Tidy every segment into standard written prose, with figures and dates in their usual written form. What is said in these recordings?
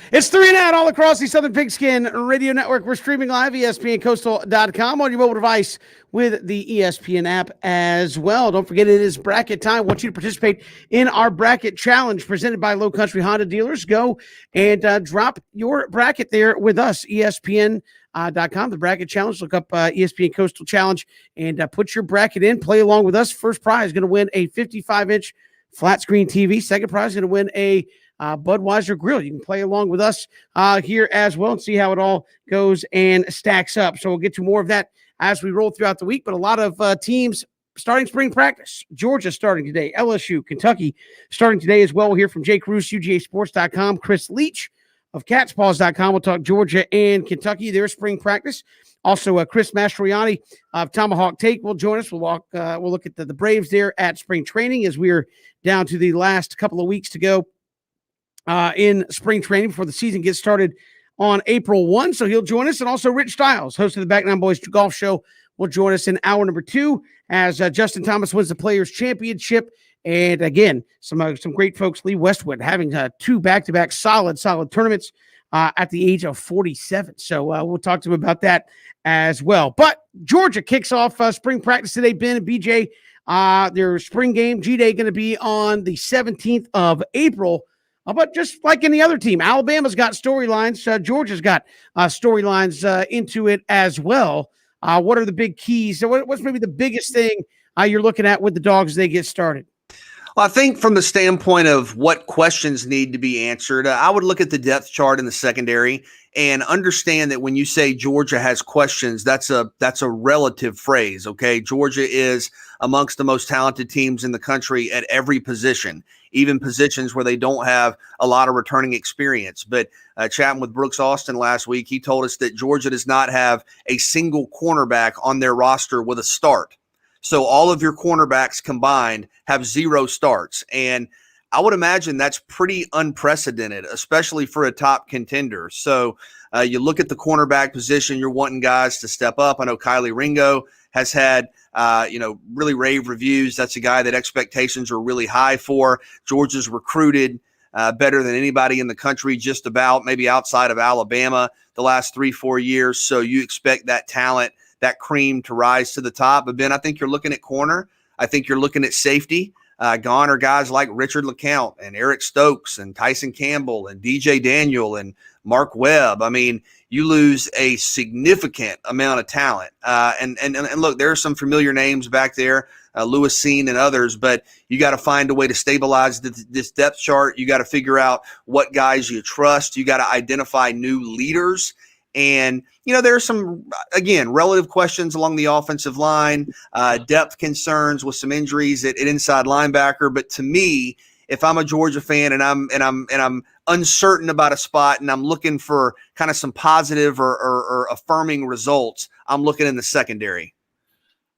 It's 3 and Out all across the Southern Pigskin Radio Network. We're streaming live, ESPNCoastal.com on your mobile device with the ESPN app as well. Don't forget, it is bracket time. I want you to participate in our bracket challenge presented by Low Country Honda Dealers. Go and drop your bracket there with us, ESPN.com. The bracket challenge. Look up ESPN Coastal Challenge and put your bracket in. Play along with us. First prize is going to win a 55-inch flat screen TV. Second prize is going to win a Budweiser grill. You can play along with us here as well and see how it all goes and stacks up. So we'll get to more of that as we roll throughout the week. But a lot of teams starting spring practice. Georgia starting today. LSU, Kentucky starting today as well. We'll hear from Jake Roos, UGAsports.com. Chris Leach of CatsPaws.com. We'll talk Georgia and Kentucky, their spring practice. Also, Chris Mastroianni of Tomahawk Take will join us. We'll look at the Braves there at spring training as we're down to the last couple of weeks to go in spring training before the season gets started on April 1. So he'll join us. And also Rich Stiles, host of the Back Nine Boys Golf Show, will join us in hour number 2 as Justin Thomas wins the Players Championship. And again, some great folks, Lee Westwood, having 2 back-to-back solid tournaments at the age of 47. So we'll talk to him about that as well. But Georgia kicks off spring practice today. Ben and BJ, their spring game, G-Day, going to be on the 17th of April. But just like any other team, Alabama's got storylines. Georgia's got storylines into it as well. What are the big keys? So what's maybe the biggest thing you're looking at with the Dogs as they get started? Well, I think from the standpoint of what questions need to be answered, I would look at the depth chart in the secondary and understand that when you say Georgia has questions, that's a relative phrase, okay? Georgia is amongst the most talented teams in the country at every position, even positions where they don't have a lot of returning experience. But chatting with Brooks Austin last week, he told us that Georgia does not have a single cornerback on their roster with a start. So all of your cornerbacks combined have 0 starts. And I would imagine that's pretty unprecedented, especially for a top contender. So you look at the cornerback position, you're wanting guys to step up. I know Kylie Ringo has had, really rave reviews. That's a guy that expectations are really high for. Georgia's recruited better than anybody in the country, just about, maybe outside of Alabama, the last 3-4 years. So you expect that talent, that cream, to rise to the top. But Ben, I think you're looking at corner. I think you're looking at safety. Gone are guys like Richard LeCount and Eric Stokes and Tyson Campbell and DJ Daniel and Mark Webb. I mean, you lose a significant amount of talent. And look, there are some familiar names back there, Lewis Seen and others, but you got to find a way to stabilize this depth chart. You got to figure out what guys you trust. You got to identify new leaders. And, there are some, again, relative questions along the offensive line, depth concerns with some injuries at inside linebacker. But to me, if I'm a Georgia fan and I'm uncertain about a spot and I'm looking for kind of some positive or affirming results, I'm looking in the secondary.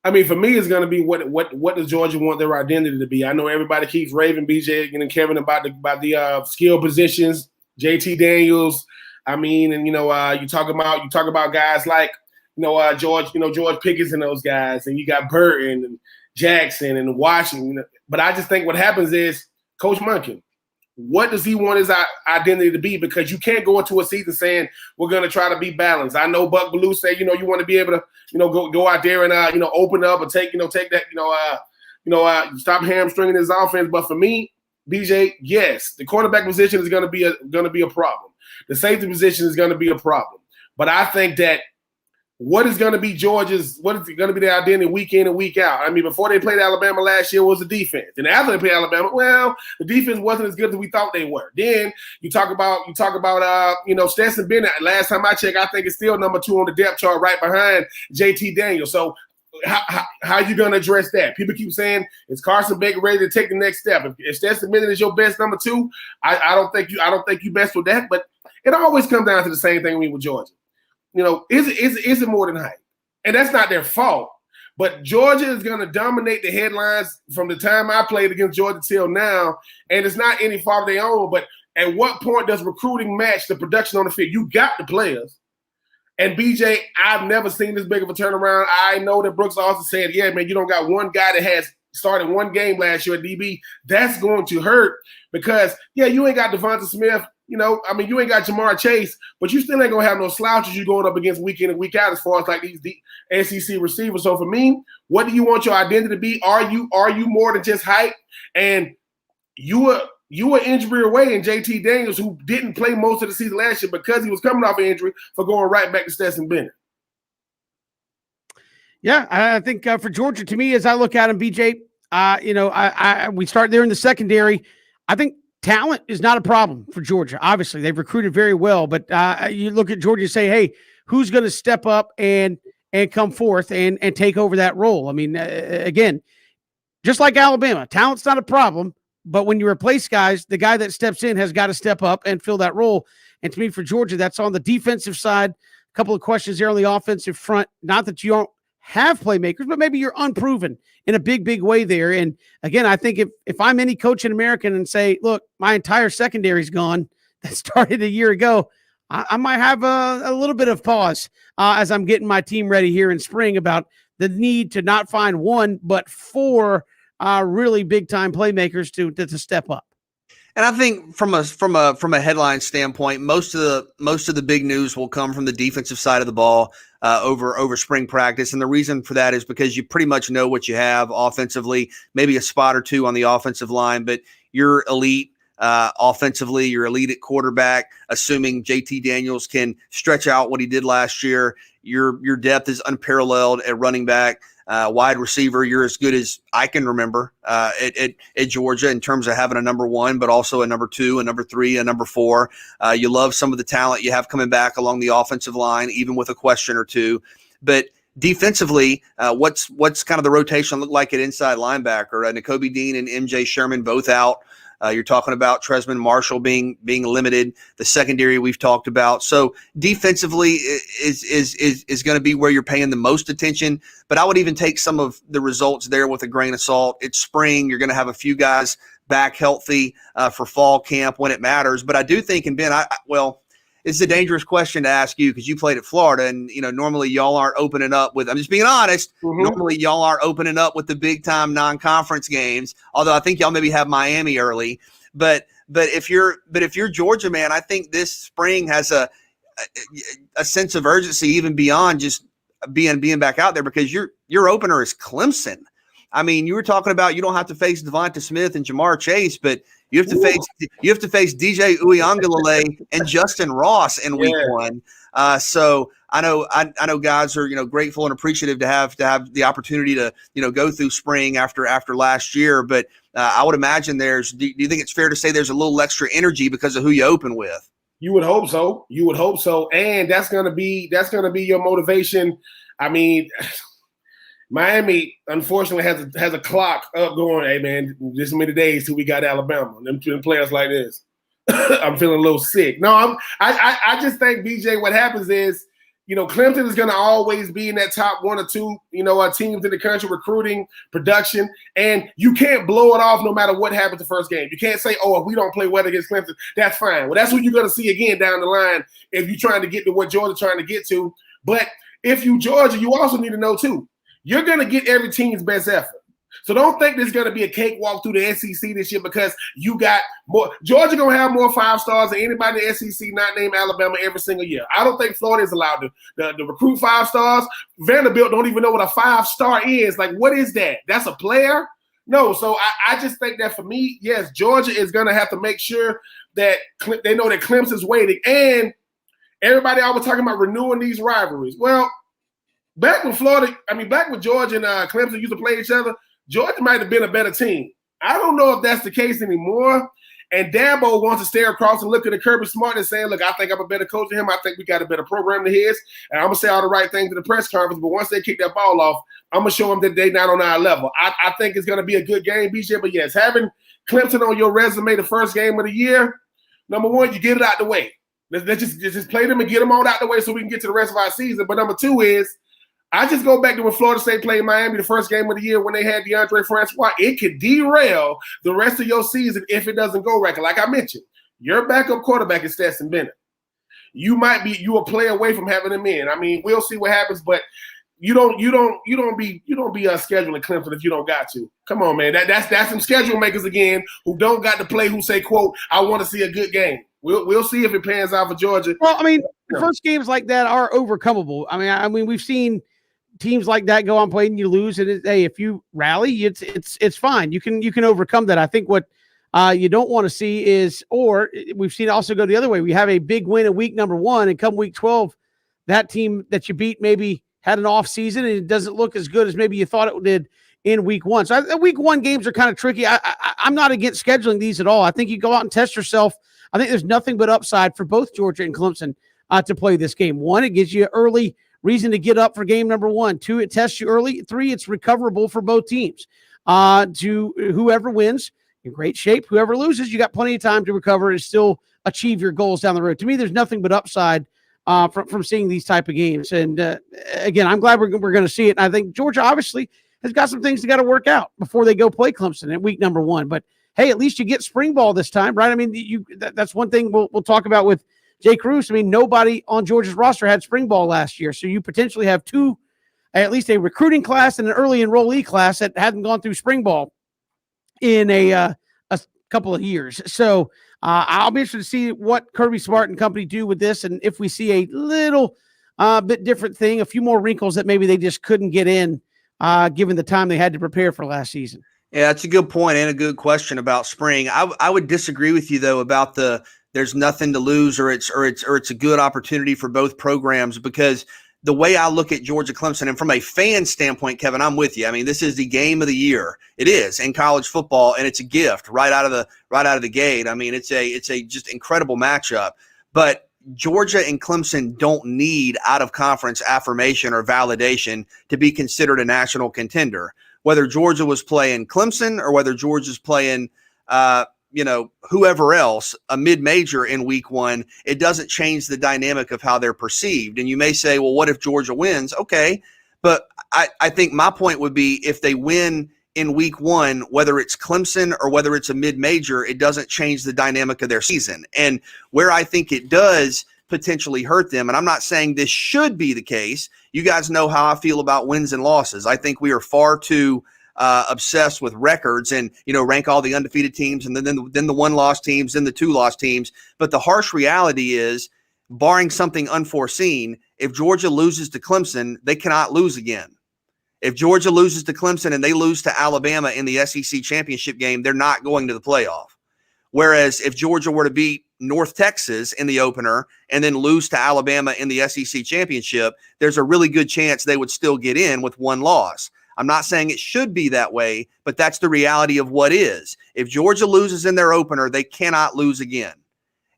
I mean, for me, it's going to be what does Georgia want their identity to be? I know everybody keeps raving BJ and Kevin about the skill positions, JT Daniels. I mean, and you talk about guys like George Pickens and those guys, and you got Burton and Jackson and Washington. But I just think what happens is Coach Monken, what does he want his identity to be? Because you can't go into a season saying we're going to try to be balanced. I know Buck Belue said you want to be able to go out there and open up and take that stop hamstringing his offense. But for me, BJ, yes, the quarterback position is going to be a problem. The safety position is going to be a problem. But I think that what is going to be going to be their identity week in and week out? I mean, before they played Alabama last year was the defense. And after they played Alabama, well, the defense wasn't as good as we thought they were. Then you talk about Stetson Bennett. Last time I checked, I think it's still number 2 on the depth chart right behind JT Daniels. So how are you going to address that? People keep saying, is Carson Baker ready to take the next step? If Stetson Bennett is your best number 2, I don't think you best with that. But it always comes down to the same thing with Georgia. Is it more than hype? And that's not their fault. But Georgia is going to dominate the headlines from the time I played against Georgia till now. And it's not any fault of their own. But at what point does recruiting match the production on the field? You got the players. And BJ, I've never seen this big of a turnaround. I know that Brooks also said, yeah, man, you don't got one guy that has started one game last year at DB. That's going to hurt because, yeah, you ain't got Devonta Smith. You know, I mean, you ain't got Jamar Chase, but you still ain't gonna have no slouches you going up against week in and week out as far as like these SEC receivers. So for me, what do you want your identity to be? Are you more than just hype? And you were injury away in JT Daniels, who didn't play most of the season last year because he was coming off an injury, for going right back to Stetson Bennett. Yeah, I think for Georgia, to me, as I look at him, BJ, we start there in the secondary. I think talent is not a problem for Georgia. Obviously, they've recruited very well, but you look at Georgia and say, hey, who's going to step up and come forth and take over that role? I mean, again, just like Alabama, talent's not a problem, but when you replace guys, the guy that steps in has got to step up and fill that role. And to me, for Georgia, that's on the defensive side. A couple of questions there on the offensive front. Not that you don't have playmakers, but maybe you're unproven in a big, big way there. And again, I think if I'm any coach in America and say, look, my entire secondary's gone, that started a year ago, I might have a little bit of pause as I'm getting my team ready here in spring about the need to not find one, but four really big time playmakers to step up. And I think from a headline standpoint, most of the big news will come from the defensive side of the ball over spring practice. And the reason for that is because you pretty much know what you have offensively, maybe a spot or two on the offensive line, but you're elite offensively, you're elite at quarterback, assuming JT Daniels can stretch out what he did last year. Your depth is unparalleled at running back. Wide receiver, you're as good as I can remember at Georgia in terms of having a number one, but also a number two, a number three, a number four. You love some of the talent you have coming back along the offensive line, even with a question or two. But defensively, what's kind of the rotation look like at inside linebacker? Nakobe Dean and MJ Sherman both out. You're talking about Tresman Marshall being limited. The secondary we've talked about. So defensively is going to be where you're paying the most attention. But I would even take some of the results there with a grain of salt. It's spring. You're going to have a few guys back healthy for fall camp when it matters. But I do think, and Ben, it's a dangerous question to ask you because you played at Florida, and normally y'all aren't opening up with. I'm just being honest. Mm-hmm. Normally y'all aren't opening up with the big time non-conference games. Although I think y'all maybe have Miami early. But if you're Georgia, man, I think this spring has a sense of urgency even beyond just being back out there, because your opener is Clemson. I mean, you were talking about you don't have to face Devonta Smith and Jamar Chase, but you have to face DJ Uiagalelei and Justin Ross in week one. So I know guys are grateful and appreciative to have the opportunity to go through spring after last year. But I would imagine do you think it's fair to say there's a little extra energy because of who you open with? You would hope so. And that's gonna be your motivation. I mean, Miami, unfortunately, has a clock up going, hey, man, this many days till we got Alabama. Them players like this. I'm feeling a little sick. No, I just think, BJ, what happens is, Clemson is going to always be in that top one or two, teams in the country, recruiting, production, and you can't blow it off no matter what happens the first game. You can't say, if we don't play well against Clemson, that's fine. Well, that's what you're going to see again down the line if you're trying to get to what Georgia's trying to get to. But if you Georgia, you also need to know, too, you're going to get every team's best effort. So don't think there's going to be a cakewalk through the SEC this year because you got more. Georgia going to have more 5 stars than anybody in the SEC not named Alabama every single year. I don't think Florida is allowed to recruit 5 stars. Vanderbilt don't even know what a 5-star is. Like, what is that? That's a player? No. So I just think that for me, yes, Georgia is going to have to make sure that they know that Clemson's waiting. And everybody always talking about renewing these rivalries. Well, back when Georgia and Clemson used to play each other, Georgia might have been a better team. I don't know if that's the case anymore. And Dabo wants to stare across and look at Kirby Smart and saying, look, I think I'm a better coach than him. I think we got a better program than his. And I'm going to say all the right things in the press conference. But once they kick that ball off, I'm going to show them that they're not on our level. I think it's going to be a good game, BJ. But, yes, having Clemson on your resume the first game of the year, number one, you get it out the way. Let's just play them and get them all out the way so we can get to the rest of our season. But number two is, I just go back to when Florida State played Miami the first game of the year when they had DeAndre Francois. It could derail the rest of your season if it doesn't go right. Like I mentioned, your backup quarterback is Stetson Bennett. You a play away from having him in. I mean, we'll see what happens, but you don't be scheduling Clemson if you don't got to. Come on, man. That's some schedule makers again who don't got to play, who say, quote, I want to see a good game. We'll see if it pans out for Georgia. Well, I mean, first games like that are overcomable. I mean, we've seen teams like that go on play and you lose, and hey, if you rally, it's fine. You can overcome that. I think what you don't want to see is, or we've seen it also go the other way. We have a big win in week number 1, and come week 12, that team that you beat maybe had an off season and it doesn't look as good as maybe you thought it did in week 1. So week 1 games are kind of tricky. I'm not against scheduling these at all. I think you go out and test yourself. I think there's nothing but upside for both Georgia and Clemson to play this game. 1, it gives you early reason to get up for game number 1. 2, it tests you early. 3, it's recoverable for both teams. To whoever wins, in great shape. Whoever loses, you got plenty of time to recover and still achieve your goals down the road. To me, there's nothing but upside from seeing these type of games. And again, I'm glad we're going to see it. And I think Georgia obviously has got some things they got to work out before they go play Clemson in week number 1. But hey, at least you get spring ball this time, right? I mean, that's one thing we'll talk about with Jay Cruz. I mean, nobody on Georgia's roster had spring ball last year. So you potentially have 2, at least a recruiting class and an early enrollee class that hadn't gone through spring ball in a couple of years. So I'll be interested to see what Kirby Smart and company do with this, and if we see a little bit different thing, a few more wrinkles that maybe they just couldn't get in given the time they had to prepare for last season. Yeah, that's a good point and a good question about spring. I would disagree with you though about there's nothing to lose or it's a good opportunity for both programs, because the way I look at Georgia Clemson, and from a fan standpoint, Kevin, I'm with you. I mean, this is the game of the year. It is in college football, and it's a gift right out of the gate. I mean, it's a just incredible matchup. But Georgia and Clemson don't need out of conference affirmation or validation to be considered a national contender. Whether Georgia was playing Clemson or whether Georgia's playing whoever else, a mid-major in week 1, it doesn't change the dynamic of how they're perceived. And you may say, well, what if Georgia wins? Okay. But I think my point would be, if they win in week 1, whether it's Clemson or whether it's a mid-major, it doesn't change the dynamic of their season. And where I think it does potentially hurt them, and I'm not saying this should be the case. You guys know how I feel about wins and losses. I think we are far too obsessed with records and, rank all the undefeated teams and then the 1-loss teams, then the 2-loss teams. But the harsh reality is, barring something unforeseen, if Georgia loses to Clemson, they cannot lose again. If Georgia loses to Clemson and they lose to Alabama in the SEC championship game, they're not going to the playoff. Whereas if Georgia were to beat North Texas in the opener and then lose to Alabama in the SEC championship, there's a really good chance they would still get in with 1 loss. I'm not saying it should be that way, but that's the reality of what is. If Georgia loses in their opener, they cannot lose again.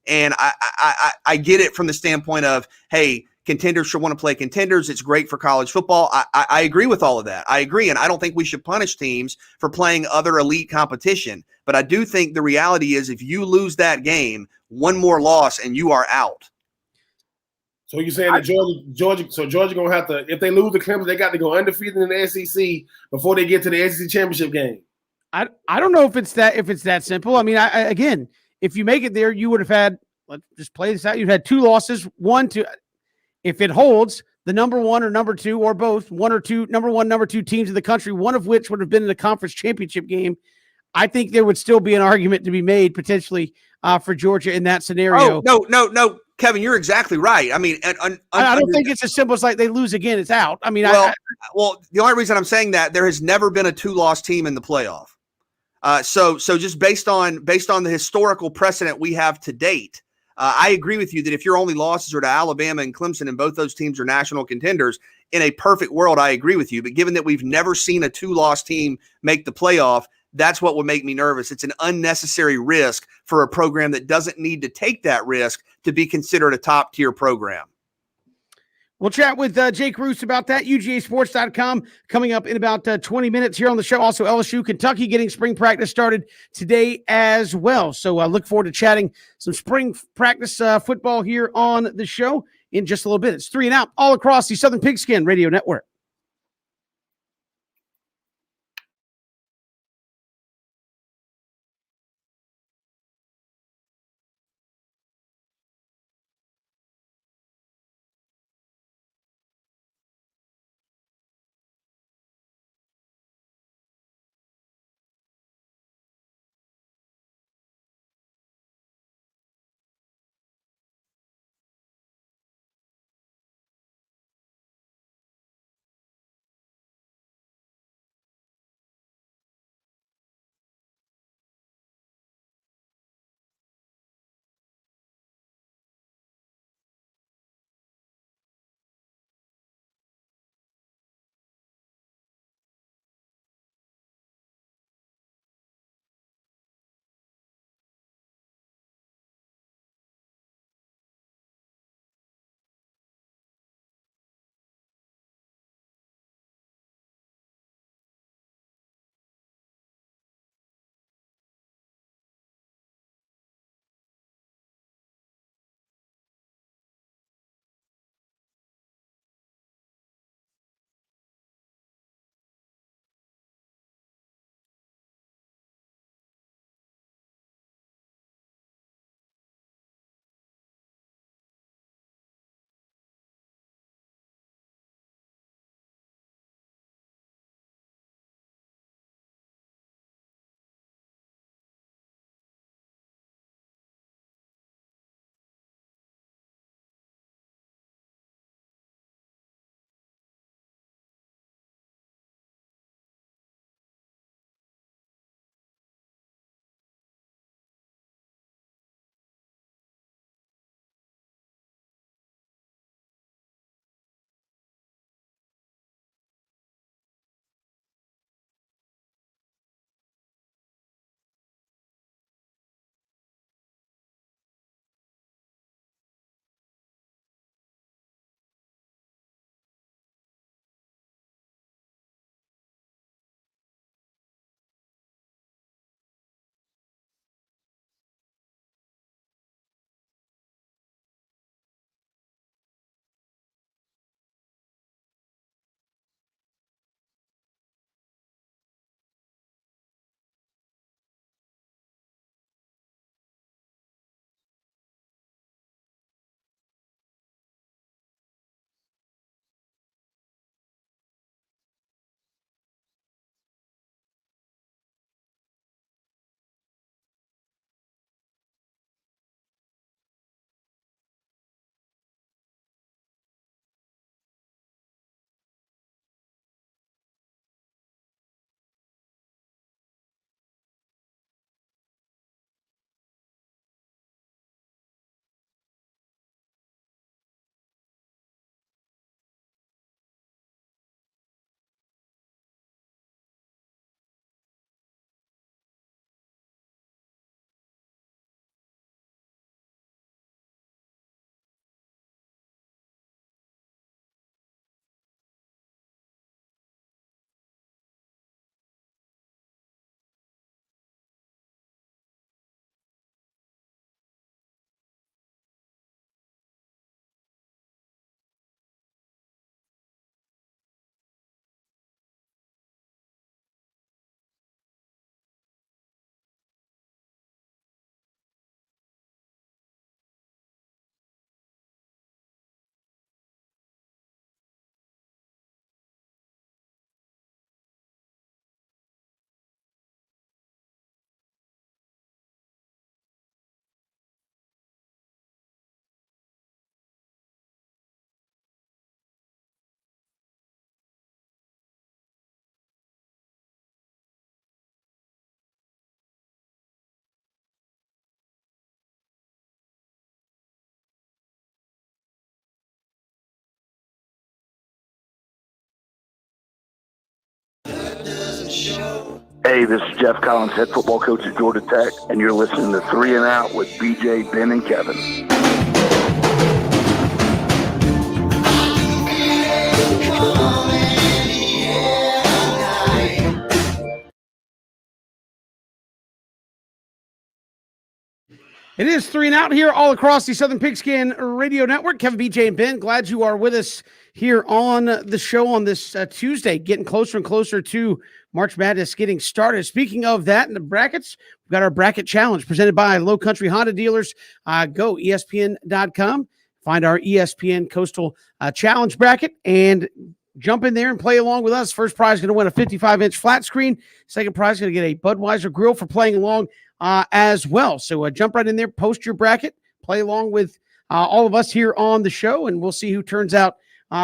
And I get it from the standpoint of, hey, contenders should want to play contenders. It's great for college football. I agree with all of that. I agree. And I don't think we should punish teams for playing other elite competition. But I do think the reality is, if you lose that game, 1 more loss and you are out. So you're saying that Georgia gonna have to, if they lose to Clemson, they got to go undefeated in the SEC before they get to the SEC championship game. I don't know if it's that simple. I mean, again, if you make it there, you would have had, let's just play this out. You've had 2 losses, 1 to, if it holds, the number 1 or number 2 or both, 1 or 2, number 1, number 2 teams in the country, one of which would have been in the conference championship game. I think there would still be an argument to be made potentially for Georgia in that scenario. Oh, no, Kevin, you're exactly right. I mean, I don't think it's as simple as like they lose again, it's out. I mean, well, the only reason I'm saying that, there has never been a 2-loss team in the playoff. So just based on the historical precedent we have to date, I agree with you that if your only losses are to Alabama and Clemson and both those teams are national contenders, in a perfect world, I agree with you. But given that we've never seen a 2-loss team make the playoff, that's what would make me nervous. It's an unnecessary risk for a program that doesn't need to take that risk to be considered a top-tier program. We'll chat with Jake Roos about that. UGAsports.com coming up in about 20 minutes here on the show. Also, LSU, Kentucky getting spring practice started today as well. So I look forward to chatting some spring practice football here on the show in just a little bit. It's 3 and Out all across the Southern Pigskin Radio Network. Hey, this is Jeff Collins, head football coach at Georgia Tech, and you're listening to 3 and Out with BJ, Ben, and Kevin. It is 3 and Out here all across the Southern Pigskin Radio Network. Kevin, BJ, and Ben, glad you are with us here on the show on this Tuesday, getting closer and closer to March Madness getting started. Speaking of that in the brackets, we've got our bracket challenge presented by Low Country Honda Dealers. Go ESPN.com, find our ESPN Coastal Challenge bracket, and jump in there and play along with us. First prize is going to win a 55-inch flat screen. Second prize is going to get a Budweiser grill for playing along as well. So jump right in there, post your bracket, play along with all of us here on the show, and we'll see who turns out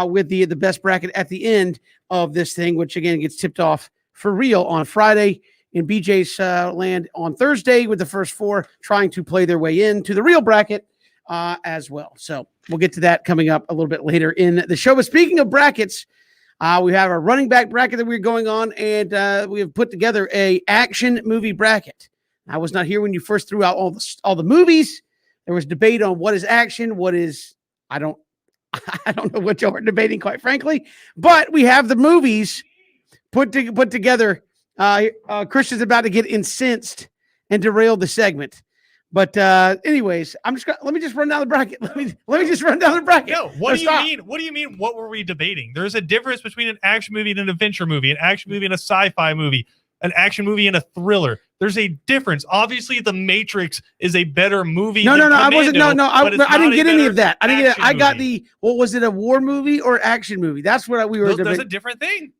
with the best bracket at the end of this thing, which again gets tipped off for real on Friday, in BJ's land on Thursday, with the first 4 trying to play their way into the real bracket as well. So we'll get to that coming up a little bit later in the show. But speaking of brackets, we have a running back bracket that we're going on, and we have put together a action movie bracket. I was not here when you first threw out all the movies. There was debate on what is action, what is I don't know what y'all are debating, quite frankly. But we have the movies put together. Christian's about to get incensed and derail the segment. But anyways, let me just run down the bracket. Let me just run down the bracket. No, what do you mean? What do you mean? What were we debating? There's a difference between an action movie and an adventure movie, an action movie and a sci-fi movie, an action movie and a thriller. There's a difference. Obviously, The Matrix is a better movie. No, I wasn't. I didn't get any of that. I got movie. What was it, a war movie or action movie? That's what we were debating. That's a different thing.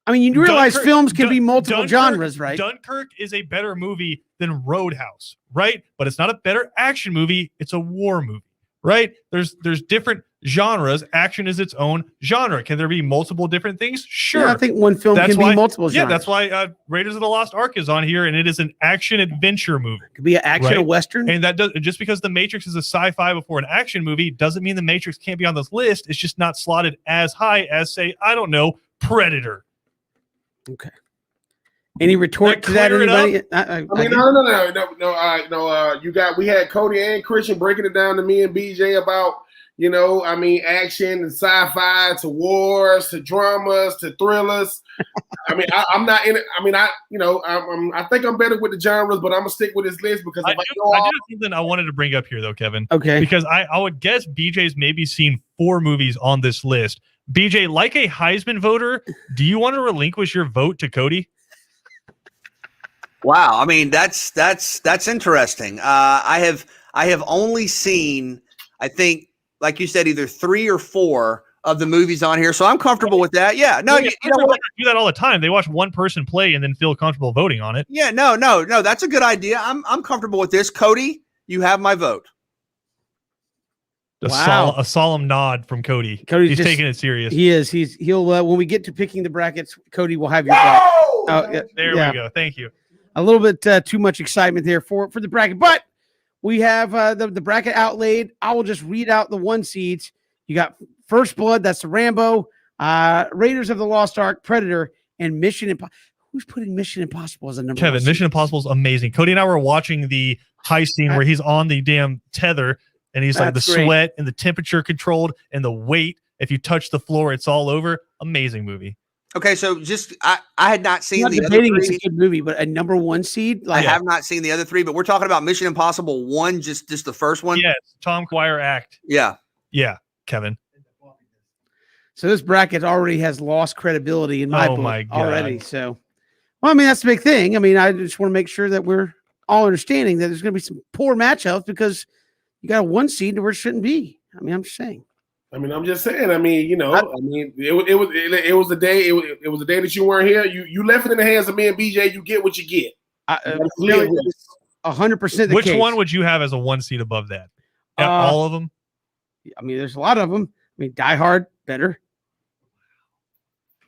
I mean, you realize Dunkirk, films can be multiple genres, right? Dunkirk is a better movie than Roadhouse, right? But it's not a better action movie. It's a war movie, right? There's different genres. Action is its own genre. Can there be multiple different things? Sure. Yeah, I think one film can be multiple genres. Yeah, that's why Raiders of the Lost Ark is on here, and it is an action adventure movie. It could be an action, a western. And that does, just because The Matrix is a sci-fi before an action movie doesn't mean The Matrix can't be on this list. It's just not slotted as high as, say, I don't know, Predator. Okay. Any retort to that? Anybody? No. We had Cody and Christian breaking it down to me and BJ about, action and sci-fi to wars to dramas to thrillers. I'm not in it. I think I'm better with the genres, but I'm gonna stick with this list because I do something I wanted to bring up here though, Kevin. Okay. Because I would guess BJ's maybe seen 4 movies on this list. BJ, like a Heisman voter, do you want to relinquish your vote to Cody? Wow, I mean that's interesting. I have only seen, I think, like you said, either 3 or 4 of the movies on here, so I'm comfortable with that. Yeah, no, you know what? Do that all the time. They watch one person play and then feel comfortable voting on it. Yeah, no, that's a good idea. I'm comfortable with this. Cody, you have my vote. A solemn nod from Cody. He's taking it serious. He is. He'll when we get to picking the brackets, Cody will have your vote. There we go. Thank you. A little bit too much excitement there for the bracket, but we have the bracket outlaid. I will just read out the 1 seeds. You got First Blood, that's the Rambo, Raiders of the Lost Ark, Predator, and Mission Impossible. Who's putting Mission Impossible as a number? Kevin, Mission Impossible is amazing. Cody and I were watching the heist scene where he's on the damn tether, and he's like the sweat and the temperature controlled and the weight. If you touch the floor, it's all over. Amazing movie. Okay, so just I had not seen the other 3. It's a good movie, but a number 1 seed. I have not seen the other 3, but we're talking about Mission Impossible 1, just the first one. Yes, Tom Quire act. Yeah, Kevin. So this bracket already has lost credibility in my book already. So, well, that's the big thing. I just want to make sure that we're all understanding that there's going to be some poor matchups because you got a 1 seed where it shouldn't be. I'm just saying. I'm just saying. It was a day. It was a day that you weren't here. You left it in the hands of me and BJ. You get what you get. 100%. Which one would you have as a 1 seed above that? All of them. There's a lot of them. Die Hard better.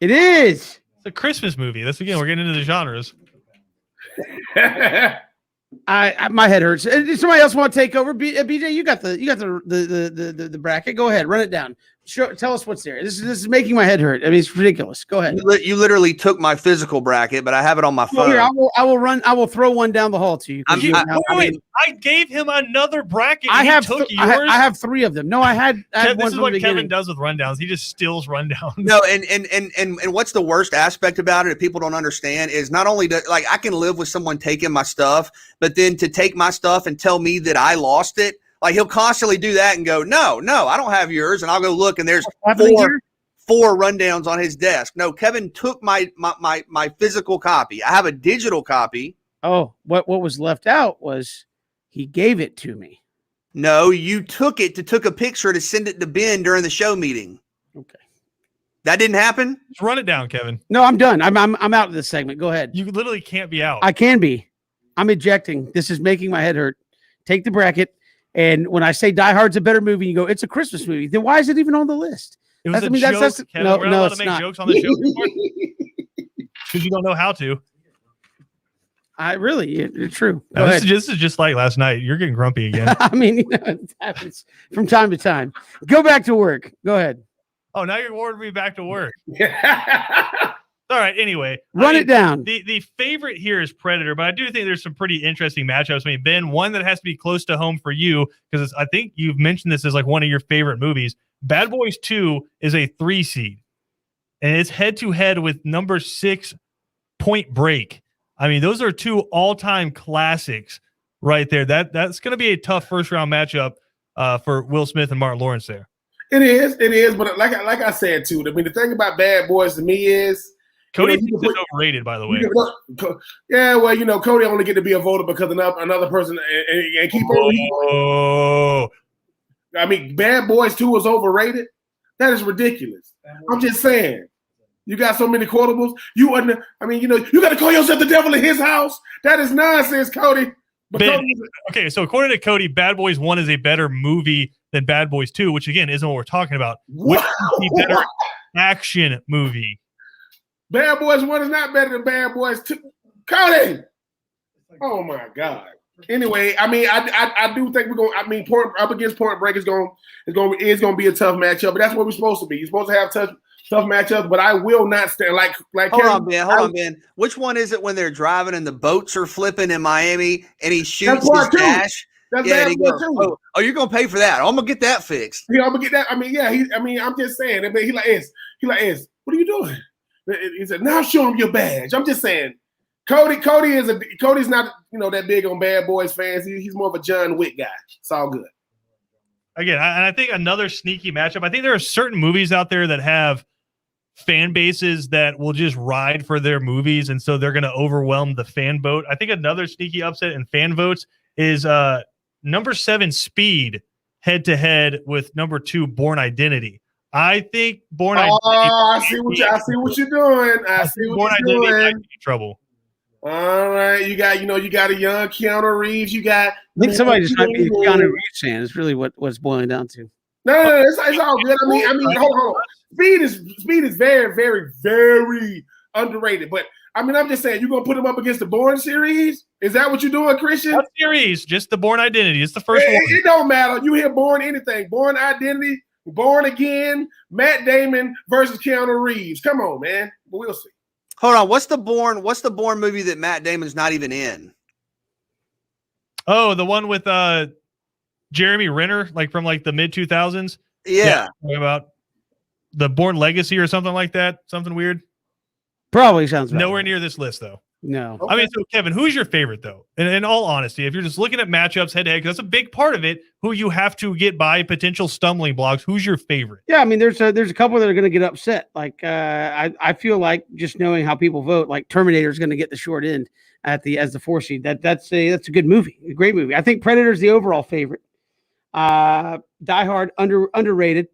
It is. It's a Christmas movie. That's again. We're getting into the genres. My head hurts. Does somebody else want to take over? BJ, you got the bracket. Go ahead, run it down. Tell us what's there. This is making my head hurt. I mean, it's ridiculous. Go ahead. You literally took my physical bracket, but I have it on my Well, phone. here, I will throw one down the hall to you. 'Cause I gave him another bracket. I and have he took I yours. have 3 of them. No, I had This one is from what the Kevin beginning. does with rundowns. He just steals rundowns. No, and what's the worst aspect about it that people don't understand is not only like I can live with someone taking my stuff, but then to take my stuff and tell me that I lost it. Like he'll constantly do that and go, no, I don't have yours. And I'll go look and there's four rundowns on his desk. No, Kevin took my physical copy. I have a digital copy. Oh, what was left out was he gave it to me. No, you took a picture to send it to Ben during the show meeting. Okay. That didn't happen? Just run it down, Kevin. No, I'm done. I'm out of this segment. Go ahead. You literally can't be out. I can be. I'm ejecting. This is making my head hurt. Take the bracket. And when I say Die Hard's a better movie, you go, it's a Christmas movie. Then why is it even on the list? It was I a mean, joke, that's Kevin. no, We're not no, allowed it's to make not. jokes on the show because you don't know how to. It's true. Go No, ahead. this is just like last night. You're getting grumpy again. I mean, it happens from time to time. Go back to work. Go ahead. Oh, now you're ordering me back to work. All right. Anyway, Run it down. The favorite here is Predator, but I do think there's some pretty interesting matchups. I mean, Ben, one that has to be close to home for you because I think you've mentioned this as like one of your favorite movies. Bad Boys 2 is a 3 seed, and it's head to head with number 6 Point Break. I mean, those are 2 all-time classics right there. That's going to be a tough first round matchup for Will Smith and Martin Lawrence there. It is. But like I said too, I mean, the thing about Bad Boys to me is Cody thinks it's overrated, by the way. Yeah, well, Cody only get to be a voter because another person and keep on. Oh, I mean, Bad Boys 2 is overrated. That is ridiculous. I'm just saying. You got so many quotables. You got to call yourself the devil in his house. That is nonsense, Cody. But Ben, okay, so according to Cody, Bad Boys 1 is a better movie than Bad Boys 2, which again isn't what we're talking about. Which is the better action movie? Bad Boys 1 is not better than Bad Boys 2. Cody! Oh my God. Anyway, I mean, I do think we're going. I mean, up against Point Break is going to be a tough matchup, but that's what we're supposed to be. You're supposed to have tough matchups, but I will not stand like. Hold on, Ben. Which one is it when they're driving and the boats are flipping in Miami and he shoots his dash? That's yeah, Bad he Boys goes, 2. oh, you're gonna pay for that. I'm gonna get that fixed. Yeah, I'm gonna get that. I mean, yeah. I'm just saying. I mean, he like this. What are you doing? He said, "Now show him your badge." I'm just saying. Cody's not that big on Bad Boys fans. He's more of a John Wick guy. It's all good. Again, and I think another sneaky matchup. I think there are certain movies out there that have fan bases that will just ride for their movies, and so they're going to overwhelm the fan vote. I think another sneaky upset in fan votes is number 7 Speed head to head with number 2 Born Identity. I think Born Identity. I see what you're doing. I see what you're doing. Might be in trouble. All right, you got a young Keanu Reeves. You got. I think somebody just might be a Keanu Reeves fan. It's really what's boiling down to. No, it's all good. I mean, hold on. Speed is very, very, very underrated. But I mean, I'm just saying, you're gonna put him up against the Bourne series? Is that what you're doing, Christian? What series? Just the Born Identity. It's the first one. It don't matter. You hear Bourne anything? Bourne Identity, Born Again, Matt Damon versus Keanu Reeves. Come on, man. We'll see. Hold on. What's the Bourne movie that Matt Damon's not even in? Oh, the one with Jeremy Renner, like from like the mid 2000s. Yeah. About the Bourne Legacy or something like that. Something weird. Probably sounds right. Nowhere near this list though. No. I mean, so Kevin, who's your favorite though? And in all honesty, if you're just looking at matchups head to head, because that's a big part of it, who you have to get by potential stumbling blocks. Who's your favorite? Yeah, I mean, there's a couple that are going to get upset. Like I feel like just knowing how people vote, like Terminator is going to get the short end as the 4 seed. That's a good movie, a great movie. I think Predator's the overall favorite. Die Hard underrated,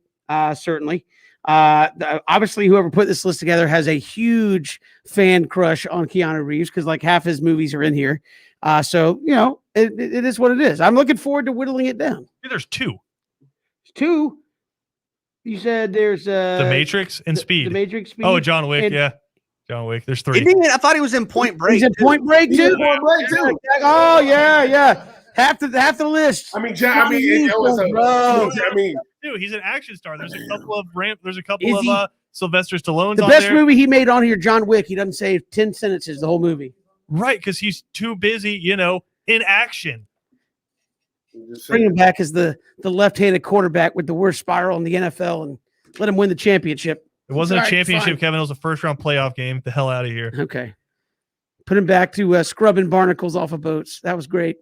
certainly. Obviously, whoever put this list together has a huge fan crush on Keanu Reeves because like half his movies are in here. So it is what it is. I'm looking forward to whittling it down. There's 2. 2. You said there's The Matrix and Speed. The Matrix, Speed. Oh, John Wick. And, yeah, John Wick. There's 3. I thought he was in Point Break. He's in Point Break too. Point Break too. Oh yeah. Half the list. I mean, John. I mean, too. He's an action star. There's a couple of Is he? Sylvester Stallone's The on best there. movie he made on here, John Wick. He doesn't say 10 sentences the whole movie. Right, because he's too busy, in action. Bring him back as the left-handed quarterback with the worst spiral in the NFL and let him win the championship. It wasn't All a right, championship, fine. Kevin. It was a first-round playoff game. Get the hell out of here. Okay. Put him back to scrubbing barnacles off of boats. That was great.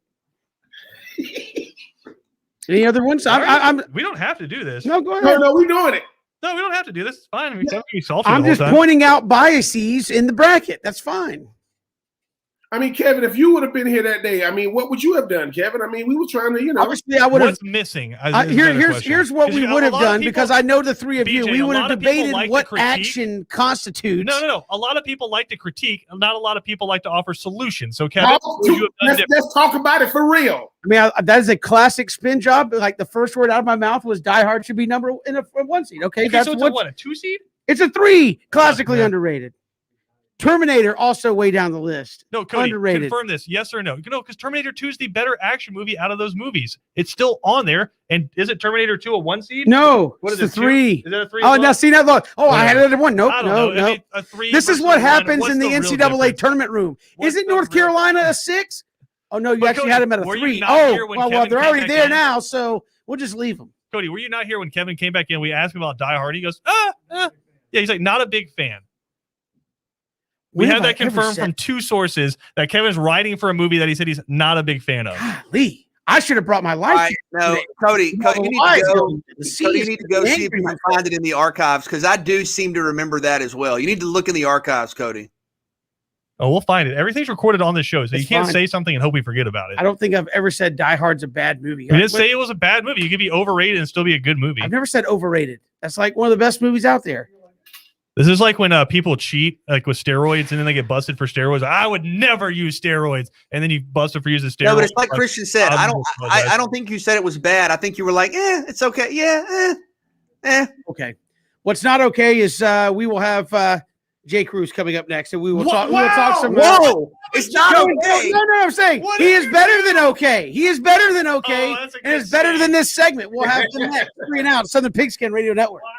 Any other ones? I'm We don't have to do this. no, go No, ahead. no, we're doing it. No, we don't have to do this. It's fine. We can be salty I'm the whole just time. pointing out biases in the bracket. That's fine. I mean, Kevin, if you would have been here that day, I mean, what would you have done, Kevin? I mean, we were trying to, Obviously, I would have. What's missing? Here's what we would have done because I know the three of you. BJ, We a would have lot of people debated like to what critique. action constitutes. No. A lot of people like to critique. Not a lot of people like to offer solutions. So, Kevin, Let's, what would you have done different? let's talk about it for real. I mean, that is a classic spin job. Like the first word out of my mouth was Die Hard should be number in a one seed. Okay, Okay, that's so it's what a 2 seed? it's a 3. Classically Yeah. underrated. Terminator also way down the list. No, Cody, Underrated. confirm this. Yes or no? No, because Terminator 2 is the better action movie out of those movies. It's still on there. And is it Terminator 2 a 1 seed? No, What it's is the it? 3. Is that a 3? Oh, now see that look. Oh, I had Whatever. another one. Nope, I don't no, know. no. I mean, a 3 This is versus what a 1. happens What's in the real NCAA difference? tournament room. What's Isn't the North real Carolina difference? a 6? Oh no, you But actually Cody, had him at a were you 3. not Oh, here when well, Kevin they're came already back there in? now, so we'll just leave them. Cody, were you not here when Kevin came back in? We asked him about Die Hard. He goes, Yeah, he's like, not a big fan. We When have have that I ever confirmed said- from 2 sources that Kevin's writing for a movie that he said he's not a big fan of. Golly, I should have brought my All life. right, no, Cody, you need to go. Cody, you need to go see if you can find it in the archives because I do seem to remember that as well. You need to look in the archives, Cody. Oh, we'll find it. Everything's recorded on the show, so It's you can't fine. say something and hope we forget about it. I don't think I've ever said Die Hard's a bad movie. We didn't say it was a bad movie. You could be overrated and still be a good movie. I've never said overrated. That's like one of the best movies out there. This is like when people cheat, like with steroids, and then they get busted for steroids. I would never use steroids, and then you busted for using steroids. No, but it's like Christian said. I I don't think you said it was bad. I think you were like, it's okay. Yeah, Okay. What's not okay is we will have Jay Cruz coming up next, and we will talk. We will Wow! talk some. Whoa, it's not No, okay. no, I'm saying What he is is better than okay. He is better than okay, Oh, that's a and good it's better save. than this segment. We'll have the next 3 and Out Southern Pigskin Radio Network. Wow.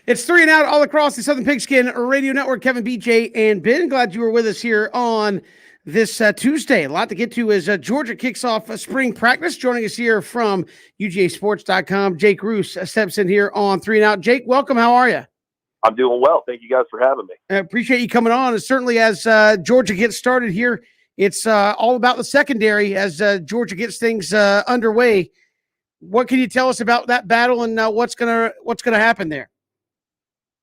It's 3 and Out all across the Southern Pigskin Radio Network. Kevin, BJ, and Ben. Glad you were with us here on this Tuesday. A lot to get to as Georgia kicks off spring practice. Joining us here from UGAsports.com, Jake Roos steps in here on 3 and Out. Jake, welcome. How are you? I'm doing well. Thank you guys for having me. I appreciate you coming on. And certainly as Georgia gets started here, it's all about the secondary as Georgia gets things underway. What can you tell us about that battle and what's gonna happen there?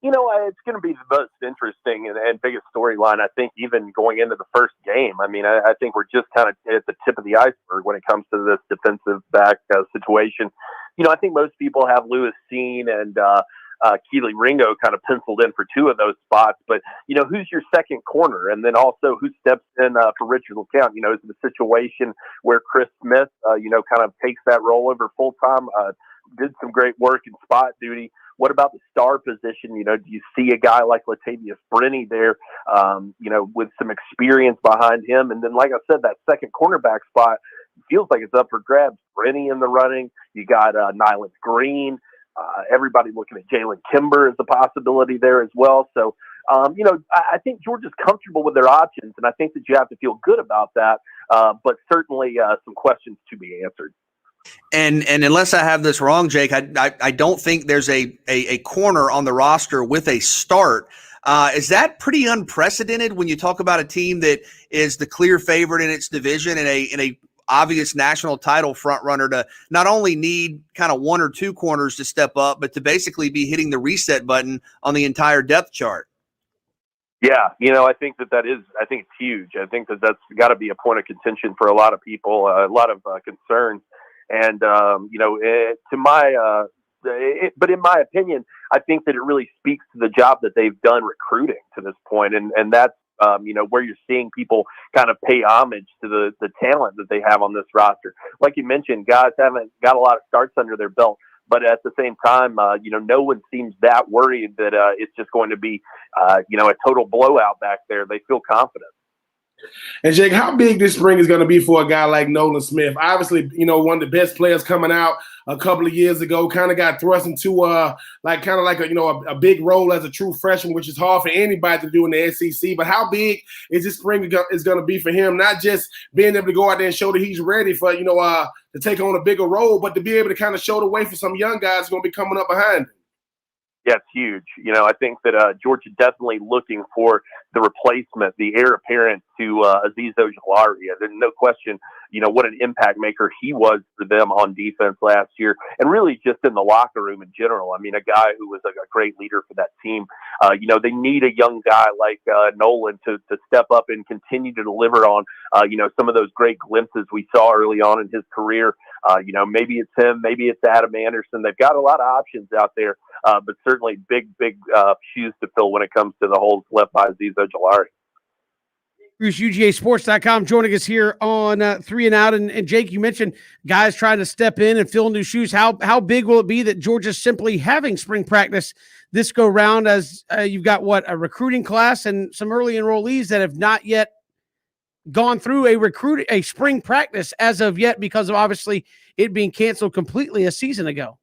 You know, it's going to be the most interesting and biggest storyline, I think, even going into the first game. I mean, I think we're just kind of at the tip of the iceberg when it comes to this defensive back situation. You know, I think most people have Lewis Cine and Keely Ringo kind of penciled in for 2 of those spots. But, you know, who's your second corner? And then also who steps in for Richard LeCounte? You know, is it a situation where Chris Smith, you know, kind of takes that role over full-time, did some great work in spot duty? What about the star position? You know, do you see a guy like Latavius Brenny there, you know, with some experience behind him? And then, like I said, that second cornerback spot feels like it's up for grabs. Brenny in the running. You got Nyland Green. Everybody looking at Jalen Kimber as a possibility there as well. So, you know, I think Georgia's comfortable with their options, and I think that you have to feel good about that. But certainly some questions to be answered. And unless I have this wrong, Jake, I don't think there's a corner on the roster with a start. Is that pretty unprecedented when you talk about a team that is the clear favorite in its division and a obvious national title front runner to not only need kind of 1 or 2 corners to step up, but to basically be hitting the reset button on the entire depth chart? Yeah, you know, I think I think it's huge. I think that's got to be a point of contention for a lot of people, a lot of concerns. And, you know, but in my opinion, I think that it really speaks to the job that they've done recruiting to this point. And that's, you know, where you're seeing people kind of pay homage to the talent that they have on this roster. Like you mentioned, guys haven't got a lot of starts under their belt, but at the same time, you know, no one seems that worried that it's just going to be, you know, a total blowout back there. They feel confident. And Jake, how big this spring is going to be for a guy like Nolan Smith? Obviously, you know, one of the best players coming out a couple of years ago, kind of got thrust into a big role as a true freshman, which is hard for anybody to do in the SEC. But how big is this spring is going to be for him? Not just being able to go out there and show that he's ready for, you know, to take on a bigger role, but to be able to kind of show the way for some young guys who are going to be coming up behind him. Yeah, it's huge. You know, I think that Georgia definitely looking for the replacement, the heir apparent to Azeez Ojulari. There's no question, you know, what an impact maker he was for them on defense last year, and really just in the locker room in general. I mean, a guy who was a great leader for that team. You know, they need a young guy like Nolan to step up and continue to deliver on, you know, some of those great glimpses we saw early on in his career. You know, maybe it's him, maybe it's Adam Anderson. They've got a lot of options out there, but certainly big shoes to fill when it comes to the holes left by Azeez Ojulari. Bruce, UGAsports.com, joining us here on 3 and Out. And Jake, you mentioned guys trying to step in and fill new shoes. How big will it be that Georgia's simply having spring practice this go round, as you've got a recruiting class and some early enrollees that have not yet gone through a spring practice as of yet, because of obviously it being canceled completely a season ago?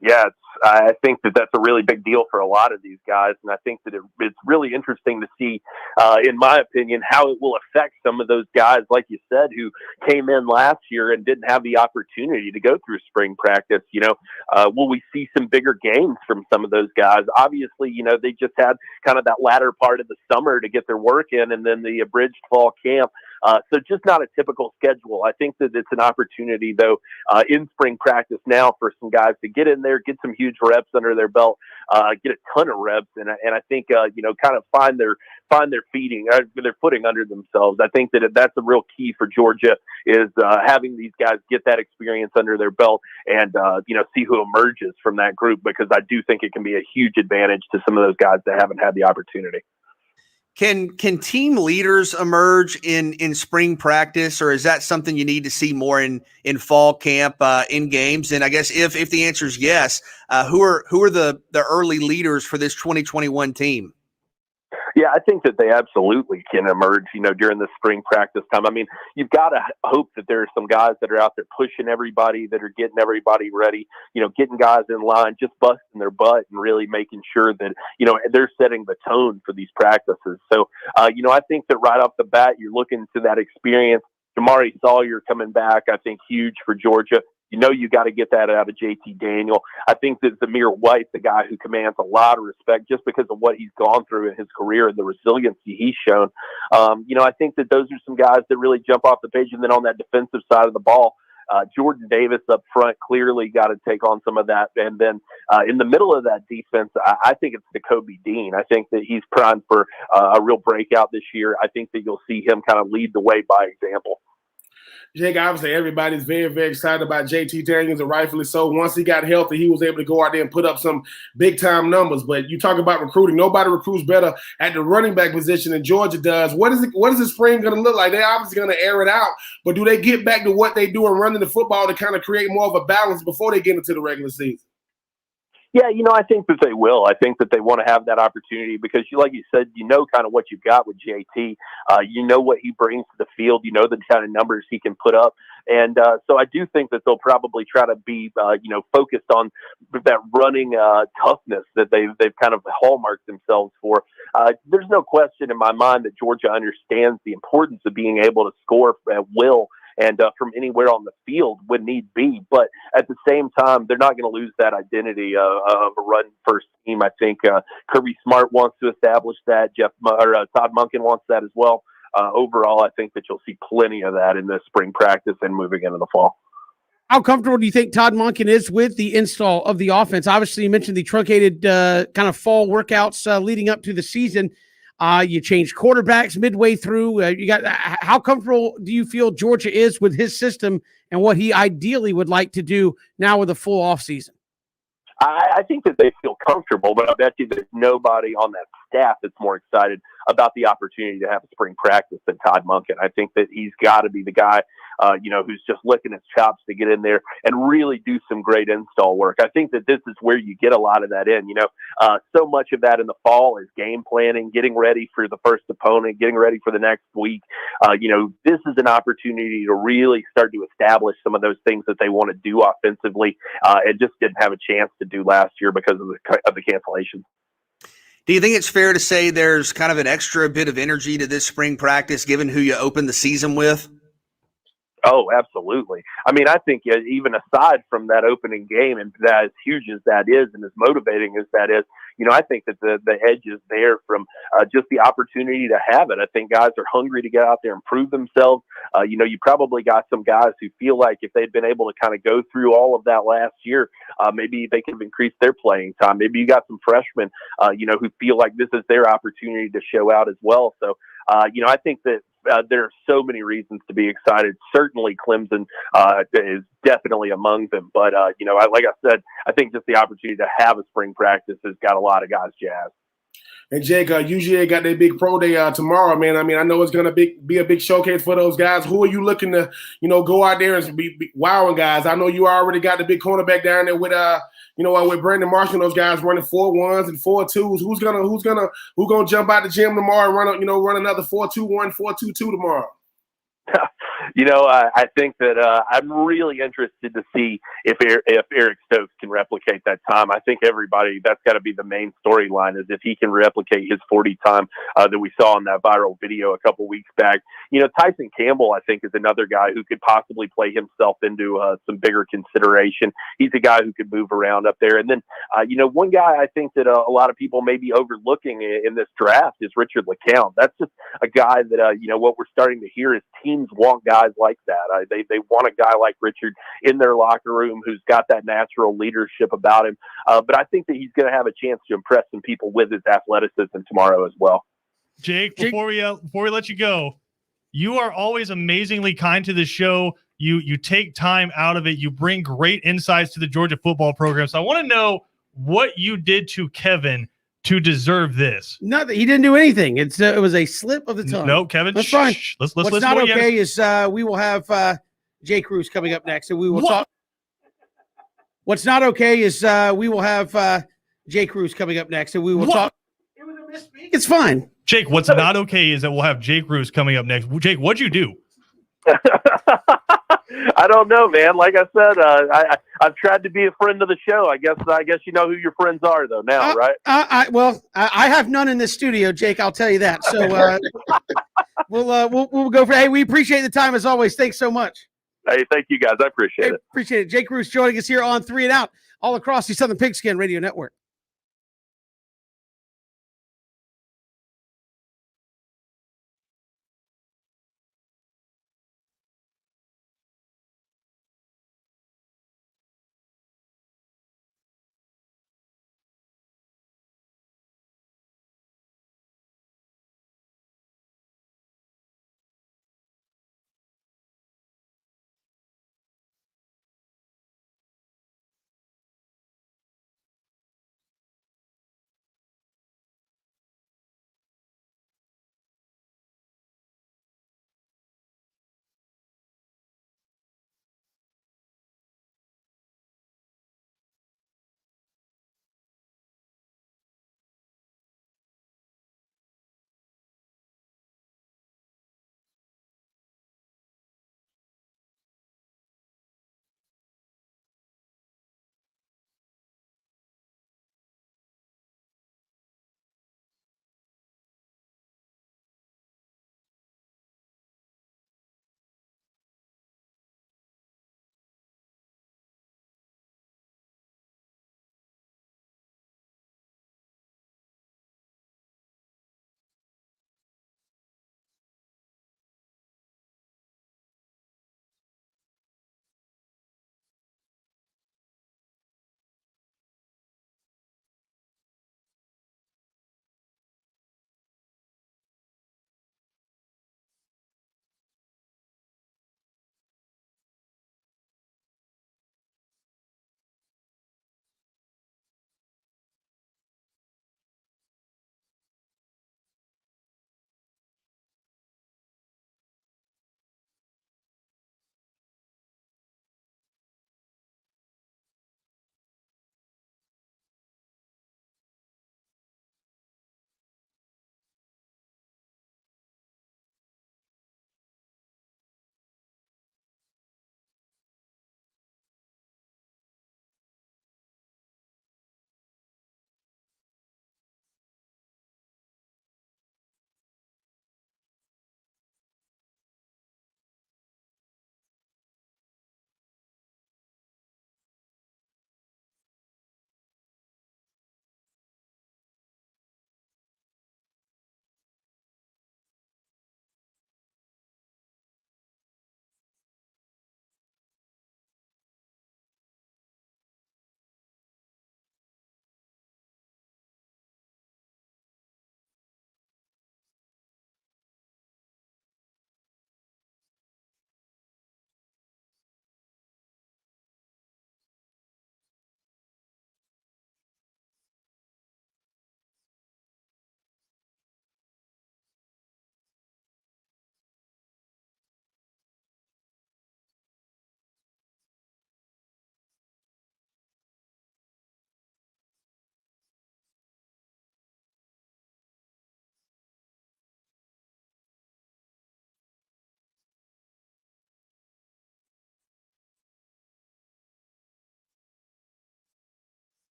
Yeah, I think that's a really big deal for a lot of these guys, and I think that it's really interesting to see, in my opinion, how it will affect some of those guys, like you said, who came in last year and didn't have the opportunity to go through spring practice. You know, will we see some bigger games from some of those guys? Obviously, you know, they just had kind of that latter part of the summer to get their work in, and then the abridged fall camp. So just not a typical schedule. I think that it's an opportunity, though, in spring practice now for some guys to get in there, get some huge reps under their belt, get a ton of reps, and I think you know, kind of find their footing under themselves. I think that that's a real key for Georgia, is having these guys get that experience under their belt and you know, see who emerges from that group, because I do think it can be a huge advantage to some of those guys that haven't had the opportunity. Can team leaders emerge in spring practice, or is that something you need to see more in fall camp, in games? And I guess if the answer is yes, who are the early leaders for this 2021 team? Yeah, I think that they absolutely can emerge, during the spring practice time. I mean, you've got to hope that there are some guys that are out there pushing everybody, that are getting everybody ready, getting guys in line, just busting their butt and really making sure that, they're setting the tone for these practices. So, I think that right off the bat, you're looking to that experience. Jamari Sawyer coming back, I think huge for Georgia. You got to get that out of JT Daniel. I think that Zamir White, the guy who commands a lot of respect just because of what he's gone through in his career and the resiliency he's shown. I think that those are some guys that really jump off the page. And then on that defensive side of the ball, Jordan Davis up front clearly got to take on some of that. And then in the middle of that defense, I think it's Nakobe Dean. I think that he's primed for a real breakout this year. I think that you'll see him kind of lead the way by example. Jake, obviously everybody's very, very excited about JT Daniels, and rightfully so. Once he got healthy, he was able to go out there and put up some big-time numbers. But you talk about recruiting. Nobody recruits better at the running back position than Georgia does. What is the spring going to look like? They're obviously going to air it out, but do they get back to what they do and running the football to kind of create more of a balance before they get into the regular season? Yeah, I think that they will. I think that they want to have that opportunity because, like you said, kind of what you've got with JT. What he brings to the field. The kind of numbers he can put up. And so I do think that they'll probably try to be, focused on that running toughness that they've kind of hallmarked themselves for. There's no question in my mind that Georgia understands the importance of being able to score at will and from anywhere on the field when need be. But at the same time, they're not going to lose that identity of a run-first team. I think Kirby Smart wants to establish that. Todd Monken wants that as well. Overall, I think that you'll see plenty of that in the spring practice and moving into the fall. How comfortable do you think Todd Monken is with the install of the offense? Obviously, you mentioned the truncated kind of fall workouts leading up to the season. You changed quarterbacks midway through. How comfortable do you feel Georgia is with his system and what he ideally would like to do now with a full offseason? I think that they feel comfortable, but I bet you there's nobody on that staff that's more excited about the opportunity to have a spring practice than Todd Monken. I think that he's got to be the guy, who's just licking his chops to get in there and really do some great install work. I think that this is where you get a lot of that in. So much of that in the fall is game planning, getting ready for the first opponent, getting ready for the next week. This is an opportunity to really start to establish some of those things that they want to do offensively and just didn't have a chance to do last year because of the cancellation. Do you think it's fair to say there's kind of an extra bit of energy to this spring practice given who you opened the season with? Oh, absolutely. I mean, I think even aside from that opening game, and that as huge as that is and as motivating as that is, I think that the edge is there from just the opportunity to have it. I think guys are hungry to get out there and prove themselves. You probably got some guys who feel like if they'd been able to kind of go through all of that last year, maybe they could have increased their playing time. Maybe you got some freshmen, who feel like this is their opportunity to show out as well. So, I think that there are so many reasons to be excited. Certainly Clemson is definitely among them. But, like I said, I think just the opportunity to have a spring practice has got a lot of guys jazzed. And Jake, UGA got their big pro day tomorrow, man. I mean, I know it's going to be a big showcase for those guys. Who are you looking to, go out there and be wowing guys? I know you already got the big cornerback down there with, with Brandon Marshall. Those guys running 4.1s and 4.2s. Who's gonna jump out the gym tomorrow and run another 4.21, 4.22 tomorrow? I think that I'm really interested to see if Eric Stokes can replicate that time. I think that's got to be the main storyline, is if he can replicate his 40 time that we saw in that viral video a couple weeks back. Tyson Campbell, I think, is another guy who could possibly play himself into some bigger consideration. He's a guy who could move around up there. And then, one guy I think that a lot of people may be overlooking in this draft is Richard LeCounte. That's just a guy that, what we're starting to hear is teams want guys like that. They want a guy like Richard in their locker room who's got that natural leadership about him. But I think that he's going to have a chance to impress some people with his athleticism tomorrow as well. Jake, before we let you go, you are always amazingly kind to the show. You take time out of it. You bring great insights to the Georgia football program. So I want to know what you did to Kevin to deserve this. Nothing. He didn't do anything. It was a slip of the tongue. No, Kevin. That's fine. Let's What's listen. not okay is we will have Jay Cruz coming up next, and we will talk. What's not okay is we will have Jay Cruz coming up next, and we will talk. It was a misspeak. It's fine. Jake, what's not okay is that we'll have Jake Roos coming up next. Jake, what'd you do? I don't know, man. Like I said, I've tried to be a friend of the show. I guess you know who your friends are, though. Now, right? I have none in this studio, Jake. I'll tell you that. So we'll go for. Hey, we appreciate the time as always. Thanks so much. Hey, thank you guys. I appreciate it. Appreciate it. Jake Roos joining us here on 3 and Out, all across the Southern Pigskin Radio Network.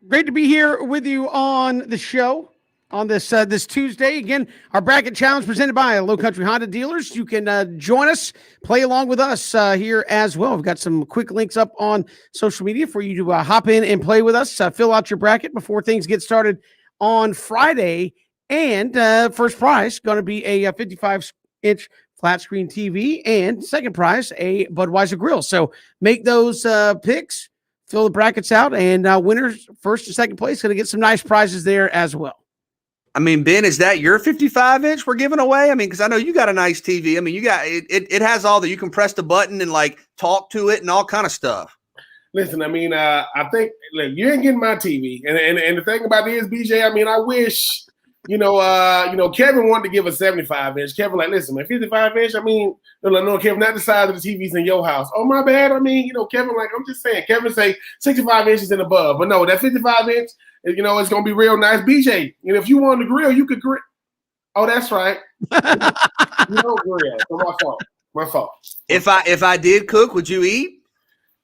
Great to be here with you on the show on this Tuesday. Again, our bracket challenge presented by Low Country Honda Dealers. You can join us, play along with us here as well. We've got some quick links up on social media for you to hop in and play with us. Fill out your bracket before things get started on Friday. And first prize going to be a 55-inch flat screen TV, and second prize a Budweiser grill. So make those picks. Fill the brackets out, and winners first and second place going to get some nice prizes there as well. I mean, Ben, is that your 55-inch we're giving away? I mean, because I know you got a nice TV. I mean, you got it has all that. You can press the button and like talk to it and all kind of stuff. Listen, I mean, I think look, you ain't getting my TV, and the thing about it is, BJ. I mean, I wish Kevin wanted to give a 75-inch. Kevin like, listen, man, 55-inch. I mean, no, Kevin, not the size of the TVs in your house. Oh, my bad. I mean, Kevin like, I'm just saying. Kevin say 65 inches and above, but no, that 55-inch. It's gonna be real nice, BJ. If you wanted to grill, you could grill. Oh, that's right. You don't grill. So my fault. If I did cook, would you eat?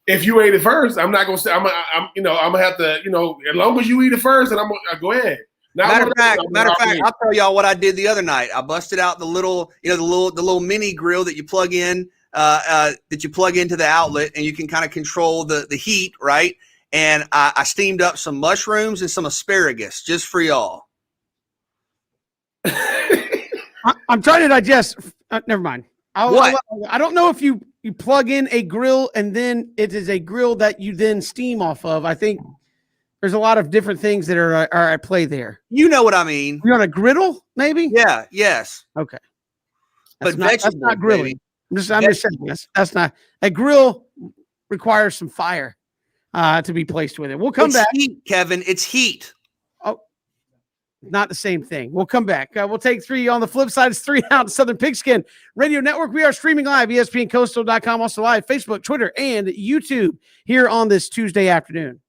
If you ate it first, I'm not gonna say. I'm gonna have to. As long as you eat it first, and I'm gonna go ahead. Matter of fact, I'll tell y'all what I did the other night. I busted out the little mini grill that you plug in, that you plug into the outlet, and you can kind of control the heat, right? And I steamed up some mushrooms and some asparagus just for y'all. I'm trying to digest. Never mind. I don't know if you plug in a grill and then it is a grill that you then steam off of. I think there's a lot of different things that are at play there. You know what I mean? You're on a griddle, maybe? Yeah. Yes. Okay. But that's not grilling. I'm just saying that's not a grill. Requires some fire to be placed with it. We'll come back. Heat, Kevin. It's heat. Oh, not the same thing. We'll come back. We'll take three on the flip side. It's 3 out Southern Pigskin Radio Network. We are streaming live, ESPNCoastal.com, also live, Facebook, Twitter, and YouTube here on this Tuesday afternoon.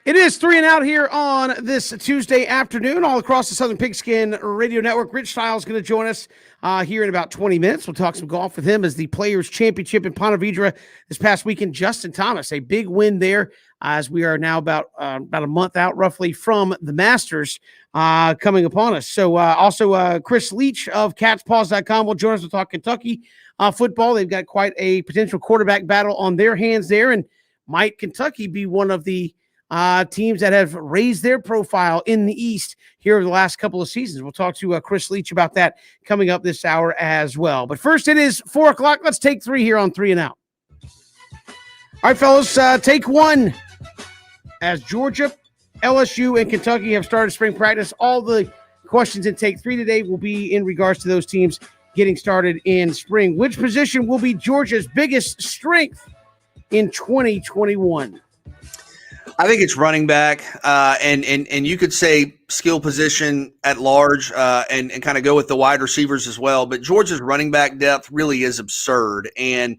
It is 3 and Out here on this Tuesday afternoon, all across the Southern Pigskin Radio Network. Rich Stiles is going to join us here in about 20 minutes. We'll talk some golf with him as the Players Championship in Ponte Vedra this past weekend. Justin Thomas, a big win there as we are now about a month out roughly from the Masters coming upon us. So also Chris Leach of CatsPaws.com will join us to talk Kentucky football. They've got quite a potential quarterback battle on their hands there, and might Kentucky be one of the teams that have raised their profile in the East here over the last couple of seasons. We'll talk to Chris Leach about that coming up this hour as well. But first, it is 4 o'clock. Let's take 3 here on 3 and Out. All right, fellas, take 1 as Georgia, LSU, and Kentucky have started spring practice. All the questions in take 3 today will be in regards to those teams getting started in spring. Which position will be Georgia's biggest strength in 2021? I think it's running back, and you could say skill position at large, and kind of go with the wide receivers as well. But Georgia's running back depth really is absurd. And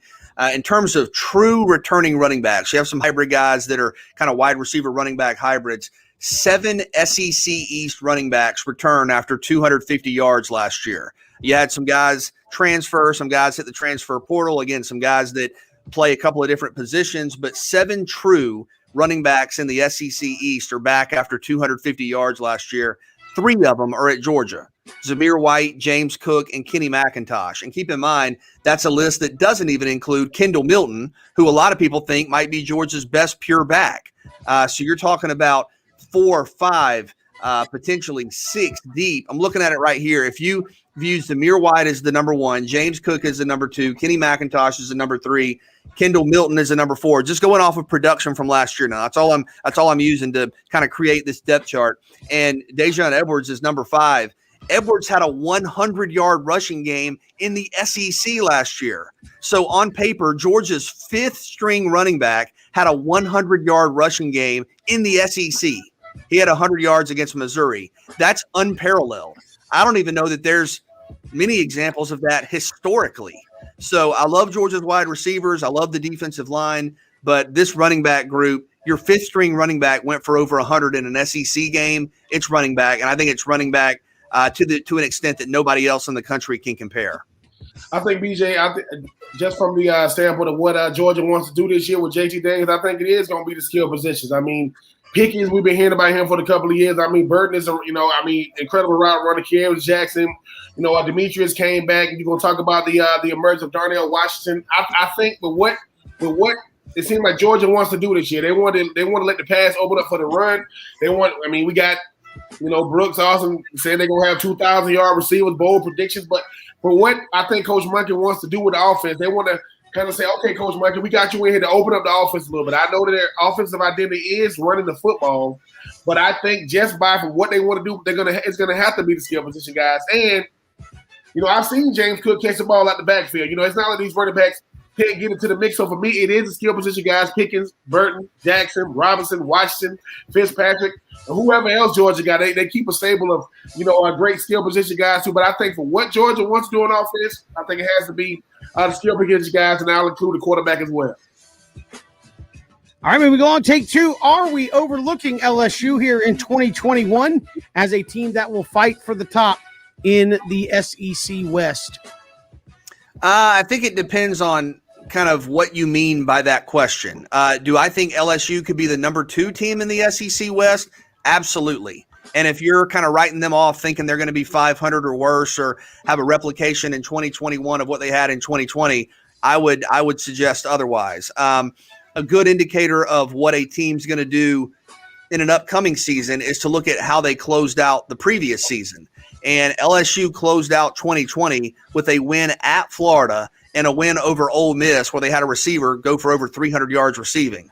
in terms of true returning running backs, you have some hybrid guys that are kind of wide receiver running back hybrids. 7 SEC East running backs return after 250 yards last year. You had some guys transfer, some guys hit the transfer portal. Again, some guys that play a couple of different positions, but 7 true running backs in the SEC East are back after 250 yards last year. 3 of them are at Georgia: Zamir White, James Cook, and Kenny McIntosh. And keep in mind, that's a list that doesn't even include Kendall Milton, who a lot of people think might be Georgia's best pure back. So you're talking about 4, 5, potentially 6 deep. I'm looking at it right here. If you view Zamir White as the number 1, James Cook is the number 2, Kenny McIntosh is the number 3, Kendall Milton is the number 4. Just going off of production from last year now. That's all I'm using to kind of create this depth chart. And Dejon Edwards is number 5. Edwards had a 100-yard rushing game in the SEC last year. So on paper, Georgia's 5th string running back had a 100-yard rushing game in the SEC. He had 100 yards against Missouri. That's unparalleled. I don't even know that there's many examples of that historically. So I love Georgia's wide receivers. I love the defensive line. But this running back group, your 5th string running back went for over 100 in an SEC game. It's running back, and I think it's running back to an extent that nobody else in the country can compare. I think, BJ, just from the standpoint of what Georgia wants to do this year with JT Daniels, I think it is going to be the skill positions. I mean, Pickens, we've been hearing about him for a couple of years. I mean, Burton is incredible route runner. Kearis Jackson, Demetrius came back, and you're going to talk about the emergence of Darnell Washington. I think with what it seems like Georgia wants to do this year, they want to let the pass open up for the run. We got Brooks Austin said they're gonna have 2,000-yard receivers, bold predictions. But for what I think Coach Monken wants to do with the offense, they want to kind of say, okay, Coach Monken, we got you in here to open up the offense a little bit. I know that their offensive identity is running the football, but I think just for what they want to do, it's gonna have to be the skill position guys. And I've seen James Cook catch the ball out the backfield. It's not like these running backs can't get into the mix. So for me, it is the skill position guys: Pickens, Burton, Jackson, Robinson, Washington, Fitzpatrick, and whoever else Georgia got. They keep a stable of a great skill position guys too. But I think for what Georgia wants to do on offense, I think it has to be the skill position guys, and I'll include the quarterback as well. All right, we go on take 2. Are we overlooking LSU here in 2021 as a team that will fight for the top in the SEC West? I think it depends on kind of what you mean by that question. Do I think LSU could be the number 2 team in the SEC West? Absolutely. And if you're kind of writing them off thinking they're going to be 500 or worse or have a replication in 2021 of what they had in 2020, I would suggest otherwise. A good indicator of what a team's going to do in an upcoming season is to look at how they closed out the previous season. And LSU closed out 2020 with a win at Florida and a win over Ole Miss where they had a receiver go for over 300 yards receiving.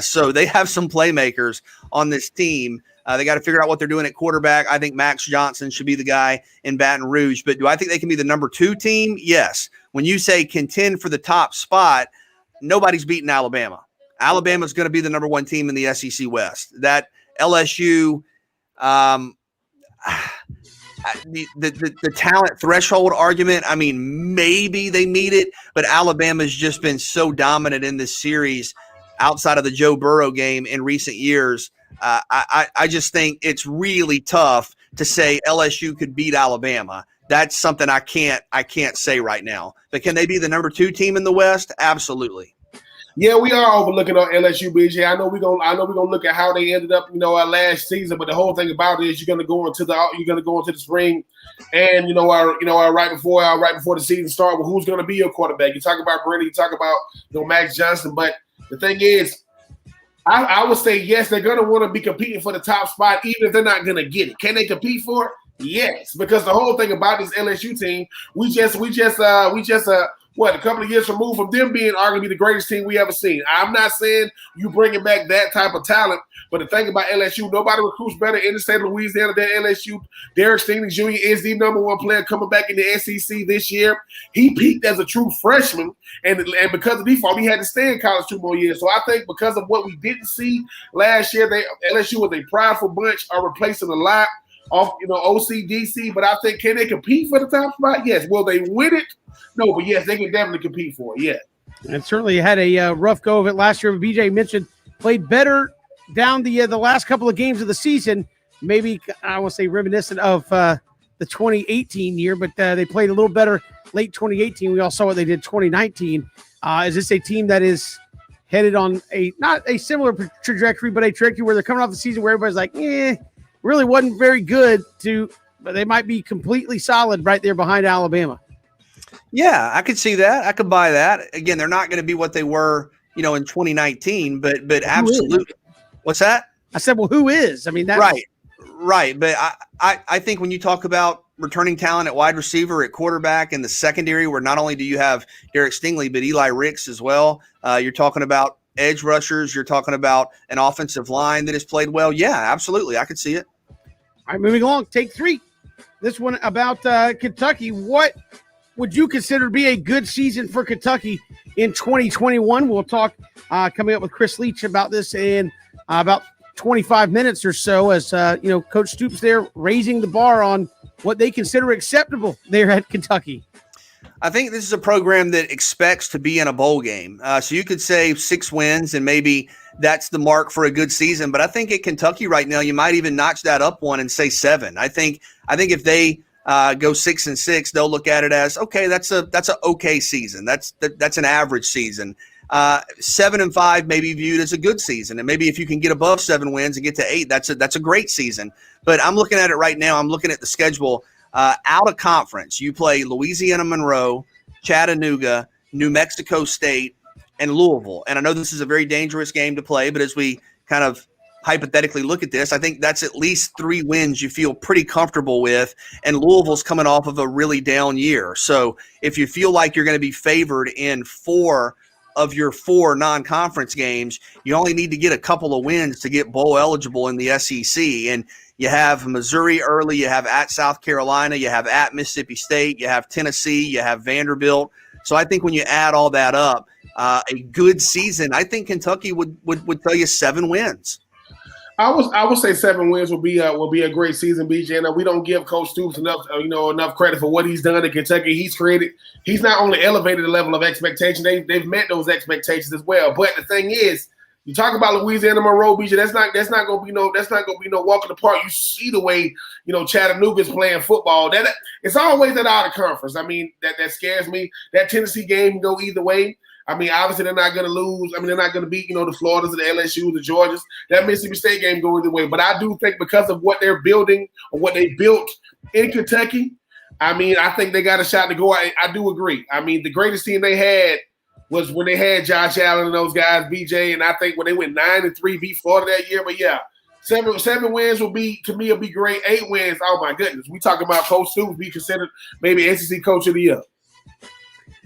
So they have some playmakers on this team. They got to figure out what they're doing at quarterback. I think Max Johnson should be the guy in Baton Rouge. But do I think they can be the number 2 team? Yes. When you say contend for the top spot, nobody's beating Alabama. Alabama's going to be the number 1 team in the SEC West. That LSU the talent threshold argument, I mean, maybe they meet it, but Alabama's just been so dominant in this series outside of the Joe Burrow game in recent years. I just think it's really tough to say LSU could beat Alabama. That's something I can't say right now. But can they be the number 2 team in the West? Absolutely. Yeah, we are overlooking on LSU, BJ. I know we're gonna look at how they ended up, last season. But the whole thing about it is you're gonna go into the spring, and right before the season starts, well, who's gonna be your quarterback? You talk about Brady, you talk about Max Johnson, but the thing is, I would say yes, they're gonna want to be competing for the top spot, even if they're not gonna get it. Can they compete for it? Yes, because the whole thing about this LSU team, we just a couple of years removed from them being arguably the greatest team we ever seen. I'm not saying you bringing back that type of talent, but the thing about LSU, nobody recruits better in the state of Louisiana than LSU. Derek Stingley Jr. is the number 1 player coming back in the SEC this year. He peaked as a true freshman, and because of default, he had to stay in college 2 more years. So I think because of what we didn't see last year, LSU was a prideful bunch, are replacing a lot off, OCDC. But I think, can they compete for the top spot? Yes. Will they win it? No, but yes, they can definitely compete for it. Yeah. And certainly had a rough go of it last year. But BJ mentioned played better down the last couple of games of the season. Maybe I won't say reminiscent of the 2018 year, but they played a little better late 2018. We all saw what they did 2019. Is this a team that is headed on not a similar trajectory, but a trajectory where they're coming off the season where everybody's like, really wasn't very good but they might be completely solid right there behind Alabama. Yeah, I could see that. I could buy that. Again, they're not going to be what they were, in 2019, but absolutely. What's that? I said, well, who is? I mean, that's right. But I think when you talk about returning talent at wide receiver, at quarterback, in the secondary, where not only do you have Derek Stingley, but Eli Ricks as well, you're talking about edge rushers, you're talking about an offensive line that has played well. Yeah, absolutely. I could see it. All right, moving along. Take 3. This one about Kentucky. What would you consider to be a good season for Kentucky in 2021? We'll talk coming up with Chris Leach about this in about 25 minutes or so as, Coach Stoops there raising the bar on what they consider acceptable there at Kentucky. I think this is a program that expects to be in a bowl game. So you could say 6 wins and maybe that's the mark for a good season. But I think at Kentucky right now, you might even notch that up one and say 7. I think if they go 6-6, they'll look at it as, okay, that's a okay season. That's an average season. 7-5 may be viewed as a good season, and maybe if you can get above 7 wins and get to 8, that's a great season. But I'm looking at it right now. I'm looking at the schedule out of conference. You play Louisiana Monroe, Chattanooga, New Mexico State, and Louisville. And I know this is a very dangerous game to play, but as we kind of hypothetically look at this, I think that's at least 3 wins you feel pretty comfortable with, and Louisville's coming off of a really down year. So if you feel like you're going to be favored in 4 of your 4 non-conference games, you only need to get a couple of wins to get bowl eligible in the SEC. And you have Missouri early, you have at South Carolina, you have at Mississippi State, you have Tennessee, you have Vanderbilt. So I think when you add all that up, a good season, I think Kentucky would tell you 7 wins. I would say 7 wins will be a great season, BJ. And we don't give Coach Stoops enough credit for what he's done in Kentucky. He's not only elevated the level of expectation, they've met those expectations as well. But the thing is, you talk about Louisiana Monroe, BJ. That's not gonna be no walk in the park. You see the way Chattanooga's playing football. That it's always that out of conference. I mean, that scares me. That Tennessee game can go either way. I mean, obviously they're not going to lose. I mean, they're not going to beat, the Floridas, the LSU, the Georgias. That Mississippi State game go either way. But I do think because of what they're building or what they built in Kentucky, I mean, I think they got a shot to go. I do agree. I mean, the greatest team they had was when they had Josh Allen and those guys, BJ, and I think when they went 9-3, beat Florida that year. But yeah, 7 wins will be great. 8 wins, oh my goodness. We talking about Coach Stoops be considered maybe SEC Coach of the Year.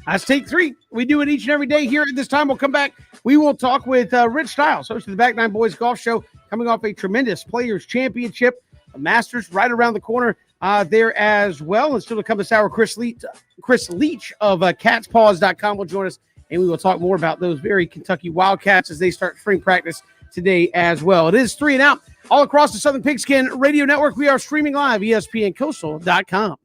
That's Take 3. We do it each and every day here at this time. We'll come back. We will talk with Rich Stiles, host of the Back Nine Boys Golf Show, coming off a tremendous Players Championship, the Masters right around the corner there as well. And still to come this hour, Chris Leach of catspaws.com will join us, and we will talk more about those very Kentucky Wildcats as they start spring practice today as well. It is 3 and Out all across the Southern Pigskin Radio Network. We are streaming live, ESPNcoastal.com.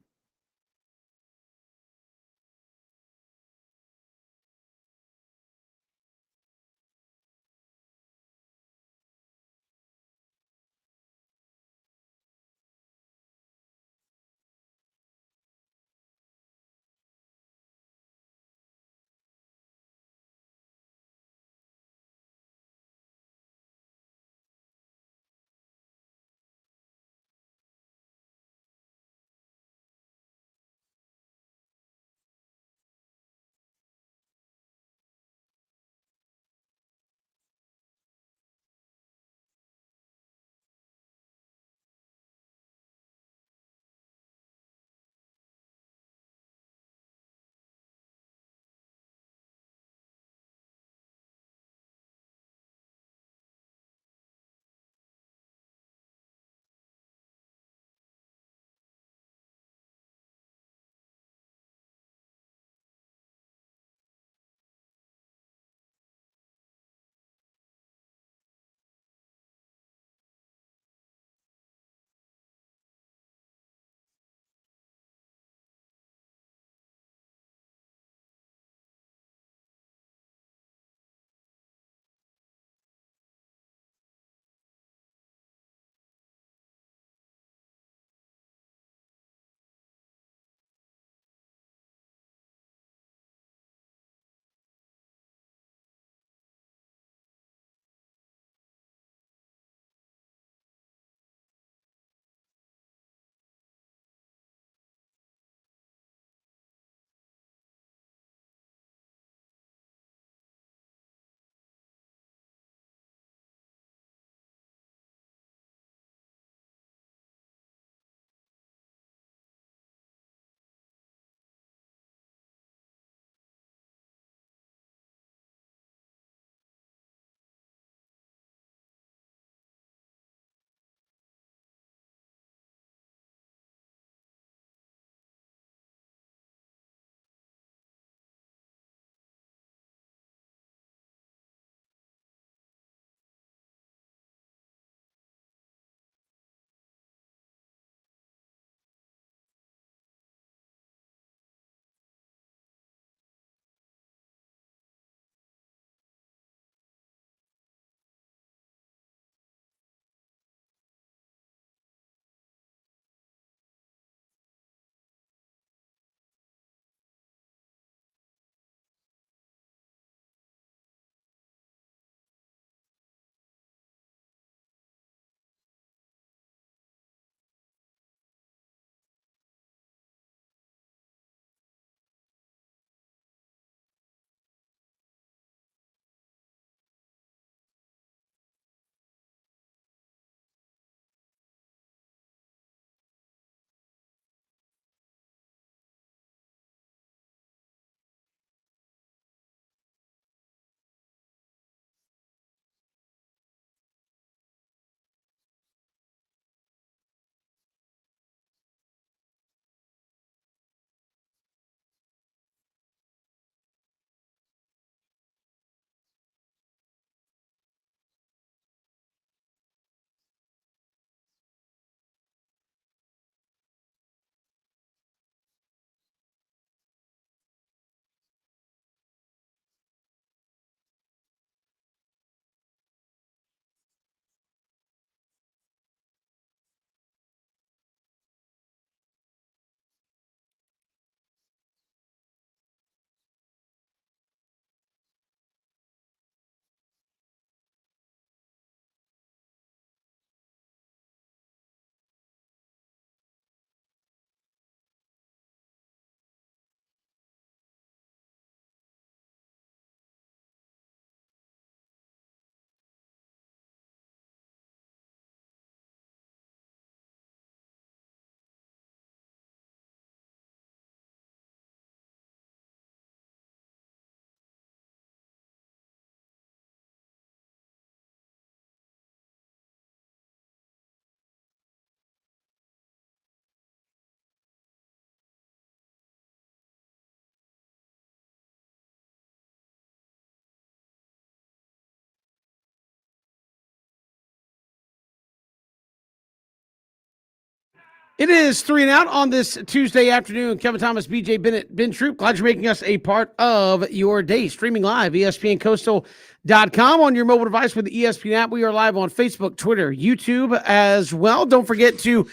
It is 3 and Out on this Tuesday afternoon. Kevin Thomas, BJ Bennett, Ben Troop. Glad you're making us a part of your day. Streaming live, ESPNCoastal.com on your mobile device with the ESPN app. We are live on Facebook, Twitter, YouTube as well. Don't forget to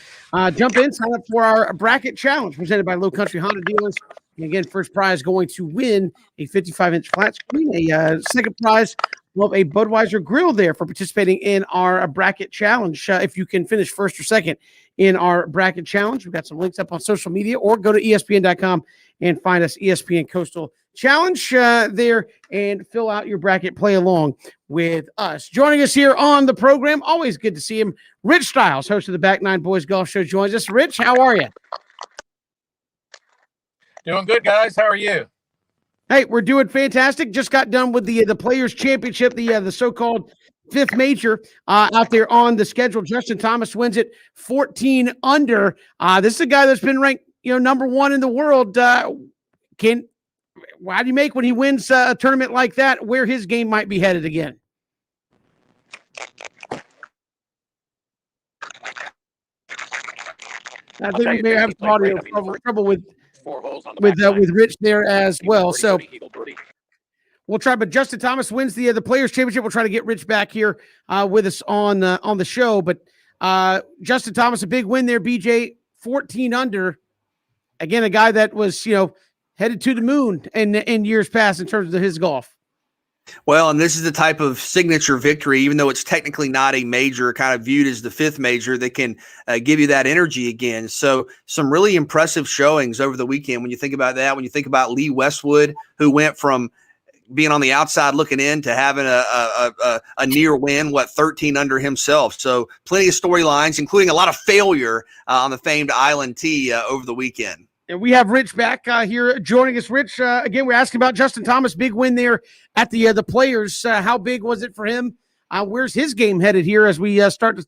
jump in, sign up for our bracket challenge presented by Low Country Honda Dealers. And again, first prize going to win a 55-inch flat screen. A second prize, love a Budweiser grill there for participating in our bracket challenge. If you can finish first or second in our bracket challenge, we've got some links up on social media, or go to ESPN.com and find us ESPN Coastal Challenge there and fill out your bracket. Play along with us. Joining us here on the program, always good to see him, Rich Stiles, host of the Back Nine Boys Golf Show, joins us. Rich, how are you? Doing good, guys. How are you? Hey, we're doing fantastic. Just got done with the Players Championship, the so-called fifth major out there on the schedule. Justin Thomas wins it 14 under. This is a guy that's been ranked, number one in the world. How do you make when he wins a tournament like that, where his game might be headed again? I think we may have some audio trouble with Rich there as well. So we'll try, but Justin Thomas wins the Players Championship. We'll try to get Rich back here with us on the show. But Justin Thomas, a big win there, BJ, 14 under. Again, a guy that was, headed to the moon in years past in terms of his golf. Well, and this is the type of signature victory, even though it's technically not a major, kind of viewed as the fifth major, that can give you that energy again. So some really impressive showings over the weekend. When you think about that, when you think about Lee Westwood, who went from being on the outside looking in to having a near win, 13 under himself. So plenty of storylines, including a lot of failure on the famed Island Tee over the weekend. And we have Rich back here joining us. Rich, again, we're asking about Justin Thomas, big win there at the Players. How big was it for him? Where's his game headed here as we start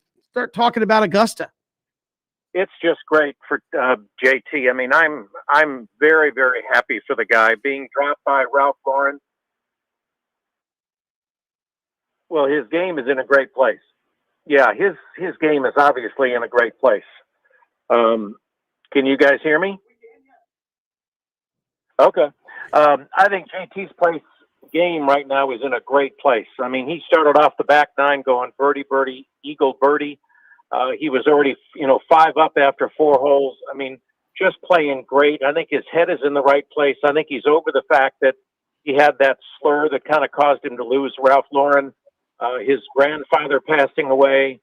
talking about Augusta? It's just great for JT. I mean, I'm very, very happy for the guy being dropped by Ralph Lauren. Well, his game is in a great place. Yeah, his game is obviously in a great place. Can you guys hear me? Okay. I think JT's game right now is in a great place. I mean, he started off the back nine going birdie, birdie, eagle, birdie. He was already, 5 up after 4 holes. I mean, just playing great. I think his head is in the right place. I think he's over the fact that he had that slur that kind of caused him to lose Ralph Lauren. His grandfather passing away.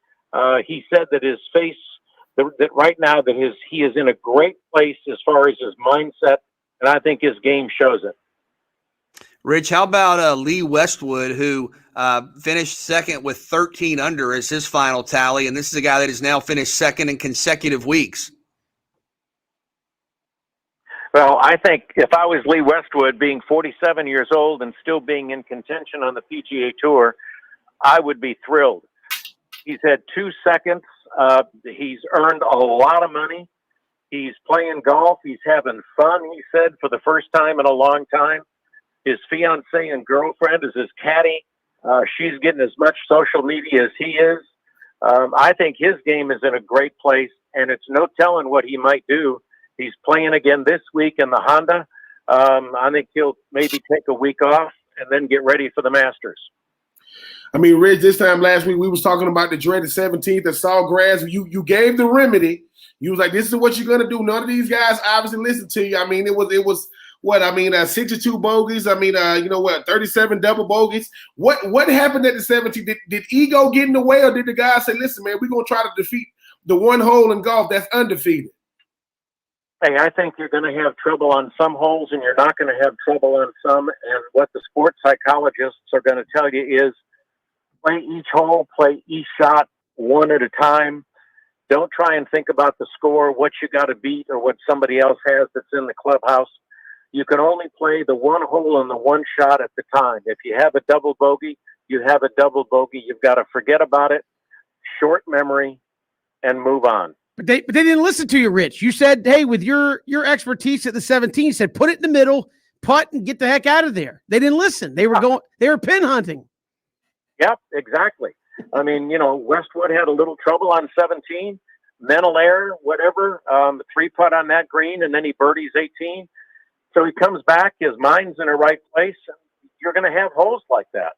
He said that his face, that right now that he is in a great place as far as his mindset, and I think his game shows it. Rich, how about Lee Westwood, who finished second with 13 under as his final tally, and this is a guy that has now finished second in consecutive weeks? Well, I think if I was Lee Westwood, being 47 years old and still being in contention on the PGA Tour, I would be thrilled. He's had 2 seconds. He's earned a lot of money. He's playing golf. He's having fun, he said, for the first time in a long time. His fiancée and girlfriend is his caddy. She's getting as much social media as he is. I think his game is in a great place, and it's no telling what he might do. He's playing again this week in the Honda. I think he'll maybe take a week off and then get ready for the Masters. I mean, Rich, this time last week we was talking about the dreaded 17th at Sawgrass. You gave the remedy. You was like, this is what you're gonna do. None of these guys obviously listened to you. I mean, it was what? I mean, 62 bogeys. I mean, 37 double bogeys. What happened at the 17th? Did ego get in the way, or did the guys say, listen, man, we're gonna try to defeat the one hole in golf that's undefeated? Hey, I think you're going to have trouble on some holes and you're not going to have trouble on some. And what the sports psychologists are going to tell you is play each hole, play each shot one at a time. Don't try and think about the score, what you got to beat or what somebody else has that's in the clubhouse. You can only play the one hole and the one shot at the time. If you have a double bogey, you have a double bogey. You've got to forget about it, short memory, and move on. But they didn't listen to you, Rich. You said, hey, with your expertise at the 17, you said, put it in the middle, putt, and get the heck out of there. They didn't listen. They were pin hunting. Yep, exactly. I mean, Westwood had a little trouble on 17. mental error, whatever, 3-putt on that green, and then he birdies 18. So he comes back, his mind's in the right place, and you're going to have holes like that.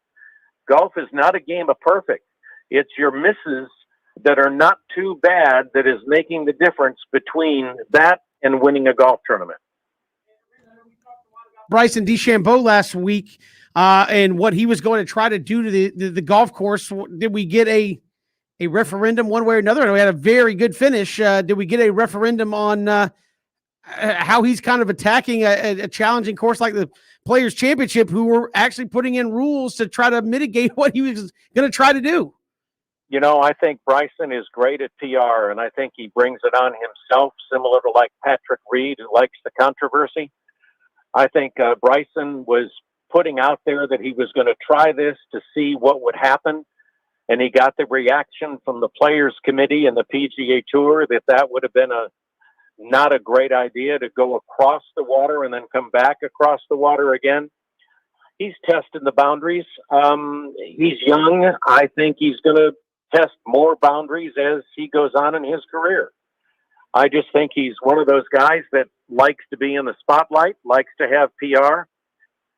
Golf is not a game of perfect. It's your misses that are not too bad that is making the difference between that and winning a golf tournament. Bryson DeChambeau last week and what he was going to try to do to the golf course. Did we get a referendum one way or another? We had a very good finish. Did we get a referendum on how he's kind of attacking a challenging course like the Players Championship, who were actually putting in rules to try to mitigate what he was going to try to do? You know, I think Bryson is great at PR, and I think he brings it on himself, similar to like Patrick Reed, who likes the controversy. I think Bryson was putting out there that he was going to try this to see what would happen, and he got the reaction from the Players Committee and the PGA Tour that would have been not a great idea to go across the water and then come back across the water again. He's testing the boundaries. He's young. I think he's going to test more boundaries as he goes on in his career. I just think he's one of those guys that likes to be in the spotlight, likes to have PR,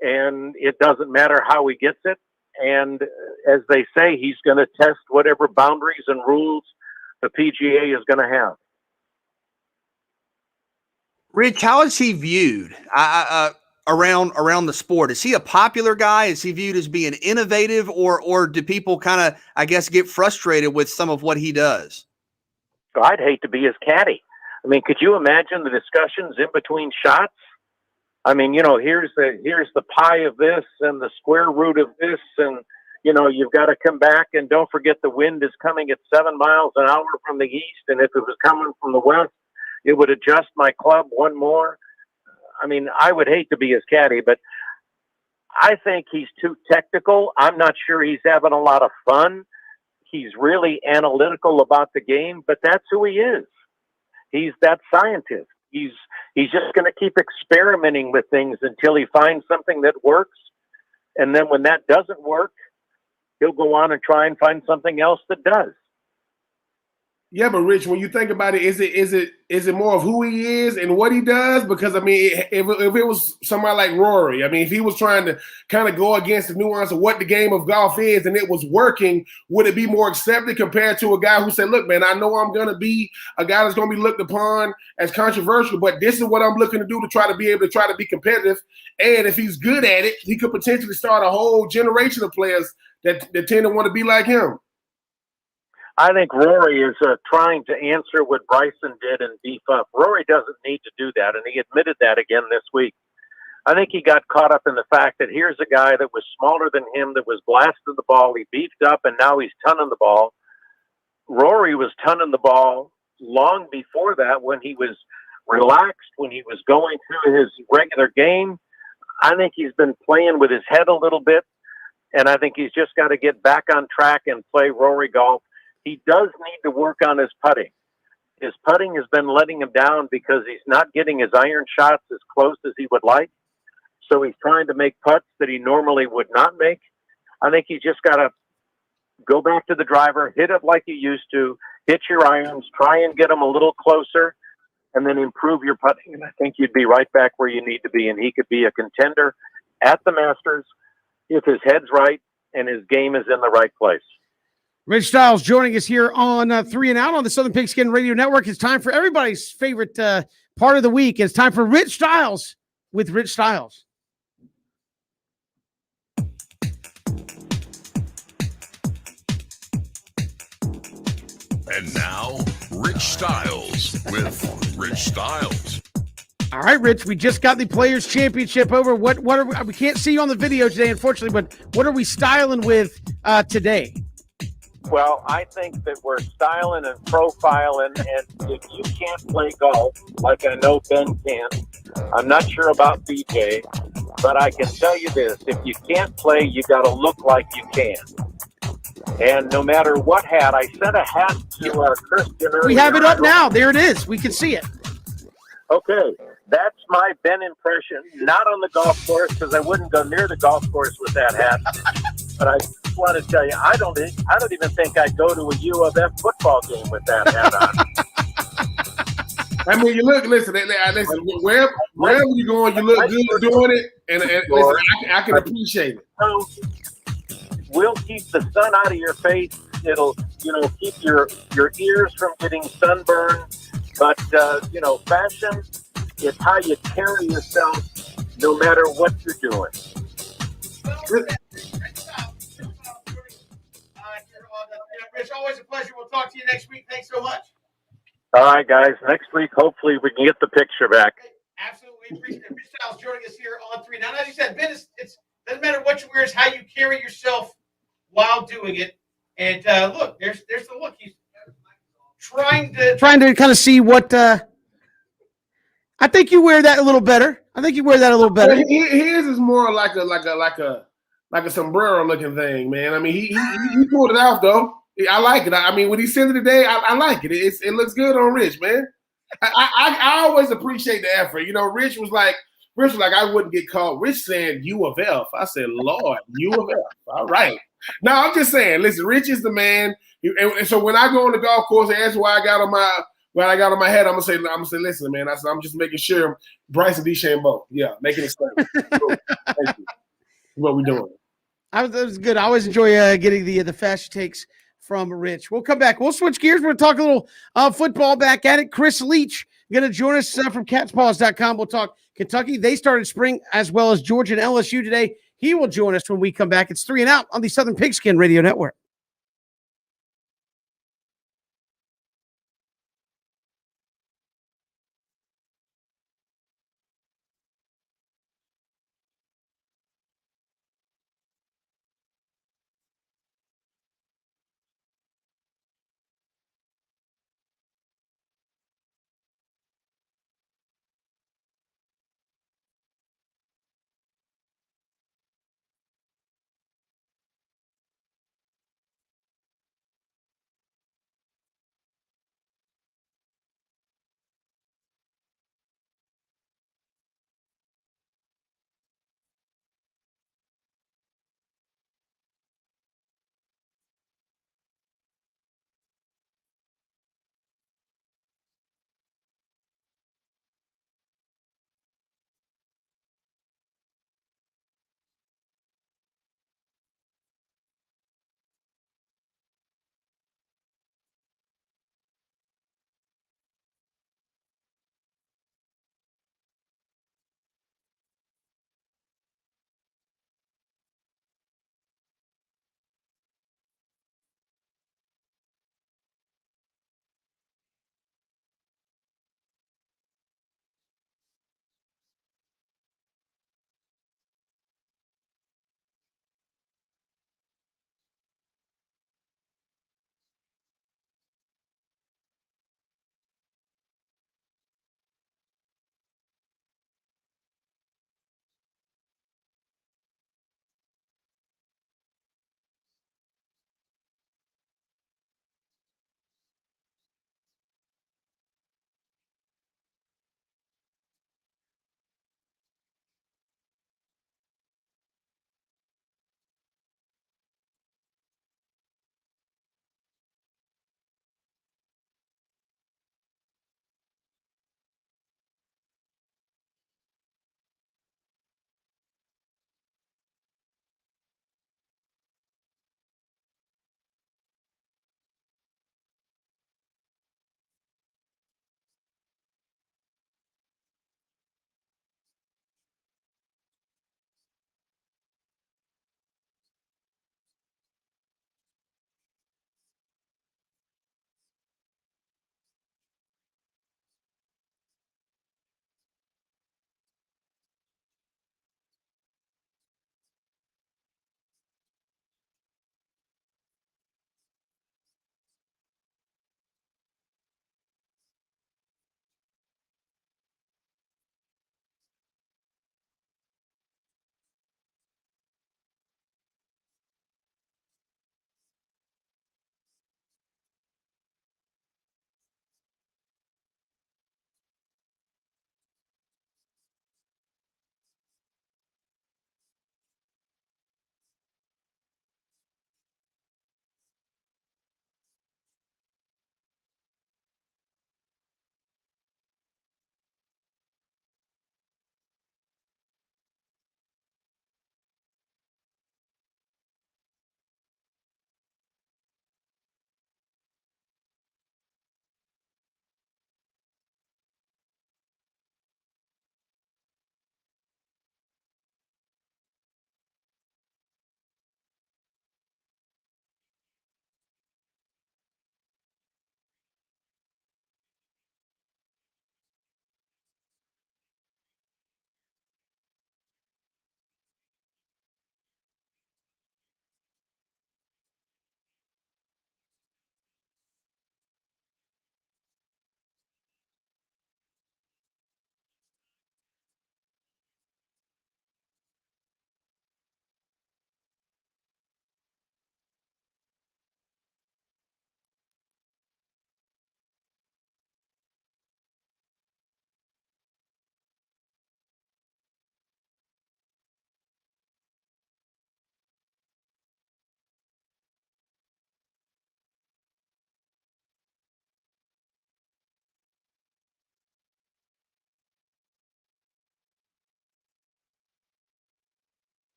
and it doesn't matter how he gets it. And as they say, he's going to test whatever boundaries and rules the PGA is going to have. Rich, how is he viewed around the sport? Is he a popular guy? Is he viewed as being innovative, or do people kind of, I guess, get frustrated with some of what he does? I'd hate to be his caddy. I mean, could you imagine the discussions in between shots? I mean, you know, here's the pi of this and the square root of this, and you know, you've got to come back, and don't forget the wind is coming at 7 miles an hour from the east, and if it was coming from the west, it would adjust my club one more. I mean, I would hate to be his caddy, but I think he's too technical. I'm not sure he's having a lot of fun. He's really analytical about the game, but that's who he is. He's that scientist. He's just going to keep experimenting with things until he finds something that works. And then when that doesn't work, he'll go on and try and find something else that does. Yeah, but Rich, when you think about it, is it more of who he is and what he does? Because I mean, if it was somebody like Rory, I mean, if he was trying to kind of go against the nuance of what the game of golf is and it was working, would it be more accepted compared to a guy who said, "Look, man, I know I'm going to be a guy that's going to be looked upon as controversial, but this is what I'm looking to do to try to be competitive." And if he's good at it, he could potentially start a whole generation of players that tend to want to be like him. I think Rory is trying to answer what Bryson did and beef up. Rory doesn't need to do that, and he admitted that again this week. I think he got caught up in the fact that here's a guy that was smaller than him, that was blasting the ball, he beefed up, and now he's tunning the ball. Rory was tunning the ball long before that when he was relaxed, when he was going through his regular game. I think he's been playing with his head a little bit, and I think he's just got to get back on track and play Rory golf. He does need to work on his putting. His putting has been letting him down because he's not getting his iron shots as close as he would like. So he's trying to make putts that he normally would not make. I think he's just got to go back to the driver, hit it like you used to, hit your irons, try and get them a little closer, and then improve your putting. And I think you'd be right back where you need to be, and he could be a contender at the Masters if his head's right and his game is in the right place. Rich Stiles joining us here on 3 and Out on the Southern Pigskin Radio Network. It's time for everybody's favorite part of the week. It's time for Rich Stiles with Rich Stiles. And now, Rich Stiles with Rich Stiles. All right, Rich, we just got the Players Championship over. What are we can't see you on the video today, unfortunately, but what are we styling with today? Well, I think that we're styling and profiling, and if you can't play golf, like I know Ben can, I'm not sure about BJ, but I can tell you this, if you can't play, you got to look like you can. And no matter what hat, I sent a hat to our Christian earlier. We have it up now. There it is. We can see it. Okay, that's my Ben impression, not on the golf course, because I wouldn't go near the golf course with that hat. But I just want to tell you, I don't even think I'd go to a U of M football game with that hat on. I mean, you look. Listen. Wherever you're going, you look good doing it, and listen, I can appreciate it. So we'll keep the sun out of your face. It'll, keep your ears from getting sunburned. But fashion is how you carry yourself, no matter what you're doing. Rich, always a pleasure. We'll talk to you next week. Thanks so much. All right, guys. Next week, hopefully, we can get the picture back. Absolutely appreciate it. Rich Styles joining us here on 3. Now, as you said, Ben, it doesn't matter what you wear, it's how you carry yourself while doing it. And look, there's the look. He's trying to kind of see what. I think you wear that a little better. His is more like a sombrero looking thing, man. I mean, he pulled it off though. I like it. I mean, when he sent it today, I like it. It looks good on Rich, man. I always appreciate the effort. Rich was like, I wouldn't get called. Rich saying U of F. I said, Lord, U of F. All right. No, I'm just saying. Listen, Rich is the man. And so when I go on the golf course and ask what I got on my head, I'm gonna say, listen, man. I'm just making sure Bryson DeChambeau. Yeah, making it clear. Thank you. What we doing? That was good. I always enjoy getting the fashion takes from Rich. We'll come back. We'll switch gears. We're going to talk a little football back at it. Chris Leach going to join us from catspaws.com. We'll talk Kentucky. They started spring as well as Georgia and LSU today. He will join us when we come back. It's 3 and Out on the Southern Pigskin Radio Network.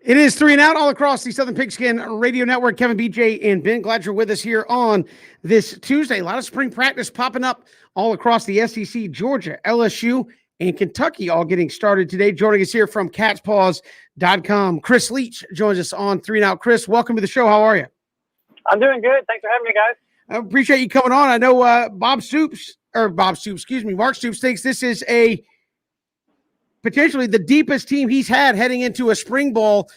It is 3 and Out all across the Southern Pigskin Radio Network. Kevin, BJ, and Ben, glad you're with us here on this Tuesday. A lot of spring practice popping up all across the SEC, Georgia, LSU, and Kentucky all getting started today. Joining us here from catspaws.com, Chris Leach joins us on 3 and Out. Chris, welcome to the show. How are you? I'm doing good. Thanks for having me, guys. I appreciate you coming on. I know Mark Stoops thinks this is potentially the deepest team he's had heading into a spring ball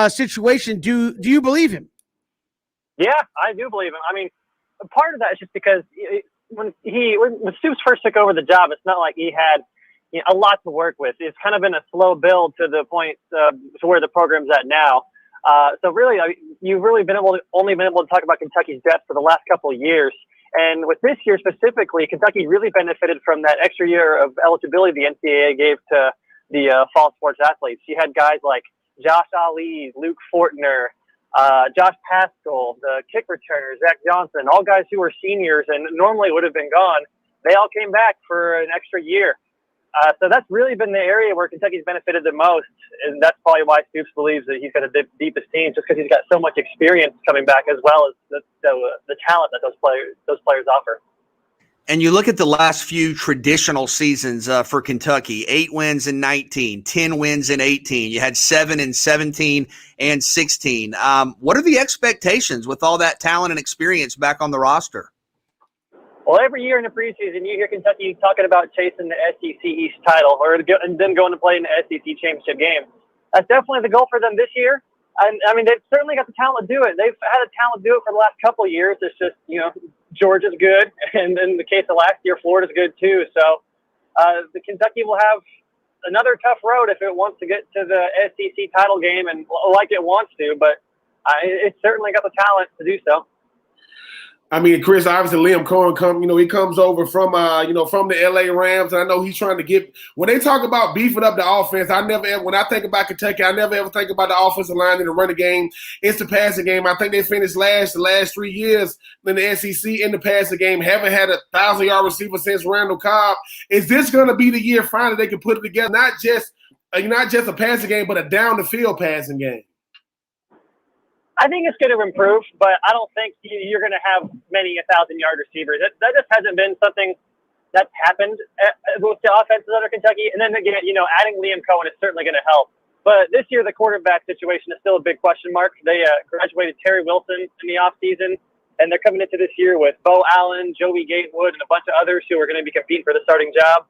situation. Do you believe him? Yeah, I do believe him. I mean, part of that is just because when Stoops first took over the job, it's not like he had a lot to work with. It's kind of been a slow build to the point to where the program's at now. So really, you've really only been able to talk about Kentucky's depth for the last couple of years. And with this year specifically, Kentucky really benefited from that extra year of eligibility the NCAA gave to the fall sports athletes. You had guys like Josh Ali, Luke Fortner, Josh Paschal, the kick returner, Zach Johnson, all guys who were seniors and normally would have been gone. They all came back for an extra year. So that's really been the area where Kentucky's benefited the most. And that's probably why Stoops believes that he's got the deepest team, just because he's got so much experience coming back as well as the talent that those players offer. And you look at the last few traditional seasons for Kentucky, 8 wins in 19, 10 wins in 18. You had 7 in 17 and 16. What are the expectations with all that talent and experience back on the roster? Well, every year in the preseason, you hear Kentucky talking about chasing the SEC East title and then going to play in the SEC championship game. That's definitely the goal for them this year. And I mean, they've certainly got the talent to do it. They've had the talent to do it for the last couple of years. It's just, Georgia's good. And in the case of last year, Florida's good too. So the Kentucky will have another tough road if it wants to get to the SEC title game and like it wants to, but it's certainly got the talent to do so. I mean, Chris, obviously Liam Cohen he comes over from from the LA Rams, and I know he's trying to get. When they talk about beefing up the offense, when I think about Kentucky, I never ever think about the offensive line in the running game. It's the passing game. I think they finished the last 3 years in the SEC in the passing game. Haven't had a 1,000-yard receiver since Randall Cobb. Is this going to be the year finally they can put it together? Not just a passing game, but a down the field passing game. I think it's going to improve, but I don't think you're going to have many 1,000-yard receivers. That just hasn't been something that's happened with the offenses under Kentucky. And then again, adding Liam Cohen is certainly going to help. But this year, the quarterback situation is still a big question mark. They graduated Terry Wilson in the offseason, and they're coming into this year with Bo Allen, Joey Gatewood, and a bunch of others who are going to be competing for the starting job.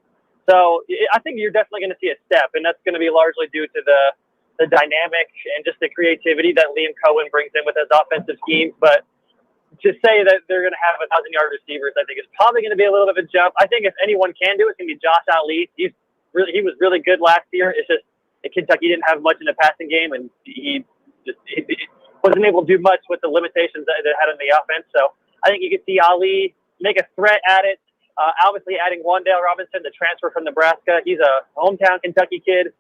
So I think you're definitely going to see a step, and that's going to be largely due to the dynamic and just the creativity that Liam Cohen brings in with his offensive schemes. But to say that they're going to have 1,000-yard receivers, I think is probably going to be a little bit of a jump. I think if anyone can do it, it's going to be Josh Ali. He was really good last year. It's just that Kentucky didn't have much in the passing game, and he wasn't able to do much with the limitations that they had in the offense. So I think you could see Ali make a threat at it. Obviously adding Wan'Dale Robinson, the transfer from Nebraska. He's a hometown Kentucky kid.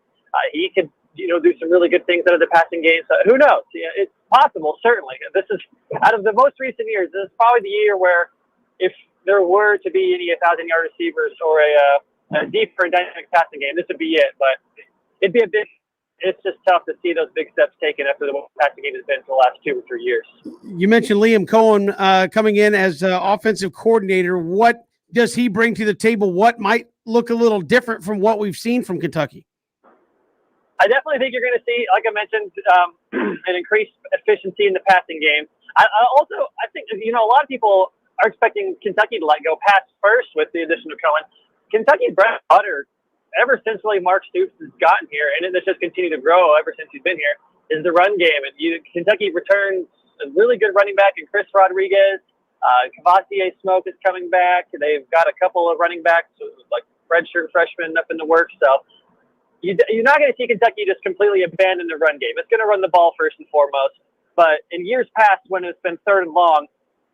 He could do some really good things out of the passing game. So who knows? It's possible, certainly. This is, out of the most recent years, this is probably the year where if there were to be any 1,000-yard receivers or a deeper and dynamic passing game, this would be it. But it'd be it's just tough to see those big steps taken after the passing game has been for the last 2 or 3 years. You mentioned Liam Cohen coming in as offensive coordinator. What does he bring to the table? What might look a little different from what we've seen from Kentucky? I definitely think you're going to see, like I mentioned, an increased efficiency in the passing game. I think, a lot of people are expecting Kentucky to go pass first with the addition of Cohen. Kentucky's bread and butter, ever since really Mark Stoops has gotten here, and it's just continued to grow ever since he's been here, is the run game. And Kentucky returns a really good running back in Chris Rodriguez. Cavassier Smoke is coming back. They've got a couple of running backs, like redshirt freshmen up in the works. So you're not going to see Kentucky just completely abandon the run game. It's going to run the ball first and foremost. But in years past, when it's been 3rd and long,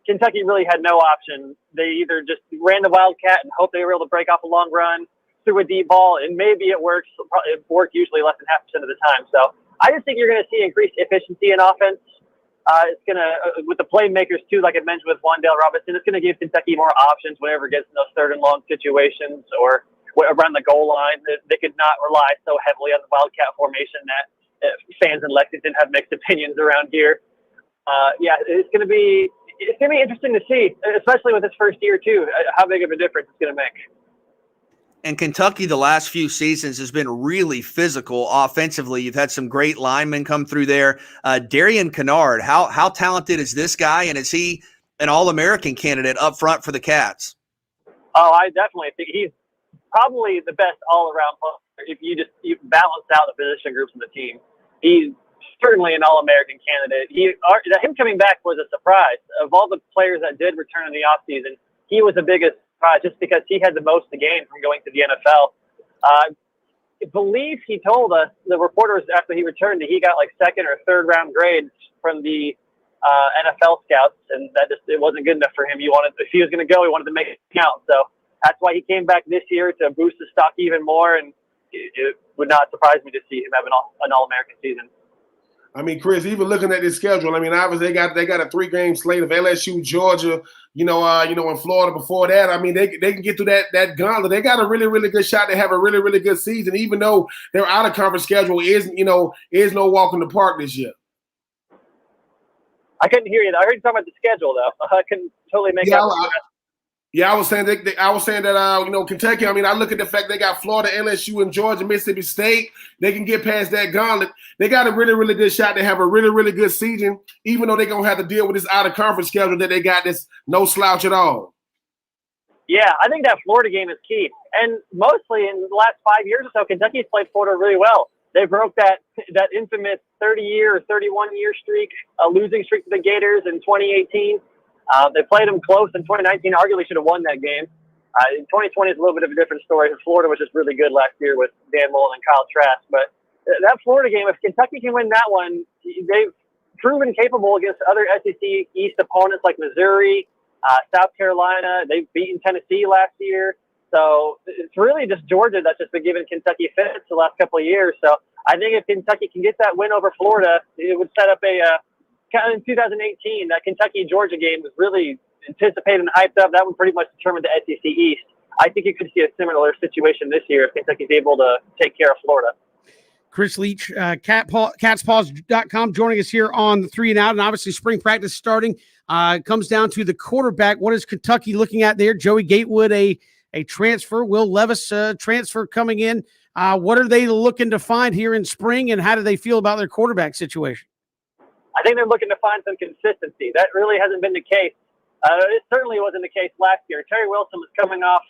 Kentucky really had no option. They either just ran the Wildcat and hoped they were able to break off a long run, threw a deep ball, and maybe it works. It worked usually less than 0.5% of the time. So I just think you're going to see increased efficiency in offense. It's going to, with the playmakers too, like I mentioned with Wan'Dale Robinson, it's going to give Kentucky more options whenever it gets in those 3rd and long situations or around the goal line. They could not rely so heavily on the Wildcat formation that fans in Lexington have mixed opinions around here. Yeah, it's going to be interesting to see, especially with his first year too, how big of a difference it's going to make. And Kentucky, the last few seasons, has been really physical offensively. You've had some great linemen come through there. Darian Kennard, how talented is this guy, and is he an All-American candidate up front for the Cats? Oh, I definitely think he's probably the best all-around player. If you balance out the position groups of the team, he's certainly an All-American candidate. Him coming back was a surprise. Of all the players that did return in the offseason, he was the biggest surprise just because he had the most to gain from going to the NFL. I believe he told us, the reporters after he returned, that he got like second or third round grades from the NFL scouts, and it wasn't good enough for him. If he was going to go, he wanted to make it count. So that's why he came back this year, to boost the stock even more, and it would not surprise me to see him have an All-American season. I mean, Chris, even looking at this schedule, I mean, obviously they got a 3-game slate of LSU, Georgia, and Florida before that. I mean, they can get through that gauntlet. They got a really, really good shot to have a really, really good season, even though their out-of-conference schedule is no walk in the park this year. I couldn't hear you. I heard you talking about the schedule, though. I couldn't totally make out. I was saying that Kentucky. I mean, I look at the fact they got Florida, LSU, and Georgia, Mississippi State. They can get past that gauntlet. They got a really, really good shot to have a really, really good season, even though they're gonna have to deal with this out-of-conference schedule that they got. This no slouch at all. Yeah, I think that Florida game is key, and mostly in the last 5 years or so, Kentucky's played Florida really well. They broke that infamous 30-year or 31-year streak, a losing streak to the Gators in 2018. They played them close in 2019. Arguably should have won that game. In 2020 is a little bit of a different story. Florida was just really good last year with Dan Mullen and Kyle Trask. But that Florida game, if Kentucky can win that one, they've proven capable against other SEC East opponents like Missouri, South Carolina. They've beaten Tennessee last year. So it's really just Georgia that's just been giving Kentucky fits the last couple of years. So I think if Kentucky can get that win over Florida, it would set up in 2018, that Kentucky-Georgia game was really anticipated and hyped up. That one pretty much determined the SEC East. I think you could see a similar situation this year if Kentucky's able to take care of Florida. Chris Leach, catspaws.com, joining us here on the 3 and Out. And obviously spring practice starting. Comes down to the quarterback. What is Kentucky looking at there? Joey Gatewood, a transfer. Will Levis, transfer coming in. What are they looking to find here in spring, and how do they feel about their quarterback situation? I think they're looking to find some consistency. That really hasn't been the case. It certainly wasn't the case last year. Terry Wilson was coming off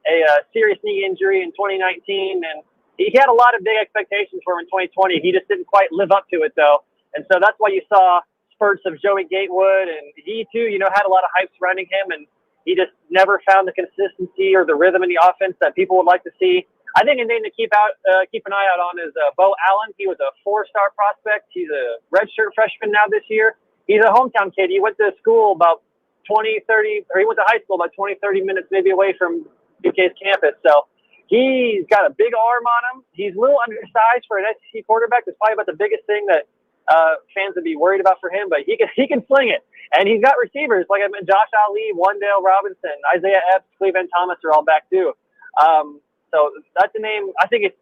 a serious knee injury in 2019, and he had a lot of big expectations for him in 2020. He just didn't quite live up to it, though. And so that's why you saw spurts of Joey Gatewood, and he, too, had a lot of hype surrounding him, and he just never found the consistency or the rhythm in the offense that people would like to see. I think a name to keep an eye out on is Bo Allen. He was a 4-star prospect. He's a redshirt freshman now this year. He's a hometown kid. He went to school about 20, 30, or he went to high school about 20, 30 minutes maybe away from UK's campus. So he's got a big arm on him. He's a little undersized for an SEC quarterback. That's probably about the biggest thing that fans would be worried about for him, but he can sling it. And he's got receivers, like I mentioned, Josh Ali, Wandale Robinson, Isaiah Epps, Cleveland Thomas are all back too. So that's a name. I think if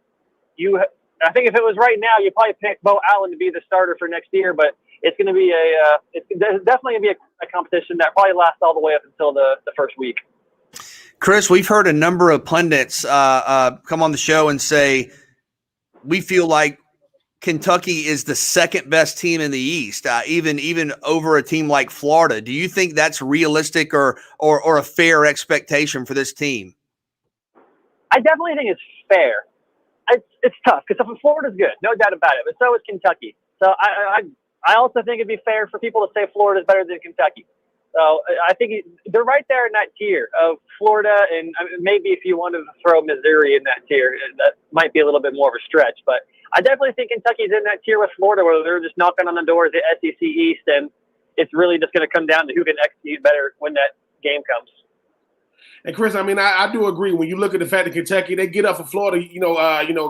it was right now, you'd probably pick Bo Allen to be the starter for next year. But it's going to be there's definitely going to be a competition that probably lasts all the way up until the first week. Chris, we've heard a number of pundits come on the show and say we feel like Kentucky is the second best team in the East, even over a team like Florida. Do you think that's realistic or a fair expectation for this team? I definitely think it's fair. It's tough because Florida's good, no doubt about it, but so is Kentucky. So I also think it'd be fair for people to say Florida's better than Kentucky. So I think they're right there in that tier of Florida, and maybe if you want to throw Missouri in that tier, that might be a little bit more of a stretch. But I definitely think Kentucky's in that tier with Florida, where they're just knocking on the doors of the SEC East, and it's really just going to come down to who can execute better when that game comes. And Chris, I mean, I do agree. When you look at the fact that Kentucky, they get up for Florida,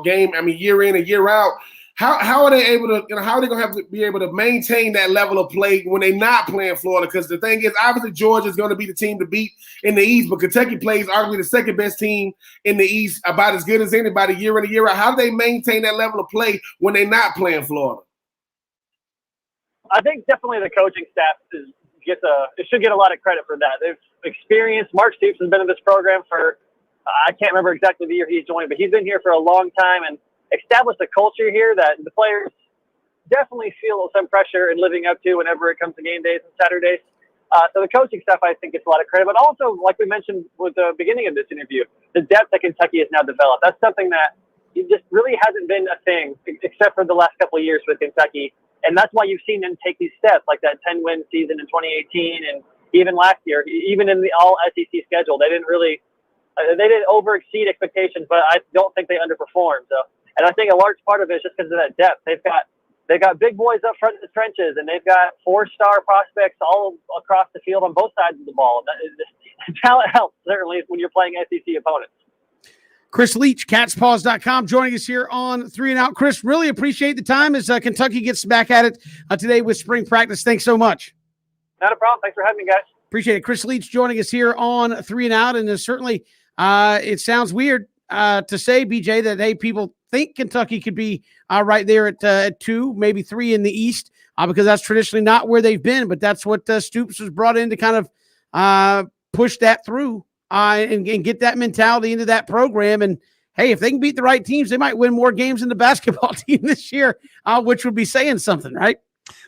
game. I mean, year in and year out. how are they able to, how are they going to have to be able to maintain that level of play when they're not playing Florida? Because the thing is, obviously, Georgia is going to be the team to beat in the East, but Kentucky plays arguably the second best team in the East, about as good as anybody year in and year out. How do they maintain that level of play when they're not playing Florida? I think definitely the coaching staff should get a lot of credit for that. They've experienced. Mark Stoops has been in this program for I can't remember exactly the year he's joined, but he's been here for a long time and established a culture here that the players definitely feel some pressure in living up to whenever it comes to game days and Saturdays. So the coaching staff, I think, gets a lot of credit. But also, like we mentioned with the beginning of this interview, the depth that Kentucky has now developed. That's something that just really hasn't been a thing except for the last couple of years with Kentucky. And that's why you've seen them take these steps, like that 10-win season in 2018 and even last year, even in the all-SEC schedule. They didn't over-exceed expectations, but I don't think they underperformed. So, and I think a large part of it is just because of that depth. They've got big boys up front in the trenches, and they've got 4-star prospects all across the field on both sides of the ball. Talent helps, certainly, when you're playing SEC opponents. Chris Leach, catspaws.com, joining us here on 3 and Out. Chris, really appreciate the time as Kentucky gets back at it today with spring practice. Thanks so much. Not a problem. Thanks for having me, guys. Appreciate it. Chris Leach joining us here on 3 and Out. And certainly it sounds weird to say, BJ, that, hey, people think Kentucky could be right there at 2, maybe 3 in the East because that's traditionally not where they've been. But that's what Stoops was brought in to kind of push that through. And get that mentality into that program. And, hey, if they can beat the right teams, they might win more games than the basketball team this year, which would be saying something, right?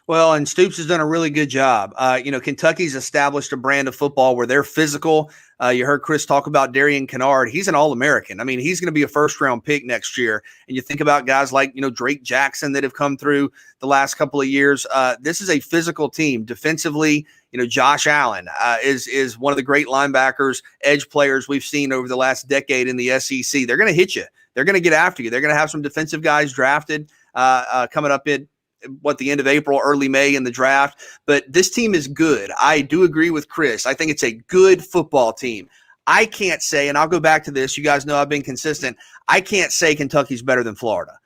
Well, and Stoops has done a really good job. Kentucky's established a brand of football where they're physical. You heard Chris talk about Darian Kennard. He's an All-American. I mean, he's going to be a first-round pick next year. And you think about guys like, Drake Jackson that have come through the last couple of years. This is a physical team. Defensively, Josh Allen is one of the great linebackers, edge players we've seen over the last decade in the SEC. They're going to hit you. They're going to get after you. They're going to have some defensive guys drafted coming up in the end of April, early May in the draft. But this team is good. I do agree with Chris. I think it's a good football team. I can't say, and I'll go back to this, you guys know I've been consistent, I can't say Kentucky's better than Florida.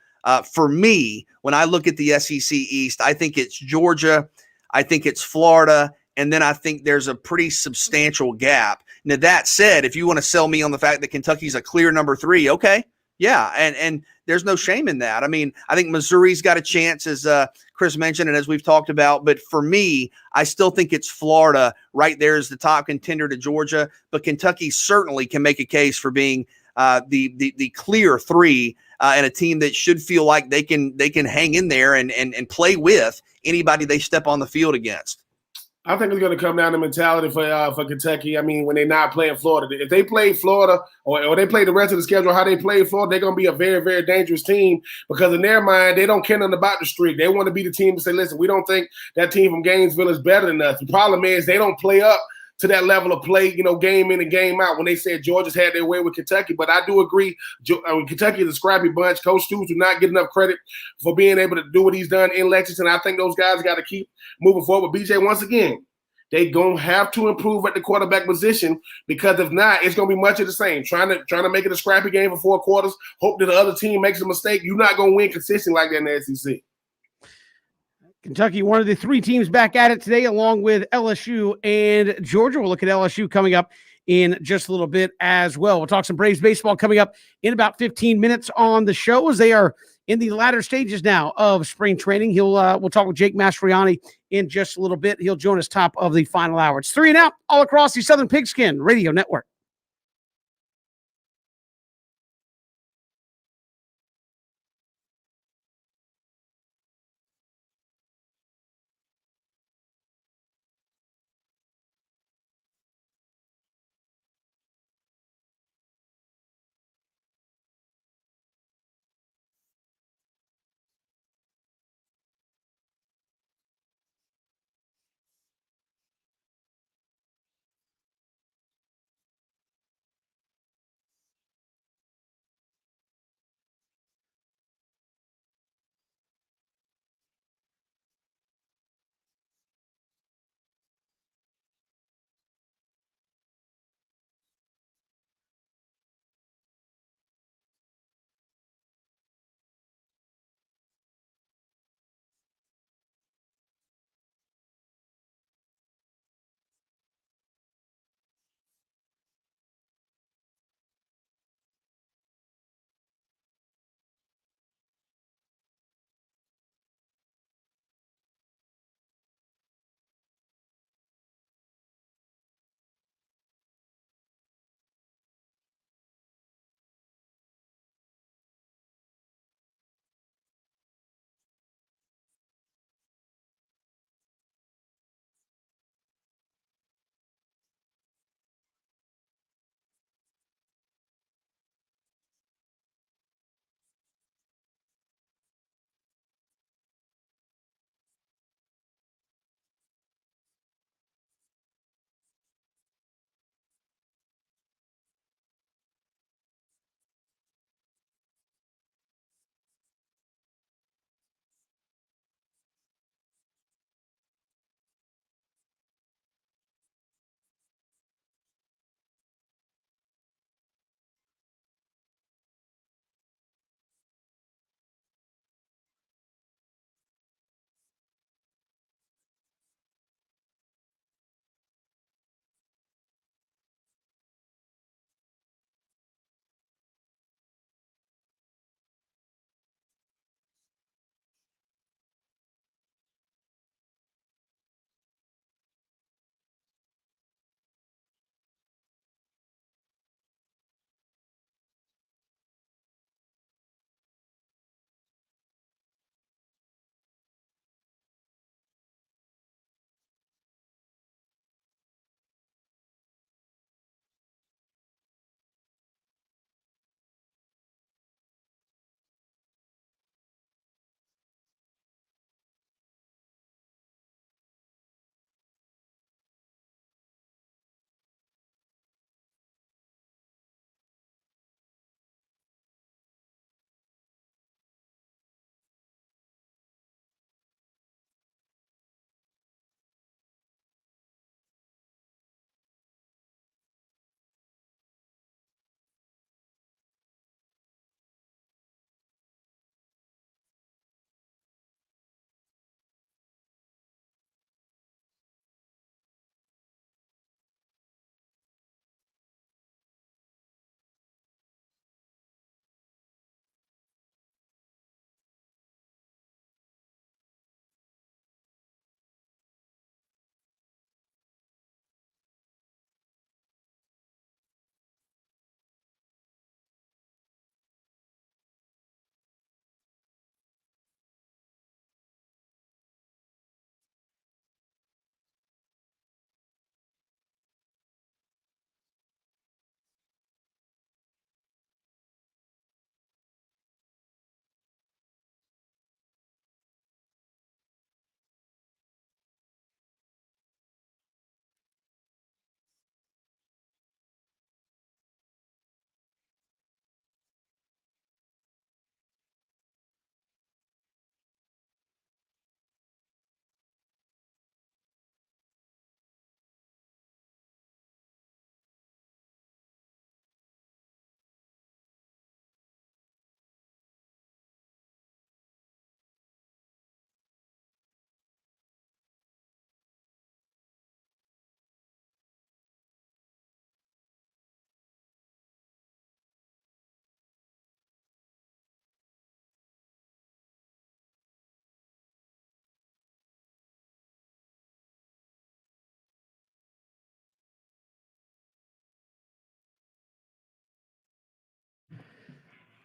For me, when I look at the SEC East, I think it's Georgia, I think it's Florida, and then I think there's a pretty substantial gap. Now, that said, if you want to sell me on the fact that Kentucky's a clear number 3, okay, yeah, and there's no shame in that. I mean, I think Missouri's got a chance, as Chris mentioned, and as we've talked about. But for me, I still think it's Florida right there as the top contender to Georgia. But Kentucky certainly can make a case for being the clear 3 and a team that should feel like they can hang in there and play with anybody they step on the field against. I think it's going to come down to mentality for Kentucky. I mean, when they're not playing Florida, if they play Florida or they play the rest of the schedule how they play Florida, they're going to be a very, very dangerous team because in their mind, they don't care nothing about the streak. They want to be the team to say, listen, we don't think that team from Gainesville is better than us. The problem is they don't play up to that level of play, game in and game out. When they said Georgia's had their way with Kentucky, but I do agree, Kentucky is a scrappy bunch. Coach Stoops do not get enough credit for being able to do what he's done in Lexington. I think those guys got to keep moving forward. But BJ, once again, they're going to have to improve at the quarterback position because if not, it's going to be much of the same. Trying to make it a scrappy game for 4 quarters, hope that the other team makes a mistake. You're not going to win consistently like that in the SEC. Kentucky, one of the 3 teams back at it today, along with LSU and Georgia. We'll look at LSU coming up in just a little bit as well. We'll talk some Braves baseball coming up in about 15 minutes on the show as they are in the latter stages now of spring training. We'll talk with Jake Mastriani in just a little bit. He'll join us top of the final hour. It's 3 and Out all across the Southern Pigskin Radio Network.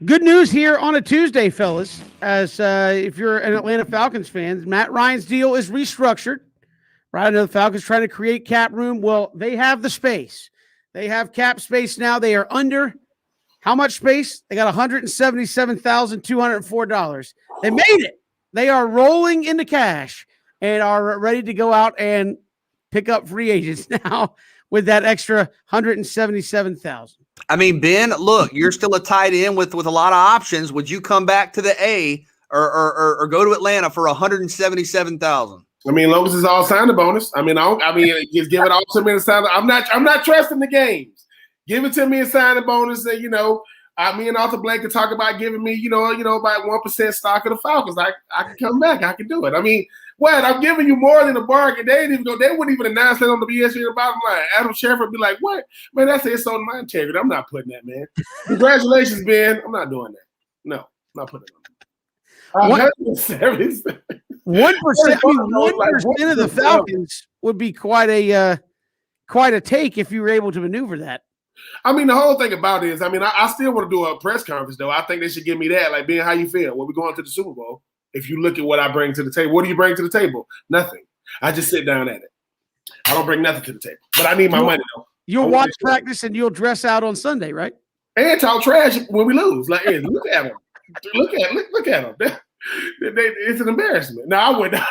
Good news here on a Tuesday, fellas. As if you're an Atlanta Falcons fan, Matt Ryan's deal is restructured. Right, I know the Falcons trying to create cap room. Well, they have the space. They have cap space now. They are under how much space? They got $177,204. They made it. They are rolling into cash and are ready to go out and pick up free agents now with that extra $177,000. I mean, Ben, look, you're still a tight end with a lot of options. Would you come back to the A or go to Atlanta for $177,000? I mean, as long as it's all signing bonus. I mean, just give it all to me and sign. I'm not trusting the games. Give it to me and sign a bonus. And me and Arthur Blank can talk about giving me, about 1% stock of the Falcons. I can come back. I can do it. I mean, what? I'm giving you more than a bargain. They wouldn't even announce that on the ESPN bottom line. Adam Schefter would be like, "What, man? That's it's on my integrity. I'm not putting that, man. Congratulations, Ben. I'm not doing that. No, I'm not putting it on. 1%. 1% of the Falcons would be quite a take if you were able to maneuver that. I mean, the whole thing about it is, I still want to do a press conference, though. I think they should give me that. Like, Ben, how you feel? When we going to the Super Bowl, if you look at what I bring to the table, what do you bring to the table? Nothing. I just sit down at it. I don't bring nothing to the table. But I need my money, though. You'll watch practice and you'll dress out on Sunday, right? And talk trash when we lose. Like, hey, look at them. Look at them. It's an embarrassment. No, I would not.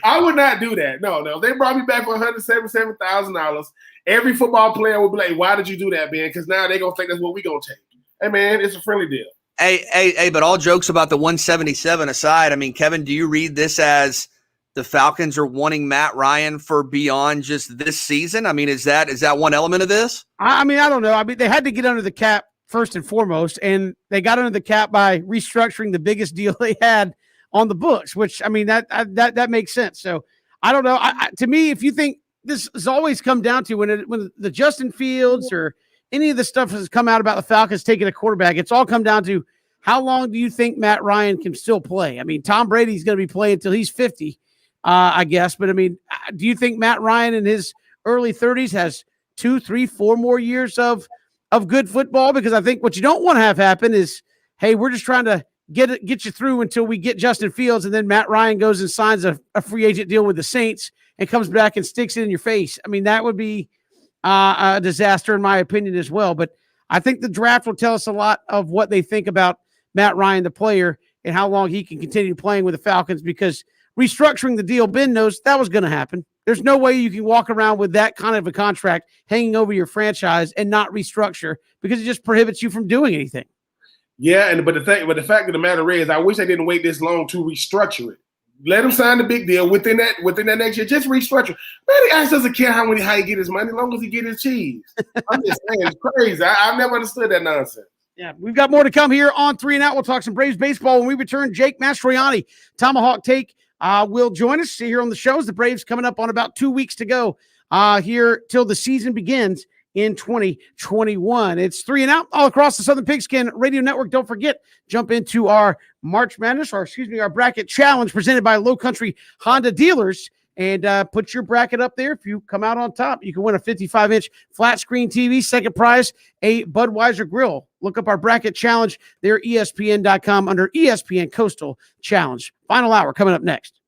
I would not do that. No. They brought me back for $177,000. Every football player would be like, "Why did you do that, Ben?" Because now they're gonna think that's what we gonna take. Hey, man, it's a friendly deal. Hey, but all jokes about the 177 aside, I mean, Kevin, do you read this as the Falcons are wanting Matt Ryan for beyond just this season? I mean, is that one element of this? I don't know. I mean, they had to get under the cap first and foremost, and they got under the cap by restructuring the biggest deal they had on the books, which, I mean, that makes sense. So I don't know. To me, if you think this has always come down to when the Justin Fields or any of the stuff has come out about the Falcons taking a quarterback, it's all come down to how long do you think Matt Ryan can still play? I mean, Tom Brady's going to be playing until he's 50, I guess. But, I mean, do you think Matt Ryan in his early 30s has 2, 3, 4 more years of good football? Because I think what you don't want to have happen is, hey, we're just trying to get you through until we get Justin Fields, and then Matt Ryan goes and signs a free agent deal with the Saints and comes back and sticks it in your face. I mean, that would be a disaster in my opinion as well. But I think the draft will tell us a lot of what they think about Matt Ryan, the player, and how long he can continue playing with the Falcons, because restructuring the deal, Ben knows that was going to happen. There's no way you can walk around with that kind of a contract hanging over your franchise and not restructure, because it just prohibits you from doing anything. Yeah, but the fact of the matter is, I wish they didn't wait this long to restructure it. Let him sign the big deal within that next year. Just restructure. Man, the guy doesn't care how he get his money, as long as he get his cheese. I'm just saying, it's crazy. I've never understood that nonsense. Yeah, we've got more to come here on 3 and Out. We'll talk some Braves baseball when we return. Jake Mastroianni, Tomahawk Take, will join us here on the shows. The Braves coming up on about 2 weeks to go here till the season begins in 2021. It's 3 and Out all across the Southern Pigskin Radio Network. Don't forget, jump into our March Madness, our bracket challenge presented by Low Country Honda Dealers, and put your bracket up there. If you come out on top, you can win a 55-inch flat screen TV. Second prize, a Budweiser grill. Look up our bracket challenge there, ESPN.com, under ESPN Coastal Challenge. Final hour coming up next.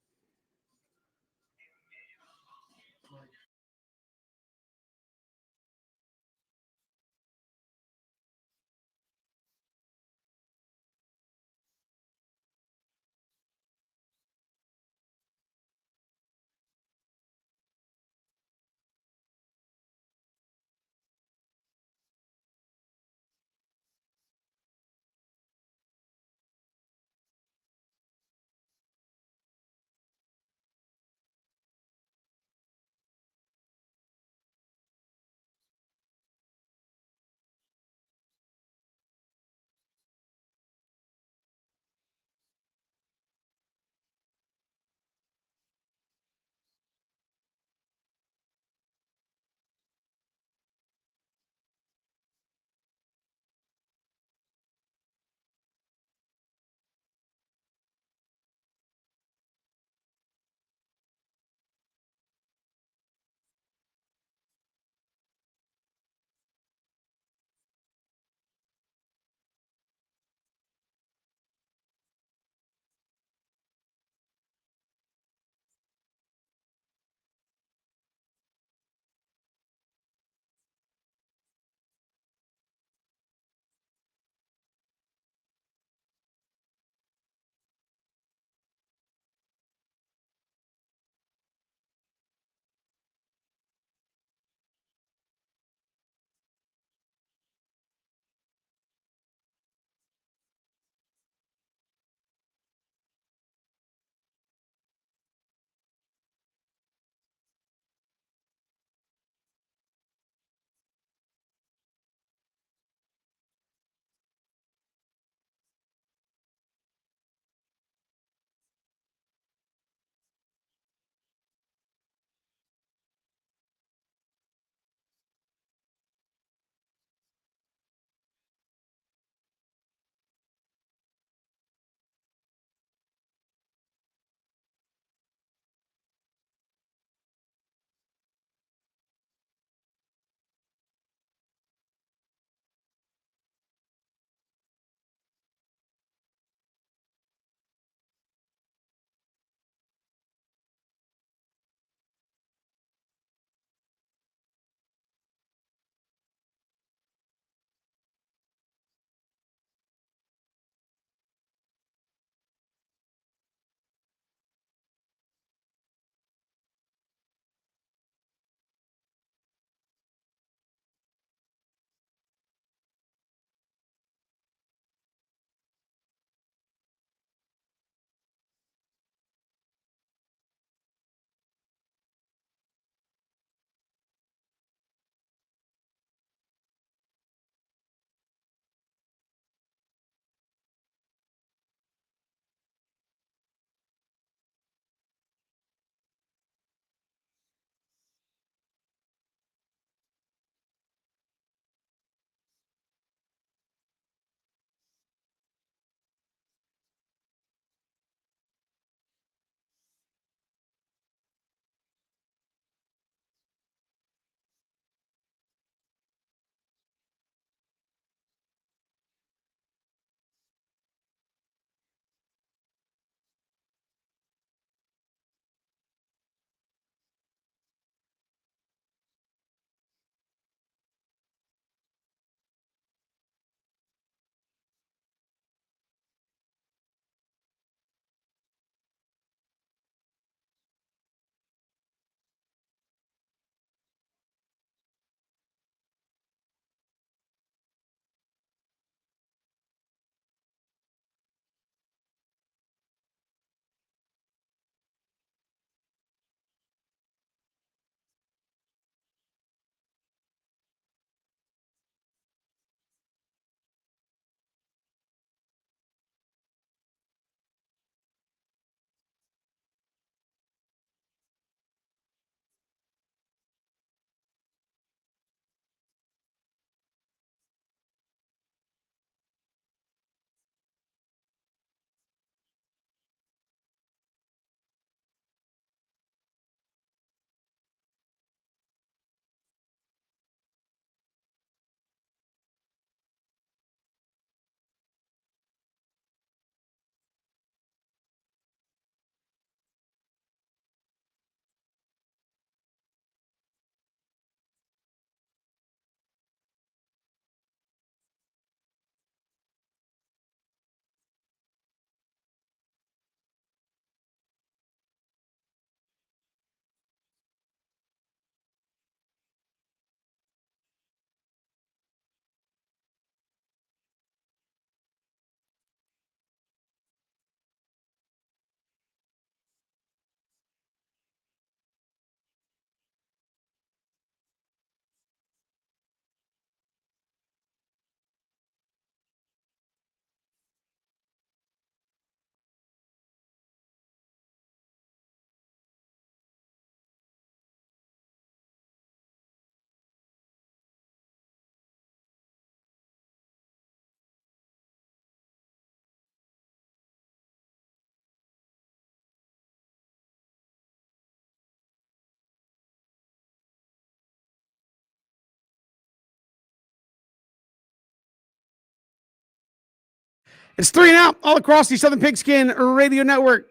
It's 3 and Out all across the Southern Pigskin Radio Network.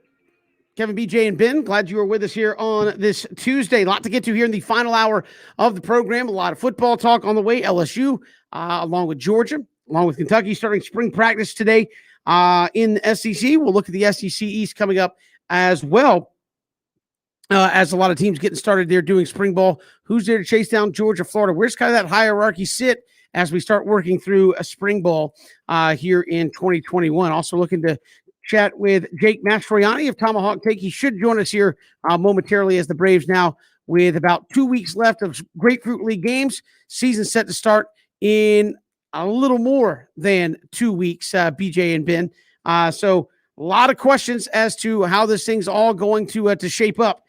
Kevin, BJ, and Ben, glad you are with us here on this Tuesday. A lot to get to here in the final hour of the program. A lot of football talk on the way. LSU, along with Georgia, along with Kentucky, starting spring practice today in the SEC. We'll look at the SEC East coming up as well. As a lot of teams getting started there doing spring ball. Who's there to chase down Georgia, Florida? Where's kind of that hierarchy sit as we start working through a spring ball here in 2021? Also looking to chat with Jake Mastroianni of Tomahawk Take. He should join us here momentarily as the Braves now with about 2 weeks left of Grapefruit League games. Season set to start in a little more than 2 weeks, BJ and Ben. So a lot of questions as to how this thing's all going to shape up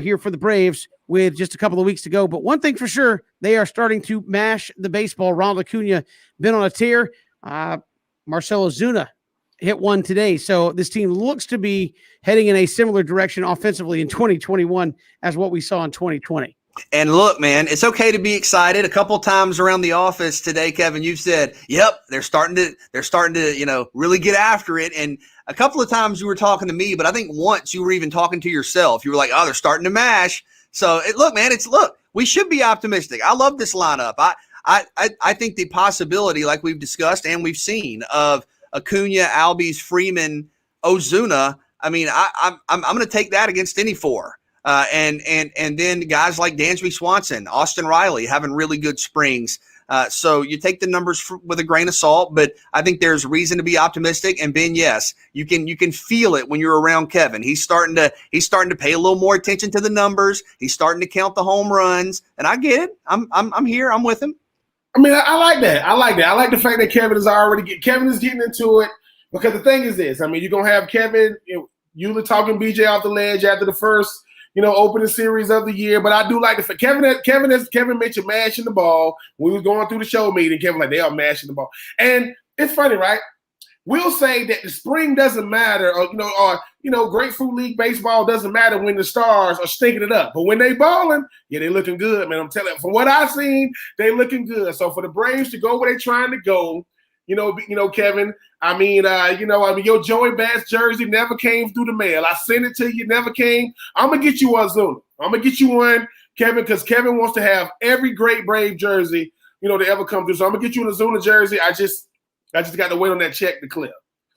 here for the Braves with just a couple of weeks to go. But one thing for sure, they are starting to mash the baseball. Ronald Acuna been on a tear. Marcell Ozuna hit one today. So this team looks to be heading in a similar direction offensively in 2021 as what we saw in 2020. And look, man, it's okay to be excited. A couple of times around the office today, Kevin, you've said, "Yep, they're starting to, really get after it." And a couple of times you were talking to me, but I think once you were even talking to yourself. You were like, "Oh, they're starting to mash." So look, we should be optimistic. I love this lineup. I think the possibility, like we've discussed and we've seen, of Acuna, Albies, Freeman, Ozuna. I mean, I'm going to take that against any four. And then guys like Dansby Swanson, Austin Riley having really good springs. So you take the numbers with a grain of salt, but I think there's reason to be optimistic. And Ben, yes, you can feel it when you're around Kevin. He's starting to pay a little more attention to the numbers. He's starting to count the home runs, and I get it. I'm here. I'm with him. I mean, I like that. I like the fact that Kevin is getting into it, because the thing is this. I mean, you're gonna have Kevin, you talking BJ off the ledge after the first, opening series of the year. But I do like the fact Kevin mentioned mashing the ball. We were going through the show meeting. Kevin they are mashing the ball, and it's funny, right? We'll say that the spring doesn't matter, or Grapefruit League baseball doesn't matter when the Stars are stinking it up. But when they balling, they looking good, man. I'm telling you, from what I've seen, they looking good. So for the Braves to go where they're trying to go, Kevin, your Joey Bats jersey never came through the mail. I sent it to you, never came. I'm gonna get you one soon. I'm gonna get you one, Kevin, because Kevin wants to have every great Brave jersey, to ever come through. So I'm gonna get you an Ozuna jersey. I just got to wait on that check to clear.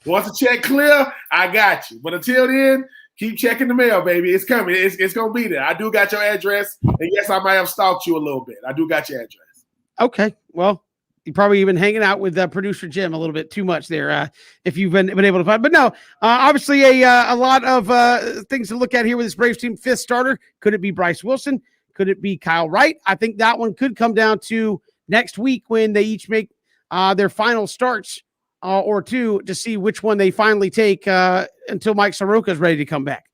Once the check clear, I got you. But until then, keep checking the mail, baby. It's coming. It's going to be there. I do got your address. And yes, I might have stalked you a little bit. I do got your address. Okay. Well, you probably been hanging out with producer Jim a little bit too much there, if you've been able to find. But no, obviously a lot of things to look at here with this Braves team. Fifth starter. Could it be Bryce Wilson? Could it be Kyle Wright? I think that one could come down to next week when they each make their final starts or two to see which one they finally take until Mike Soroka is ready to come back.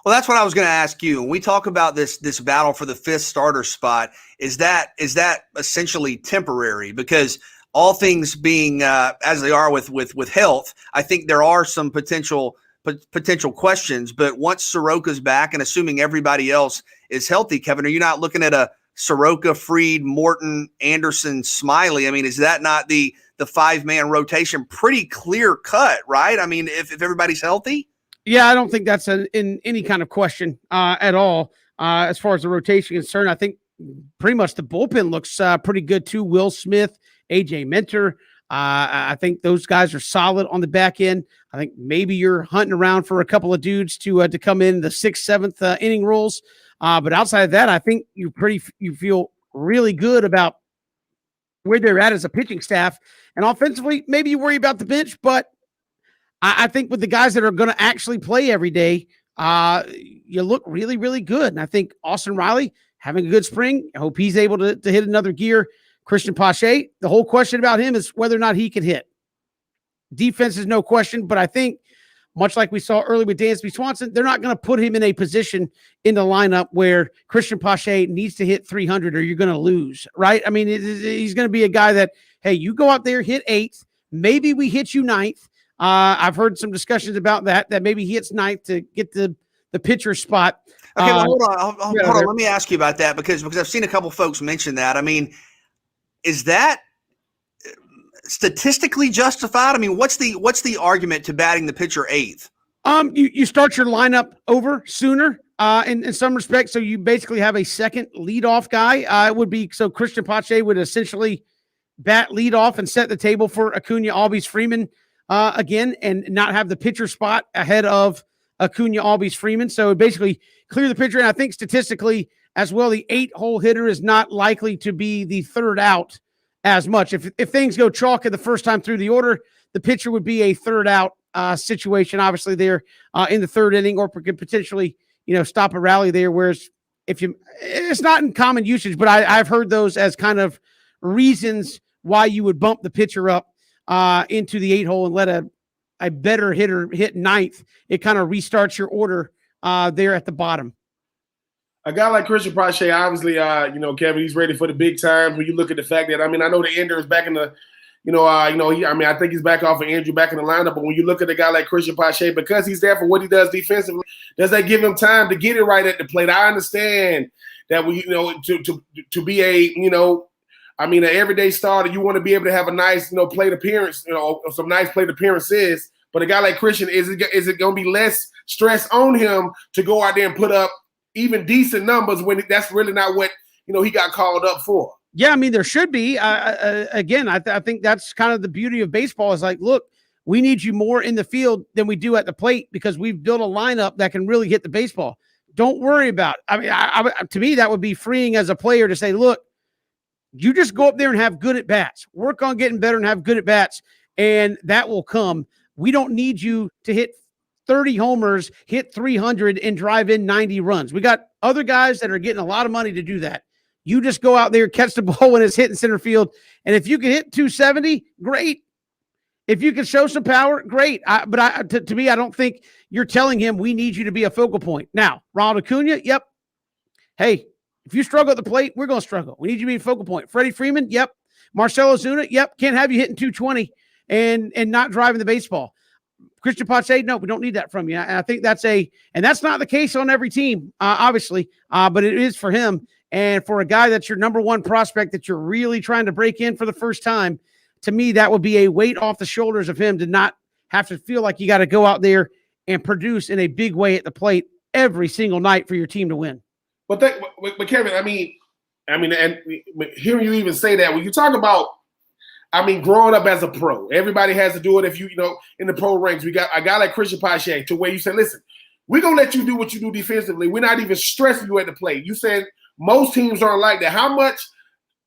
Well, that's what I was going to ask you. When we talk about this battle for the fifth starter spot, is that essentially temporary? Because all things being as they are with health, I think there are some potential questions. But once Soroka's back, and assuming everybody else is healthy, Kevin, are you not looking at a Soroka, Fried, Morton, Anderson, Smiley? I mean, is that not the 5-man rotation? Pretty clear cut, right? I mean, if everybody's healthy. Yeah, I don't think that's in any kind of question at all as far as the rotation is concerned. I think pretty much the bullpen looks pretty good too. Will Smith, AJ Minter. I think those guys are solid on the back end. I think maybe you're hunting around for a couple of dudes to come in the 6th, 7th inning roles. But outside of that, I think you feel really good about where they're at as a pitching staff. And offensively, maybe you worry about the bench, but I think with the guys that are going to actually play every day, you look really, really good. And I think Austin Riley having a good spring. I hope he's able to hit another gear. Christian Pache, the whole question about him is whether or not he can hit. Defense is no question, but I think much like we saw early with Dansby Swanson, they're not going to put him in a position in the lineup where Christian Pache needs to hit 300 or you're going to lose, right? I mean, he's going to be a guy that, hey, you go out there, hit 8th. Maybe we hit you 9th. I've heard some discussions about that maybe he hits 9th to get the pitcher spot. Okay, well, hold on. Let me ask you about that because I've seen a couple folks mention that. I mean, is that statistically justified? I mean, what's the argument to batting the pitcher eighth? You start your lineup over sooner in some respects. So you basically have a second leadoff guy. It would be so Christian Pache would essentially bat leadoff and set the table for Acuna, Albies, Freeman again, and not have the pitcher spot ahead of Acuna, Albies, Freeman. So basically clear the pitcher. And I think statistically as well, the 8-hole hitter is not likely to be the third out as much. If things go chalk the first time through the order, the pitcher would be a third out situation, obviously there in the third inning, or could potentially, stop a rally there. Whereas it's not in common usage, but I've heard those as kind of reasons why you would bump the pitcher up into the 8-hole and let a better hitter hit ninth. It kind of restarts your order there at the bottom. A guy like Christian Pache, obviously, Kevin, he's ready for the big times. When you look at the fact that, I know the ender is back in the, I think he's back off of Andrew back in the lineup. But when you look at a guy like Christian Pache, because he's there for what he does defensively, does that give him time to get it right at the plate? I understand that to be an everyday starter, you want to be able to have a nice, plate appearance, some nice plate appearances. But a guy like Christian, is it going to be less stress on him to go out there and put up even decent numbers when that's really not what he got called up for? Yeah, there should be. Again, I think that's kind of the beauty of baseball is like, look, we need you more in the field than we do at the plate because we've built a lineup that can really hit the baseball. Don't worry about it. To me, that would be freeing as a player to say, look, you just go up there and have good at bats, work on getting better and have good at bats, and that will come. We don't need you to hit 30 homers, hit 300, and drive in 90 runs. We got other guys that are getting a lot of money to do that. You just go out there, catch the ball when it's hitting center field. And if you can hit 270, great. If you can show some power, great. But to me, I don't think you're telling him we need you to be a focal point. Now, Ronald Acuna, yep. Hey, if you struggle at the plate, we're going to struggle. We need you to be a focal point. Freddie Freeman, yep. Marcell Ozuna, yep. Can't have you hitting 220 and not driving the baseball. Christian Pache, no, we don't need that from you. And I think that's not the case on every team, obviously, but it is for him. And for a guy that's your number one prospect that you're really trying to break in for the first time, to me, that would be a weight off the shoulders of him to not have to feel like you got to go out there and produce in a big way at the plate every single night for your team to win. But Kevin, and hearing you even say that, when you talk about, growing up as a pro, everybody has to do it. If in the pro ranks, we got a guy like Christian Pache to where you say, listen, we're going to let you do what you do defensively. We're not even stressing you at the plate. You said most teams aren't like that.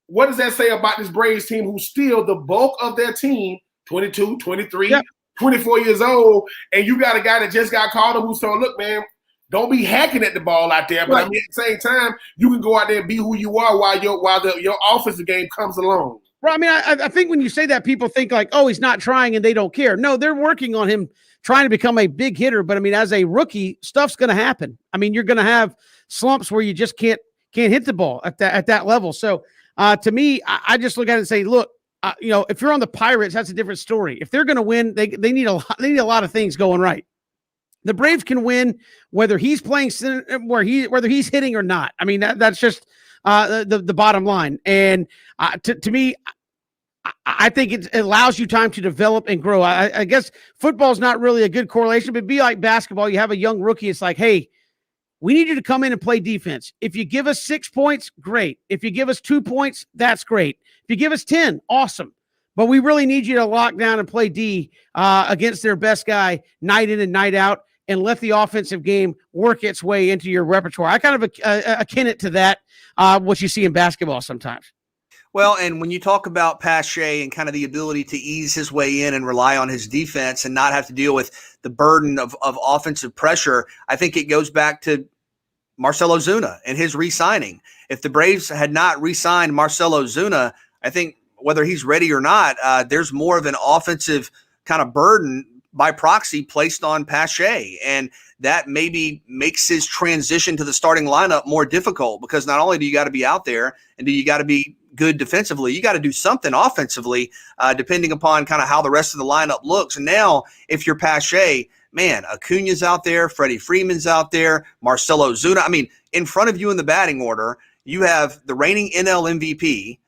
What does that say about this Braves team who still the bulk of their team, 22, 23, 24 years old, and you got a guy that just got called up who's saying, look, man, don't be hacking at the ball out there. But at the same time, you can go out there and be who you are while your offensive game comes along. Well, I think when you say that, people think like, oh, he's not trying and they don't care. No, they're working on him trying to become a big hitter. But as a rookie, stuff's going to happen. You're going to have slumps where you just can't hit the ball at that level. So to me, I just look at it and say, look, if you're on the Pirates, that's a different story. If they're going to win, they need a lot of things going right. The Braves can win whether he's playing whether he's hitting or not. That's just the bottom line. And to me, I think it allows you time to develop and grow. I guess football's not really a good correlation, but it'd be like basketball. You have a young rookie. It's like, hey, we need you to come in and play defense. If you give us 6 points, great. If you give us 2 points, that's great. If you give us 10, awesome. But we really need you to lock down and play D against their best guy night in and night out and let the offensive game work its way into your repertoire. I kind of akin it to that, what you see in basketball sometimes. Well, and when you talk about Pache and kind of the ability to ease his way in and rely on his defense and not have to deal with the burden of offensive pressure, I think it goes back to Marcell Ozuna and his re-signing. If the Braves had not re-signed Marcell Ozuna, I think whether he's ready or not, there's more of an offensive kind of burden by proxy placed on Pache. And that maybe makes his transition to the starting lineup more difficult because not only do you got to be out there and do you got to be good defensively, you got to do something offensively, depending upon kind of how the rest of the lineup looks. And now if you're Pache, man, Acuna's out there, Freddie Freeman's out there, Marcell Ozuna. In front of you in the batting order, you have the reigning NL MVP,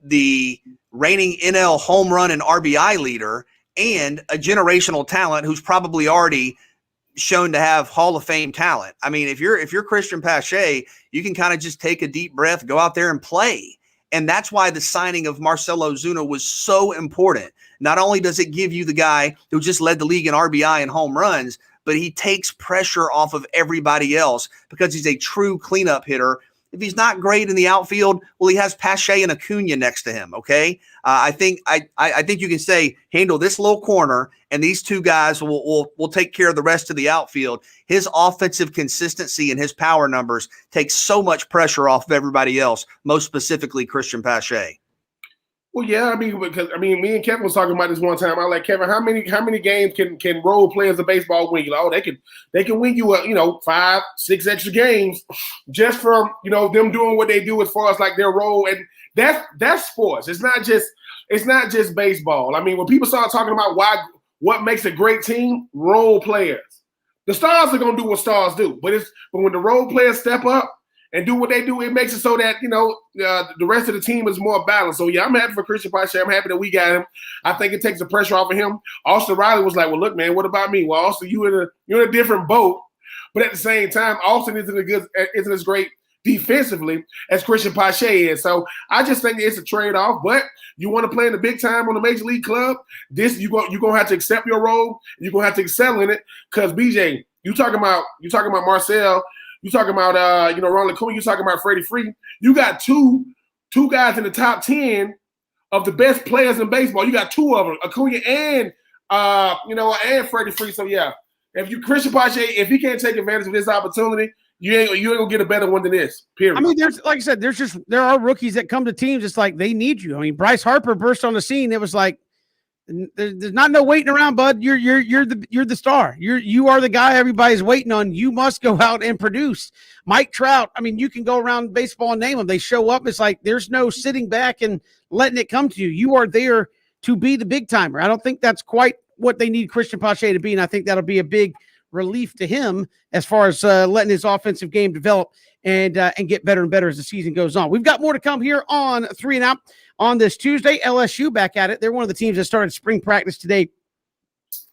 the reigning NL home run and RBI leader, and a generational talent who's probably already shown to have Hall of Fame talent. I mean, if you're Christian Pache, you can kind of just take a deep breath, go out there and play. And that's why the signing of Marcell Ozuna was so important. Not only does it give you the guy who just led the league in RBI and home runs, but he takes pressure off of everybody else because he's a true cleanup hitter. If he's not great in the outfield, well, he has Pache and Acuna next to him. Okay, I think you can say handle this little corner, and these two guys will take care of the rest of the outfield. His offensive consistency and his power numbers take so much pressure off of everybody else, most specifically Christian Pache. Well, yeah, me and Kevin was talking about this one time. I like, Kevin, how many games can role players of baseball win? Like, oh, they can win you 5, 6 extra games just from them doing what they do as far as like their role, and that's sports. It's not just baseball. I mean, when people start talking about what makes a great team, role players. The stars are gonna do what stars do, but when the role players step up and do what they do, it makes it so that the rest of the team is more balanced. So yeah, I'm happy for Christian Pache. I'm happy that we got him. I think it takes the pressure off of him. Austin Riley was like, "Well, look, man, what about me?" Well, Austin, you're in a different boat, but at the same time, Austin isn't as great defensively as Christian Pache is. So I just think it's a trade-off. But you want to play in the big time on the major league club, you're gonna have to accept your role. You're gonna have to excel in it. Because BJ, you talking about Marcell. You talking about Ronald Acuna. You talking about Freddie Freeman. You got two guys in the top 10 of the best players in baseball. You got two of them, Acuna and and Freddie Freeman. So yeah, if you Christian Pache, if he can't take advantage of this opportunity, you ain't gonna get a better one than this. Period. I mean, like I said, there are rookies that come to teams. It's like they need you. I mean, Bryce Harper burst on the scene. It was like, there's not no waiting around, bud. You're the star. You are the guy everybody's waiting on. You must go out and produce. Mike Trout. I mean, you can go around baseball and name them. They show up. It's like there's no sitting back and letting it come to you. You are there to be the big timer. I don't think that's quite what they need Christian Pache to be, and I think that'll be a big relief to him as far as letting his offensive game develop and get better and better as the season goes on. We've got more to come here on 3 and Out on this Tuesday. LSU back at it. They're one of the teams that started spring practice today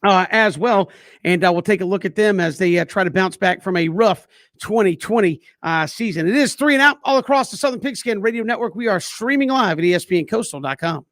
as well, and we'll take a look at them as they try to bounce back from a rough 2020 season. It is 3 and Out all across the Southern Pigskin Radio Network. We are streaming live at ESPNCoastal.com.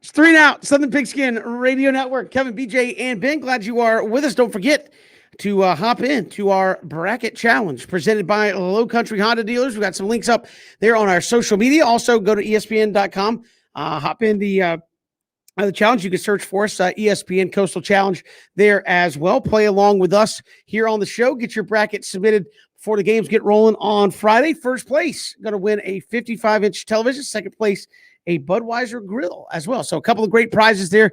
It's 3 and Out, Southern Pigskin Radio Network. Kevin, BJ, and Ben, glad you are with us. Don't forget to hop in to our bracket challenge presented by Low Country Honda Dealers. We've got some links up there on our social media. Also, go to ESPN.com. Hop in the challenge. You can search for us, ESPN Coastal Challenge there as well. Play along with us here on the show. Get your bracket submitted before the games get rolling on Friday. First place, going to win a 55-inch television. Second place, a Budweiser grill as well. So a couple of great prizes there.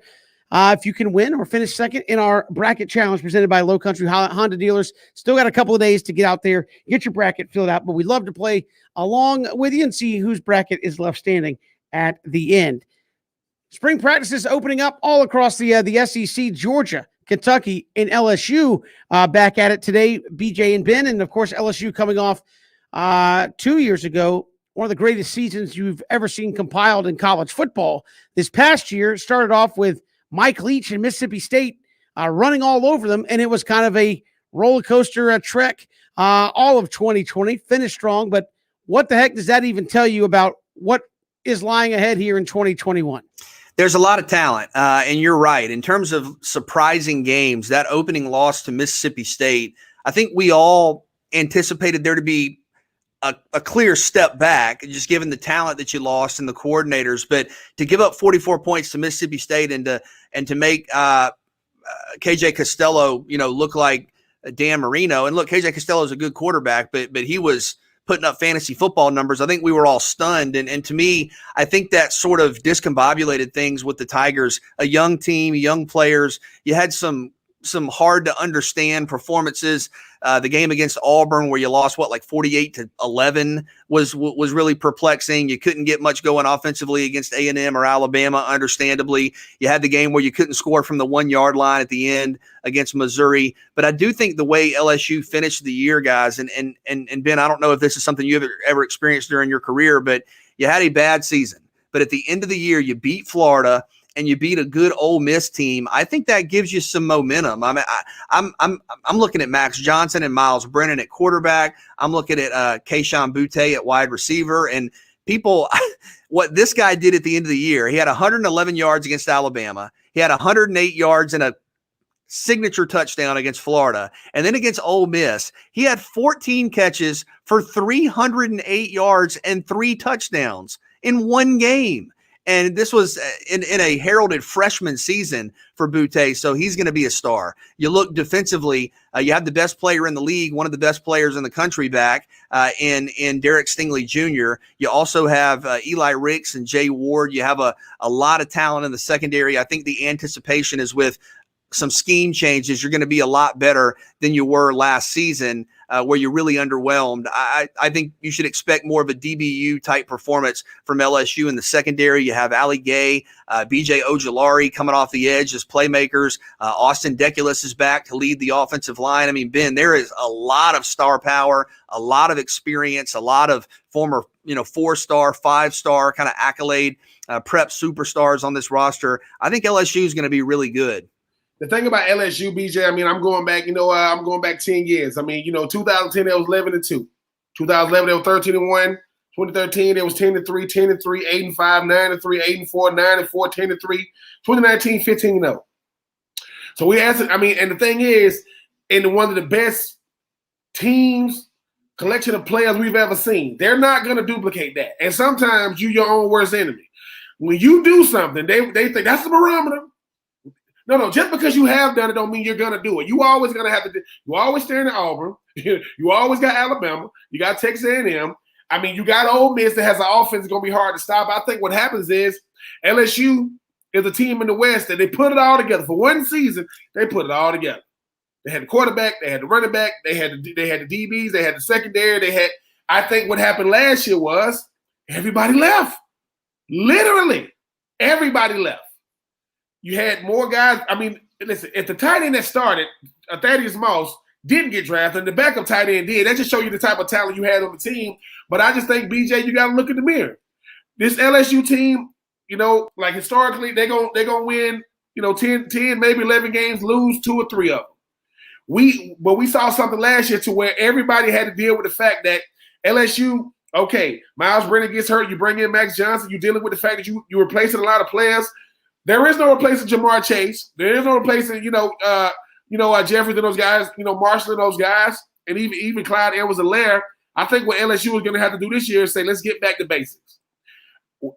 If you can win or finish second in our bracket challenge presented by Low Country Honda Dealers, still got a couple of days to get out there, get your bracket filled out, but we'd love to play along with you and see whose bracket is left standing at the end. Spring practices opening up all across the SEC, Georgia, Kentucky, and LSU back at it today, BJ and Ben, and of course LSU coming off 2 years ago, one of the greatest seasons you've ever seen compiled in college football. This past year started off with Mike Leach and Mississippi State running all over them, and it was kind of a roller coaster trek all of 2020. Finished strong, but what the heck does that even tell you about what is lying ahead here in 2021? There's a lot of talent, and you're right. In terms of surprising games, that opening loss to Mississippi State, I think we all anticipated there to be a clear step back, just given the talent that you lost and the coordinators. But to give up 44 points to Mississippi State and to make KJ Costello, look like Dan Marino. And look, KJ Costello is a good quarterback, but he was putting up fantasy football numbers. I think we were all stunned. And to me, I think that sort of discombobulated things with the Tigers, a young team, young players. You had some hard to understand performances. The game against Auburn where you lost 48-11 was really perplexing. You couldn't get much going offensively against A&M or Alabama, understandably. You had the game where you couldn't score from the 1 yard line at the end against Missouri. But I do think the way LSU finished the year, guys, and Ben, I don't know if this is something you ever experienced during your career, but you had a bad season. But at the end of the year, you beat Florida and you beat a good Ole Miss team. I think that gives you some momentum. I'm looking at Max Johnson and Miles Brennan at quarterback. I'm looking at Kayshon Boutte at wide receiver. And people, what this guy did at the end of the year, he had 111 yards against Alabama. He had 108 yards and a signature touchdown against Florida. And then against Ole Miss, he had 14 catches for 308 yards and 3 touchdowns in one game. And this was in a heralded freshman season for Boutte, so he's going to be a star. You look defensively, you have the best player in the league, one of the best players in the country back in Derek Stingley Jr. You also have Eli Ricks and Jay Ward. You have a lot of talent in the secondary. I think the anticipation is with some scheme changes, you're going to be a lot better than you were last season, where you're really underwhelmed. I think you should expect more of a DBU type performance from LSU in the secondary. You have Ali Gay, BJ Ojulari coming off the edge as playmakers. Austin Deculus is back to lead the offensive line. I mean, Ben, there is a lot of star power, a lot of experience, a lot of former, 4-star, 5-star kind of accolade prep superstars on this roster. I think LSU is going to be really good. The thing about LSU, BJ, I'm going back, I'm going back 10 years. 2010, they was 11-2. 2011, they was 13-1. 2013, they was 10-3, 10-3, 8-5, 9-3, 8-4, 9-4, 10-3. 2019, 15-0. So we asked, and the thing is, in one of the best teams, collection of players we've ever seen, they're not going to duplicate that. And sometimes you're your own worst enemy. When you do something, they think that's the barometer. No, just because you have done it don't mean you're going to do it. You always going to have to do. You always staring at Auburn. You always got Alabama. You got Texas A&M. You got Ole Miss that has an offense that's going to be hard to stop. I think what happens is LSU is a team in the West that they put it all together. For one season, they put it all together. They had the quarterback. They had the running back. They had the DBs. They had the secondary. I think what happened last year was everybody left. Literally, everybody left. You had more guys. Listen, if the tight end that started, Thaddeus Moss, didn't get drafted, and the backup tight end did, that just show you the type of talent you had on the team. But I just think, BJ, you got to look in the mirror. This LSU team, historically, they're gonna win, 10, maybe 11 games, lose 2 or 3 of them. But we saw something last year to where everybody had to deal with the fact that LSU, okay, Miles Brennan gets hurt, you bring in Max Johnson, you're dealing with the fact that you replacing a lot of players. There is no replacing Jamar Chase. There is no replacing, Jeffries and those guys, Marshall and those guys, and even Clyde Edwards-Helaire. I think what LSU is going to have to do this year is say, let's get back to basics.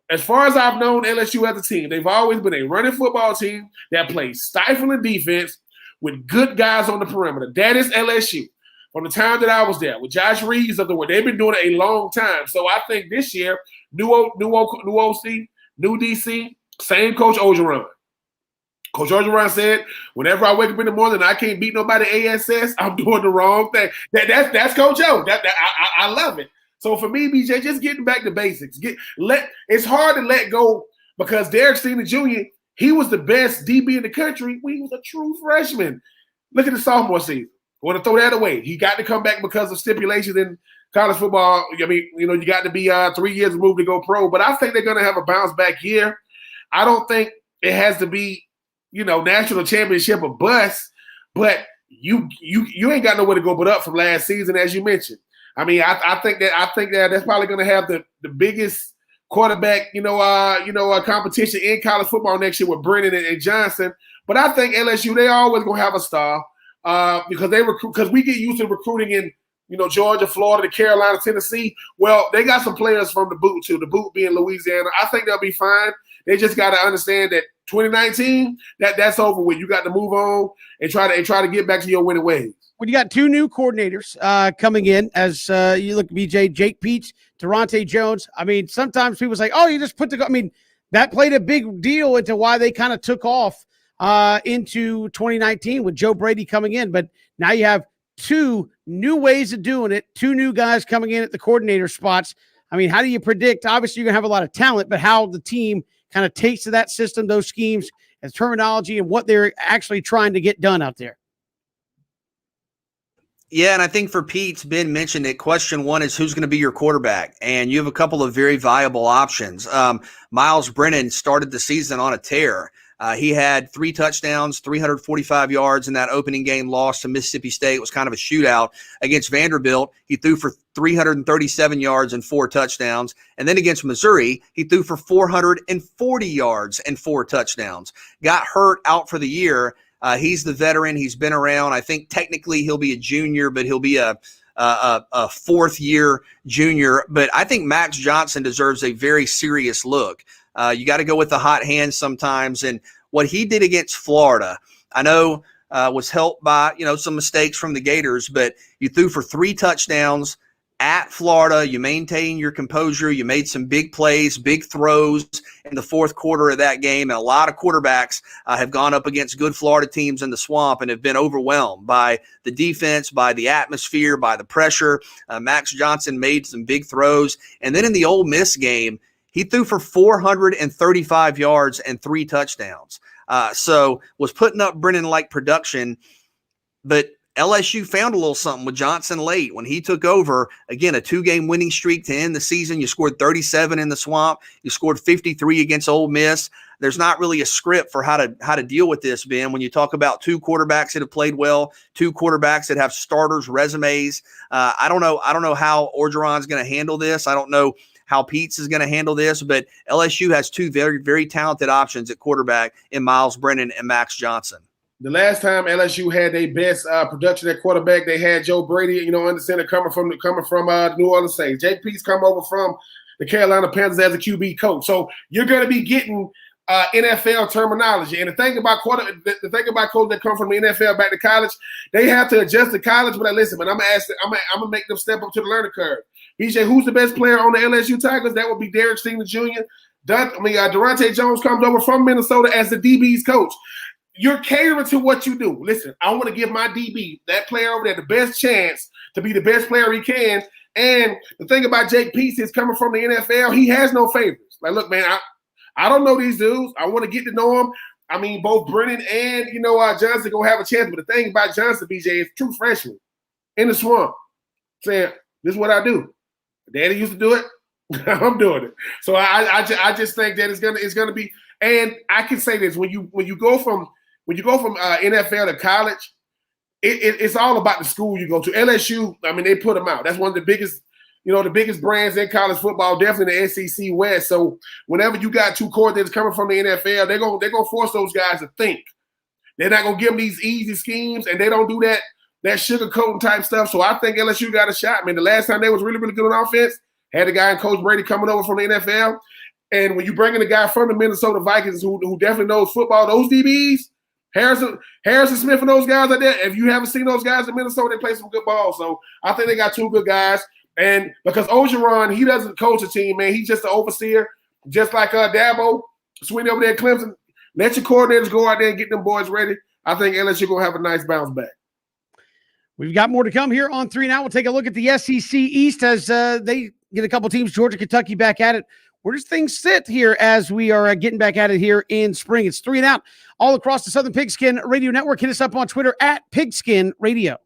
As far as I've known LSU as a team, they've always been a running football team that plays stifling defense with good guys on the perimeter. That is LSU. From the time that I was there, with Josh Reeves of the world, they've been doing it a long time. So I think this year, new OC, new DC, same Coach Orgeron. Coach Orgeron said, whenever I wake up in the morning and I can't beat nobody ASS, I'm doing the wrong thing. That's Coach O. I love it. So for me, BJ, just getting back to basics. It's hard to let go because Derek Stingley Jr., he was the best DB in the country when he was a true freshman. Look at the sophomore season. I want to throw that away. He got to come back because of stipulations in college football. I mean, you got to be 3 years removed to go pro. But I think they're going to have a bounce back year. I don't think it has to be, national championship or bust. But you ain't got nowhere to go but up from last season, as you mentioned. I mean, I think that that's probably going to have the biggest quarterback, competition in college football next year with Brennan and Johnson. But I think LSU, they always going to have a star. Because we get used to recruiting in, Georgia, Florida, Carolina, Tennessee. Well, they got some players from the boot too, the boot being Louisiana. I think they'll be fine. They just got to understand that 2019, that's over with. You got to move on and try to get back to your winning ways. When you got two new coordinators coming in, as you look at BJ, Jake Peetz, Durante Jones. I mean, sometimes people say, "Oh, you just put the." I mean, that played a big deal into why they kind of took off into 2019 with Joe Brady coming in. But now you have two new ways of doing it, two new guys coming in at the coordinator spots. I mean, how do you predict? Obviously, you're going to have a lot of talent, but how the team kind of takes to that system, those schemes, and terminology, and what they're actually trying to get done out there. Yeah, and I think for Pete, Ben mentioned it. Question one is who's going to be your quarterback? And you have a couple of very viable options. Miles Brennan started the season on a tear. He had 3 touchdowns, 345 yards in that opening game loss to Mississippi State. It was kind of a shootout against Vanderbilt. He threw for 337 yards and 4 touchdowns. And then against Missouri, he threw for 440 yards and 4 touchdowns. Got hurt, out for the year. He's the veteran. He's been around. I think technically he'll be a junior, but he'll be a fourth-year junior. But I think Max Johnson deserves a very serious look. You got to go with the hot hand sometimes. And what he did against Florida, I know was helped by, some mistakes from the Gators, but you threw for 3 touchdowns at Florida. You maintained your composure. You made some big plays, big throws in the fourth quarter of that game. And a lot of quarterbacks have gone up against good Florida teams in the swamp and have been overwhelmed by the defense, by the atmosphere, by the pressure. Max Johnson made some big throws. And then in the Ole Miss game, he threw for 435 yards and 3 touchdowns. So was putting up Brennan-like production, but LSU found a little something with Johnson late when he took over. Again, a 2-game winning streak to end the season. You scored 37 in the swamp. You scored 53 against Ole Miss. There's not really a script for how to deal with this, Ben. When you talk about 2 quarterbacks that have played well, 2 quarterbacks that have starters' resumes, I don't know how Orgeron's going to handle this. I don't know how Peetz is going to handle this, but LSU has 2 very, very talented options at quarterback in Miles Brennan and Max Johnson. The last time LSU had their best production at quarterback, they had Joe Brady, under center coming from New Orleans Saints. Jake Peetz come over from the Carolina Panthers as a QB coach. So you're going to be getting NFL terminology. And the thing about coaches that come from the NFL back to college, they have to adjust to college. But listen, I'm gonna make them step up to the learning curve. BJ, who's the best player on the LSU Tigers? That would be Derek Stingley Jr. Durante Jones comes over from Minnesota as the DB's coach. You're catering to what you do. Listen, I want to give my DB, that player over there, the best chance to be the best player he can. And the thing about Jake Peetz is coming from the NFL, he has no favorites. Like, look, man, I don't know these dudes. I want to get to know them. I mean, both Brennan and, Johnson going to have a chance. But the thing about Johnson, BJ, is true freshman in the swamp saying, this is what I do. Daddy used to do it. I'm doing it. So I just think that it's gonna be. And I can say this: when you go from NFL to college, it's all about the school you go to. LSU, I mean, they put them out. That's one of the biggest the biggest brands in college football, definitely the SEC West. So whenever you got two coordinators coming from the NFL, they're gonna force those guys to think. They're not gonna give them these easy schemes, and they don't do that sugarcoating type stuff. So I think LSU got a shot. Man, the last time they was really, really good on offense, had a guy in Coach Brady coming over from the NFL. And when you bring in a guy from the Minnesota Vikings who definitely knows football, those DBs, Harrison Smith and those guys like that, if you haven't seen those guys in Minnesota, they play some good ball. So I think they got two good guys. And because Orgeron, he doesn't coach a team, man. He's just an overseer, just like Dabo, Sweeney over there at Clemson. Let your coordinators go out there and get them boys ready. I think LSU going to have a nice bounce back. We've got more to come here on 3 and Out. We'll take a look at the SEC East as they get a couple teams, Georgia, Kentucky, back at it. Where does things sit here as we are getting back at it here in spring? It's 3 and Out all across the Southern Pigskin Radio Network. Hit us up on Twitter at Pigskin Radio.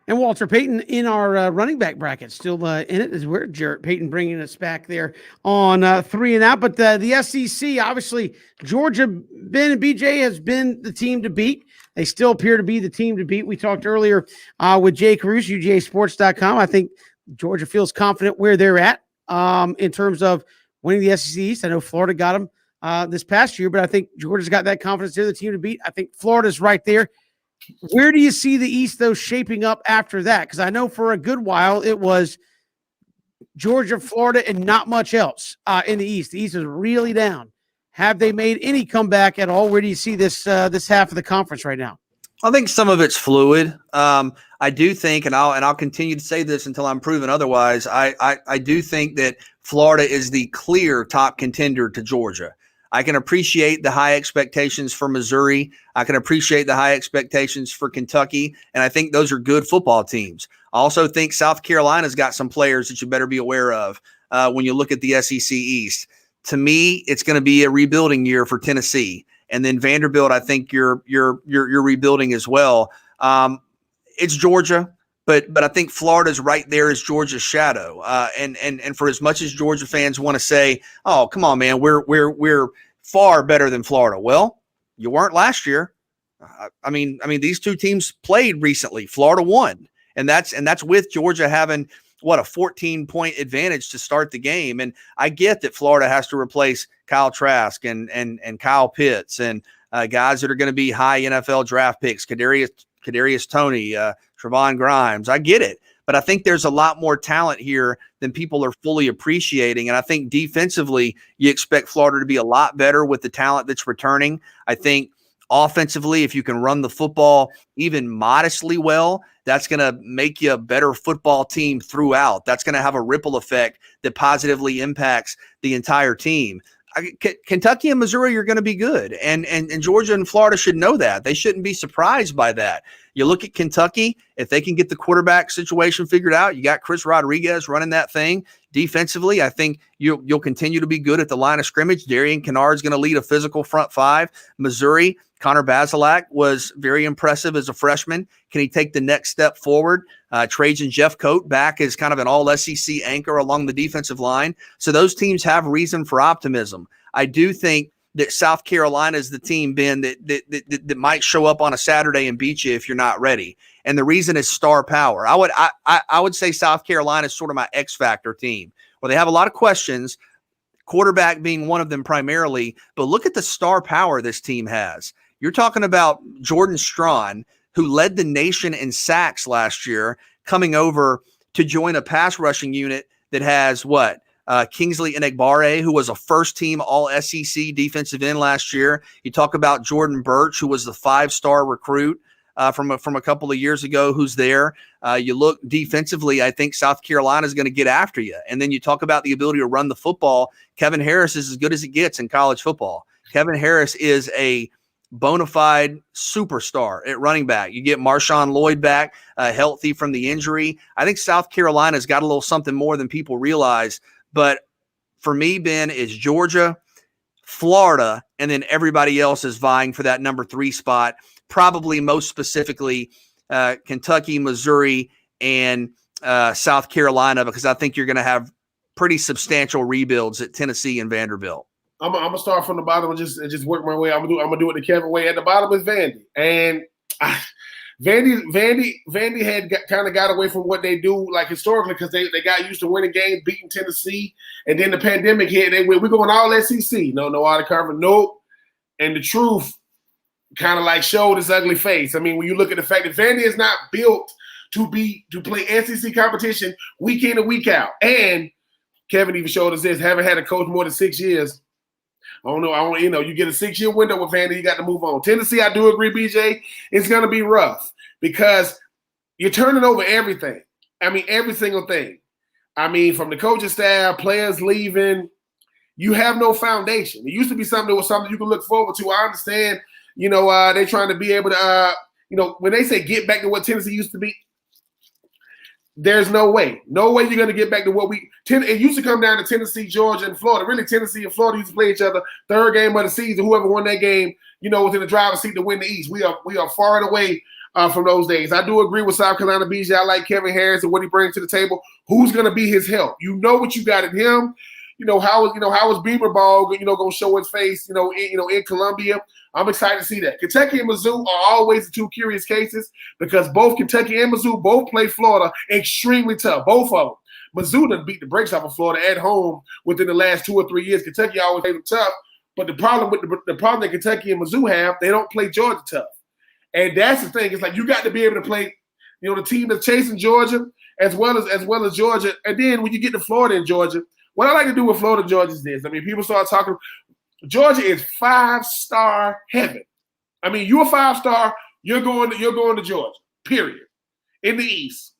And Walter Payton in our running back bracket, still in it, is where Jarrett Payton bringing us back there on 3 and Out. But the SEC, obviously, Georgia, Ben and BJ has been the team to beat. They still appear to be the team to beat. We talked earlier with Jay Caruso, UGAsports.com. I think Georgia feels confident where they're at in terms of winning the SEC East. I know Florida got them this past year, but I think Georgia's got that confidence. They're the team to beat. I think Florida's right there. Where do you see the East, though, shaping up after that? Because I know for a good while it was Georgia, Florida, and not much else in the East. The East is really down. Have they made any comeback at all? Where do you see this half of the conference right now? I think some of it's fluid. I do think, and I'll continue to say this until I'm proven otherwise. I do think that Florida is the clear top contender to Georgia. I can appreciate the high expectations for Missouri. I can appreciate the high expectations for Kentucky, and I think those are good football teams. I also think South Carolina's got some players that you better be aware of when you look at the SEC East. To me, it's going to be a rebuilding year for Tennessee, and then Vanderbilt. I think you're rebuilding as well. It's Georgia. But I think Florida's right there as Georgia's shadow. And for as much as Georgia fans want to say, "Oh, come on, man, we're far better than Florida." Well, you weren't last year. I mean, these two teams played recently. Florida won, and that's with Georgia having a 14-point advantage to start the game. And I get that Florida has to replace Kyle Trask and Kyle Pitts and guys that are going to be high NFL draft picks, Kadarius Toney, Trevon Grimes. I get it. But I think there's a lot more talent here than people are fully appreciating. And I think defensively, you expect Florida to be a lot better with the talent that's returning. I think offensively, if you can run the football even modestly well, that's going to make you a better football team throughout. That's going to have a ripple effect that positively impacts the entire team. Kentucky and Missouri are going to be good, and Georgia and Florida should know that. They shouldn't be surprised by that. You look at Kentucky, if they can get the quarterback situation figured out, you got Chris Rodriguez running that thing. Defensively, I think you'll continue to be good at the line of scrimmage. Darian Kennard is going to lead a physical front five. Missouri, Connor Bazelak was very impressive as a freshman. Can he take the next step forward? Trajan Jeffcoat back as kind of an all-SEC anchor along the defensive line. So those teams have reason for optimism. I do think that South Carolina is the team, Ben, that might show up on a Saturday and beat you if you're not ready. And the reason is star power. I would say South Carolina is sort of my X factor team, where they have a lot of questions, quarterback being one of them primarily. But look at the star power this team has. You're talking about Jordan Strawn, who led the nation in sacks last year, coming over to join a pass rushing unit that has Kingsley Enagbare, who was a first-team All-SEC defensive end last year. You talk about Jordan Birch, who was the 5-star recruit from a couple of years ago, who's there. You look defensively, I think South Carolina is going to get after you. And then you talk about the ability to run the football. Kevin Harris is as good as it gets in college football. Kevin Harris is a bona fide superstar at running back. You get Marshawn Lloyd back healthy from the injury. I think South Carolina's got a little something more than people realize. But for me, Ben, is Georgia, Florida, and then everybody else is vying for that number 3 spot, probably most specifically Kentucky, Missouri, and South Carolina, because I think you're going to have pretty substantial rebuilds at Tennessee and Vanderbilt. I'm gonna start from the bottom and just work my way. I'm gonna do it the Kevin way. At the bottom is Vandy, and Vandy had kind of got away from what they do like historically, because they got used to winning games, beating Tennessee, and then the pandemic hit. We're going all SEC. No out of conference. Nope. And the truth kind of like showed its ugly face. I mean, when you look at the fact that Vandy is not built to play SEC competition week in and week out, and Kevin even showed us this: haven't had a coach more than 6 years. I don't know. You get a 6-year window with Vandy, you got to move on. Tennessee, I do agree, BJ, it's going to be rough because you're turning over everything. I mean, every single thing. I mean, from the coaching staff, players leaving, you have no foundation. It used to be something you could look forward to. I understand, they're trying to be able to, when they say get back to what Tennessee used to be, there's no way. No way you're going to get back to what it used to come down to Tennessee, Georgia, and Florida. Really, Tennessee and Florida used to play each other. Third game of the season, whoever won that game, was in the driver's seat to win the East. We are far and away from those days. I do agree with South Carolina, BJ. I like Kevin Harris and what he brings to the table. Who's going to be his help? You know what you got in him. How is Beamer Ball, going to show his face, in Columbia. I'm excited to see that. Kentucky and Mizzou are always the two curious cases because both Kentucky and Mizzou both play Florida extremely tough, both of them. Mizzou done beat the brakes off of Florida at home within the last 2 or 3 years. Kentucky always played them tough, but the problem that Kentucky and Mizzou have, they don't play Georgia tough. And that's the thing. It's like you got to be able to play, the team that's chasing Georgia as well as Georgia. And then when you get to Florida and Georgia, what I like to do with Florida and Georgia is this. People start talking. Georgia is 5-star heaven. You're a 5-star. You're going to Georgia. Period. In the East.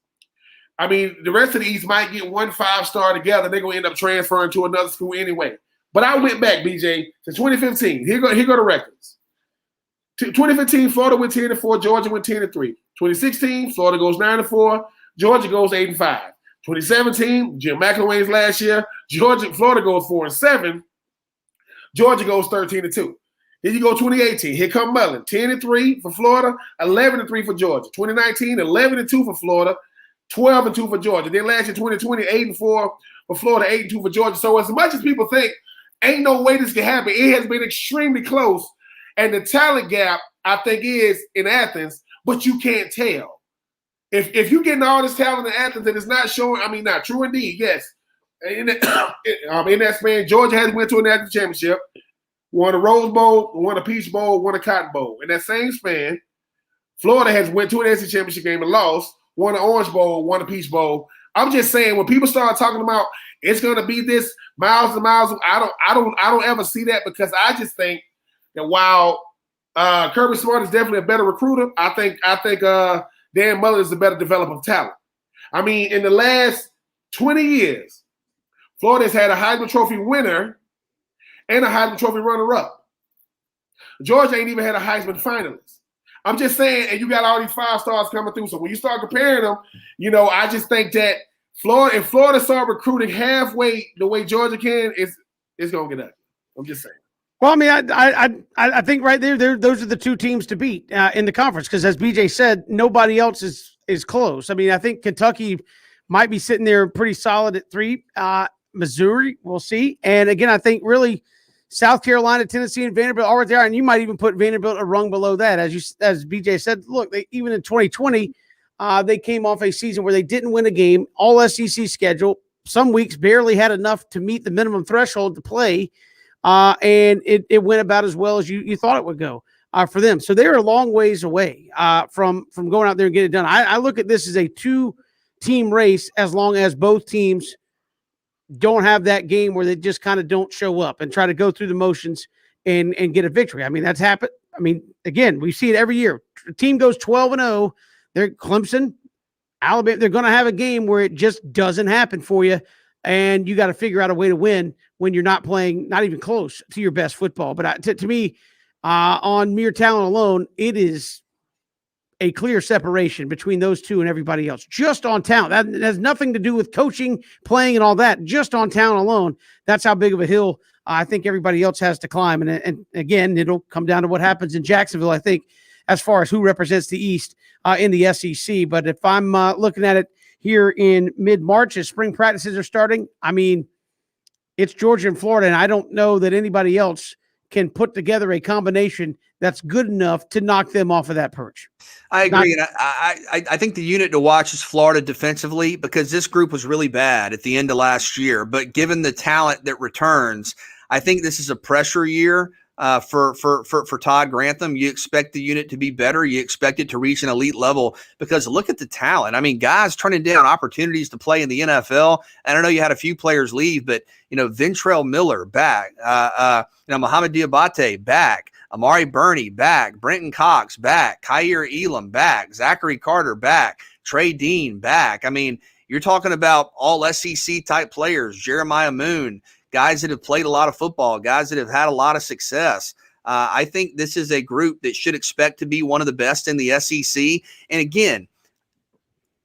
The rest of the East might get 1 5-star together. They're gonna end up transferring to another school anyway. But I went back, BJ, to 2015. Here go the records. 2015, Florida went 10-4. Georgia went 10-3. 2016, Florida goes 9-4. Georgia goes 8-5. 2017, Jim McElwain's last year, Florida goes 4-7. Georgia goes 13-2. Then you go 2018. Here come Mullen, 10-3 for Florida, 11-3 for Georgia. 2019, 11-2 for Florida, 12-2 for Georgia. Then last year, 2020, 8-4 for Florida, 8-2 for Georgia. So as much as people think, ain't no way this can happen, it has been extremely close. And the talent gap, I think, is in Athens, but you can't tell. If you're getting all this talent in Athens and it's not showing, not true indeed, yes. In that span, Georgia has went to a national championship, won a Rose Bowl, won a Peach Bowl, won a Cotton Bowl. In that same span, Florida has went to an SEC championship game and lost, won an Orange Bowl, won a Peach Bowl. I'm just saying, when people start talking about it's going to be this miles and miles, I don't ever see that, because I just think that while Kirby Smart is definitely a better recruiter, I think Dan Mullen is a better developer of talent. In the last 20 years, Florida has had a Heisman Trophy winner and a Heisman Trophy runner-up. Georgia ain't even had a Heisman finalist. I'm just saying, and you got all these 5-stars coming through. So when you start comparing them, I just think that if Florida start recruiting halfway the way Georgia can, it's going to get ugly. I'm just saying. Well, I think right there, those are the two teams to beat in the conference, because as BJ said, nobody else is close. I think Kentucky might be sitting there pretty solid at 3. Missouri, we'll see. And again, I think really South Carolina, Tennessee, and Vanderbilt are right there, and you might even put Vanderbilt a rung below that. As BJ said, look, even in 2020, they came off a season where they didn't win a game, all SEC schedule. Some weeks barely had enough to meet the minimum threshold to play. And it went about as well as you thought it would go for them. So they're a long ways away from going out there and getting it done. I look at this as a 2-team race, as long as both teams don't have that game where they just kind of don't show up and try to go through the motions and get a victory. That's happened. Again, we see it every year. A team goes 12-0. They're Clemson, Alabama. They're going to have a game where it just doesn't happen for you. And you got to figure out a way to win when you're not playing, not even close to your best football. But to me, on mere talent alone, it is a clear separation between those two and everybody else. Just on talent. That has nothing to do with coaching, playing, and all that. Just on talent alone, that's how big of a hill I think everybody else has to climb. And again, it'll come down to what happens in Jacksonville, I think, as far as who represents the East in the SEC. But if I'm looking at it here in mid-March as spring practices are starting, it's Georgia and Florida, and I don't know that anybody else can put together a combination that's good enough to knock them off of that perch. I agree. And I think the unit to watch is Florida defensively, because this group was really bad at the end of last year. But given the talent that returns, I think this is a pressure year for Todd Grantham. You expect the unit to be better. You expect it to reach an elite level, because look at the talent. Guys turning down opportunities to play in the NFL. And I know you had a few players leave, but Ventrell Miller back, Mohamed Diabate back, Amari Burney back, Brenton Cox back, Kaiir Elam back, Zachary Carter back, Trey Dean back. You're talking about all SEC type players, Jeremiah Moon, guys that have played a lot of football, guys that have had a lot of success. I think this is a group that should expect to be one of the best in the SEC. And again,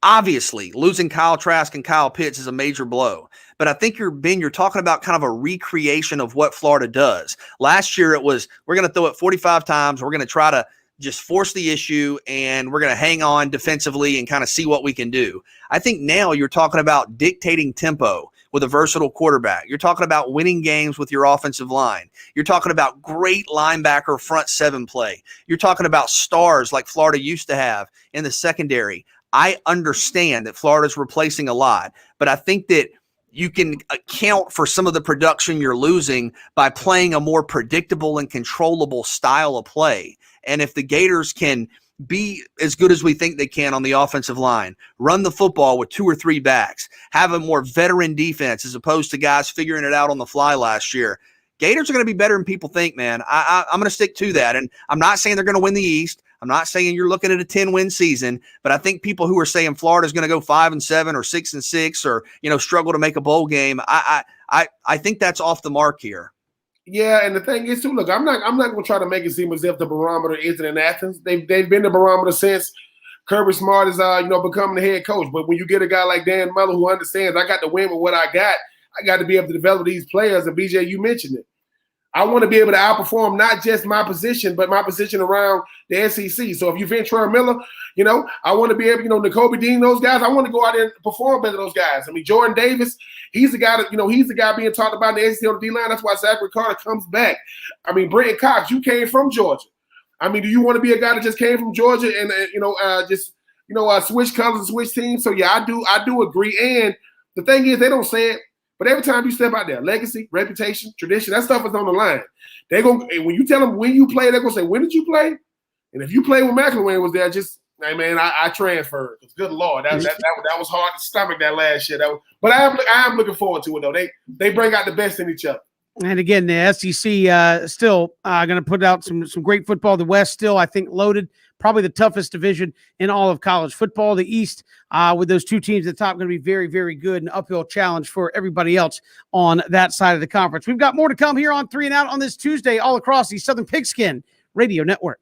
obviously, losing Kyle Trask and Kyle Pitts is a major blow. But I think you're talking about kind of a recreation of what Florida does. Last year, it was, we're going to throw it 45 times. We're going to try to just force the issue and we're going to hang on defensively and kind of see what we can do. I think now you're talking about dictating tempo with a versatile quarterback. You're talking about winning games with your offensive line. You're talking about great linebacker front seven play. You're talking about stars like Florida used to have in the secondary. I understand that Florida's replacing a lot, but I think that you can account for some of the production you're losing by playing a more predictable and controllable style of play. And if the Gators can be as good as we think they can on the offensive line, run the football with 2 or 3 backs, have a more veteran defense as opposed to guys figuring it out on the fly last year, Gators are going to be better than people think, man. I'm going to stick to that. And I'm not saying they're going to win the East. I'm not saying you're looking at a 10-win season, but I think people who are saying Florida's going to go 5-7 or 6-6 or, struggle to make a bowl game, I think that's off the mark here. Yeah, and the thing is too, look, I'm not going to try to make it seem as if the barometer isn't in Athens. They've been the barometer since Kirby Smart is becoming the head coach. But when you get a guy like Dan Muller who understands I got to win with what I got to be able to develop these players. And BJ, you mentioned it. I want to be able to outperform not just my position, but my position around the SEC. So if you're Ventura Miller, I want to be able, Nakobe Dean, those guys, I want to go out there and perform better than those guys. I mean, Jordan Davis, he's the guy that, he's the guy being talked about in the SEC on the D-line. That's why Zachary Carter comes back. I mean, Brenton Cox, you came from Georgia. I mean, do you want to be a guy that just came from Georgia and, switch colors and switch teams? So, yeah, I do agree. And the thing is, they don't say it, but every time you step out there, legacy, reputation, tradition, that stuff is on the line. They're going when you tell them when you play, they're gonna say, when did you play? And if you play when McElwain was there, just hey man, I transferred. Good Lord, that was hard to stomach that last year. But I am looking forward to it though. They bring out the best in each other. And again, the SEC still going to put out some great football. The West still, I think, loaded. Probably the toughest division in all of college football. The East, with those 2 teams at the top, going to be very, very good. An uphill challenge for everybody else on that side of the conference. We've got more to come here on 3 and Out on this Tuesday all across the Southern Pigskin Radio Network.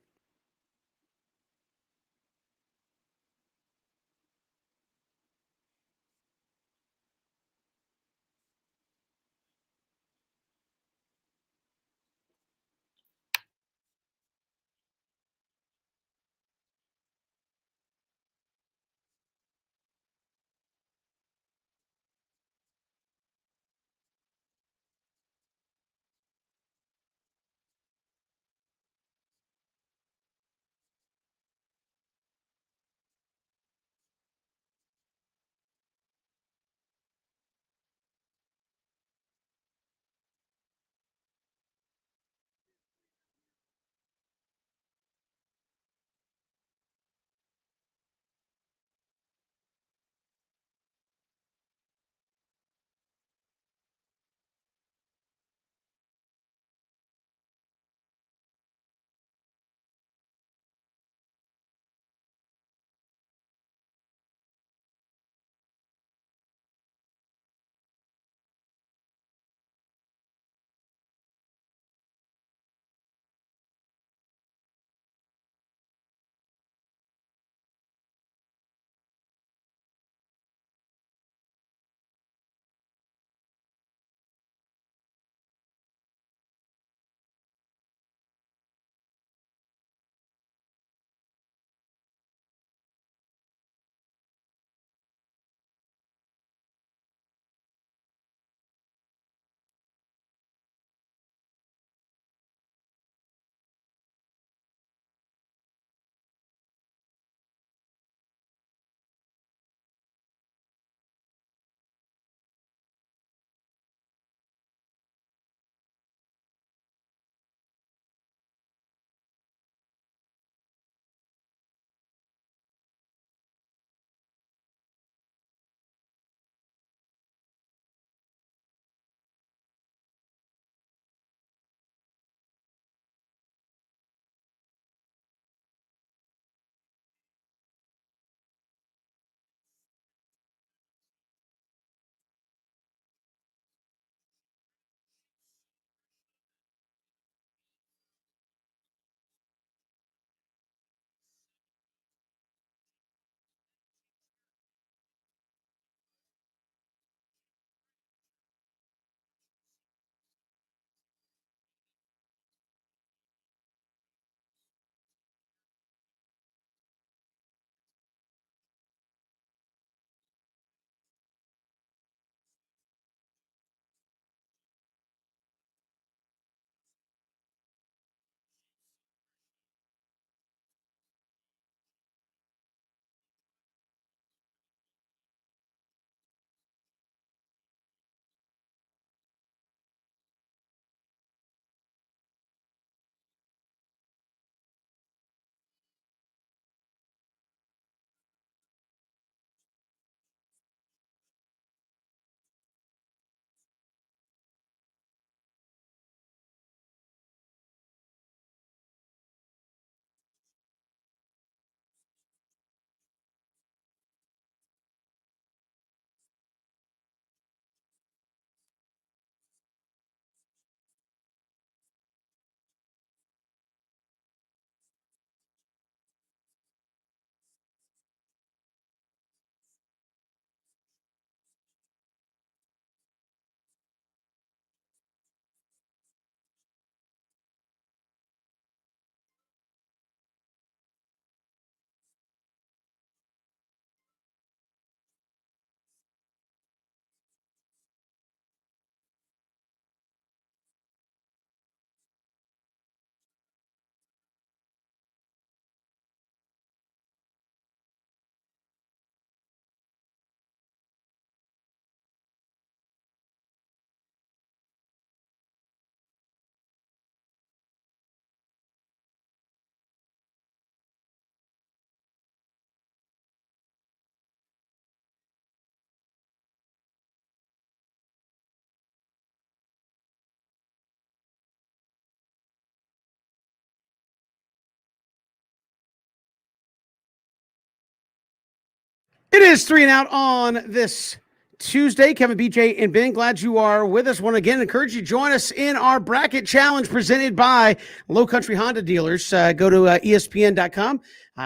It is 3 and Out on this Tuesday. Kevin, BJ, and Ben, glad you are with us. Want to again encourage you to join us in our bracket challenge presented by Low Country Honda Dealers. Go to ESPN.com.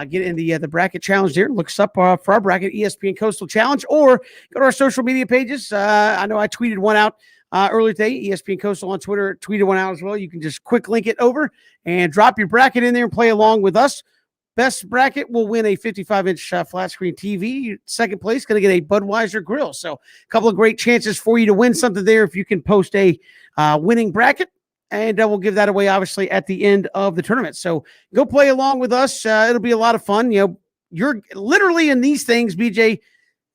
Get in the bracket challenge there. Look us up for our bracket, ESPN Coastal Challenge, or go to our social media pages. I know I tweeted one out earlier today. ESPN Coastal on Twitter tweeted one out as well. You can just quick link it over and drop your bracket in there and play along with us. Best bracket will win a 55-inch flat screen TV. Second place going to get a Budweiser grill. So a couple of great chances for you to win something there if you can post a winning bracket. And we'll give that away, obviously, at the end of the tournament. So go play along with us. It'll be a lot of fun. You know, you're literally in these things, BJ.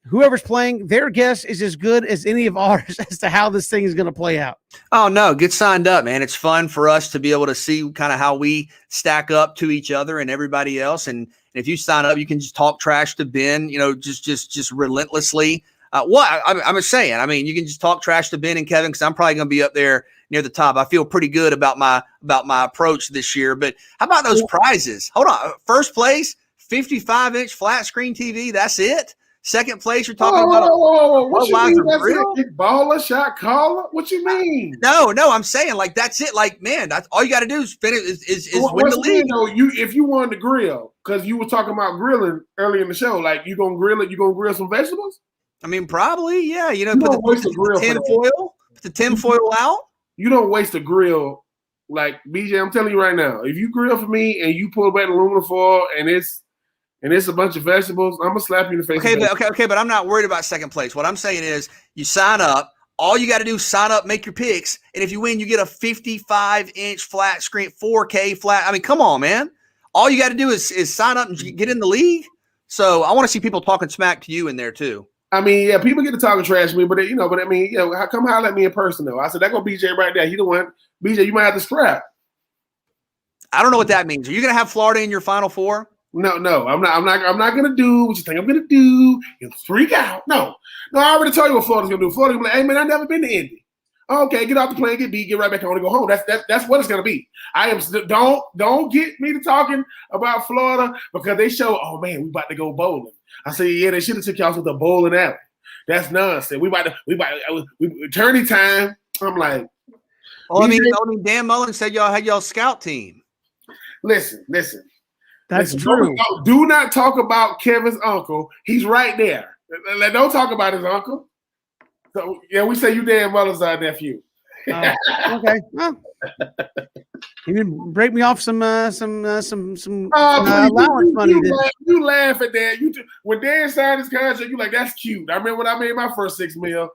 Whoever's playing, their guess is as good as any of ours as to how this thing is going to play out. Oh, no, get signed up, man. It's fun for us to be able to see kind of how we stack up to each other and everybody else. And if you sign up, you can just talk trash to Ben, you know, just relentlessly. I'm just saying, I mean, you can just talk trash to Ben and Kevin because I'm probably going to be up there near the top. I feel pretty good about my approach this year. But how about those prizes? Hold on. First place, 55-inch flat screen TV. That's it. Second place, you're talking about what you mean? That's it? Big baller, shot caller? What you mean? No, I'm saying like that's it. Like, man, that's all you got to do is finish is win the league. If you wanted to grill, because you were talking about grilling earlier in the show, like you gonna grill it? You gonna grill some vegetables? I mean, probably, yeah. You know, put the tinfoil out. You don't waste a grill. Like BJ, I'm telling you right now, if you grill for me and you pull back the aluminum foil and it's a bunch of vegetables, I'm gonna slap you in the face. Okay, but I'm not worried about second place. What I'm saying is, you sign up. All you got to do is sign up, make your picks, and if you win, you get a 55-inch flat screen, 4K flat. I mean, come on, man. All you got to do is sign up and get in the league. So I want to see people talking smack to you in there too. I mean, yeah, people get to talking trash to me, but I mean, how come holler at me in person though? I said that go BJ right there. He the one. BJ, you might have to scrap. I don't know what that means. Are you gonna have Florida in your Final Four? No, I'm not gonna do what you think I'm gonna do. You freak out. No, I already told you what Florida's gonna do. Florida's gonna be like, hey man, I've never been to Indy. Okay, get off the plane, get beat, get right back on and go home. That's what it's gonna be. Don't get me to talking about Florida because they show, oh man, we about to go bowling. I say, yeah, they should have took y'all to the bowling alley. That's nonsense. We attorney time. I'm like, well, I mean, Dan Mullen said y'all had y'all scout team. Listen. That's true. Do not talk about Kevin's uncle. He's right there. Don't talk about his uncle. So yeah, we say you Dan Mullen's our nephew. Okay. Well, you didn't break me off some allowance money. You laugh at that. When Dan signed his contract, you like, that's cute. I remember when I made my first $6 million.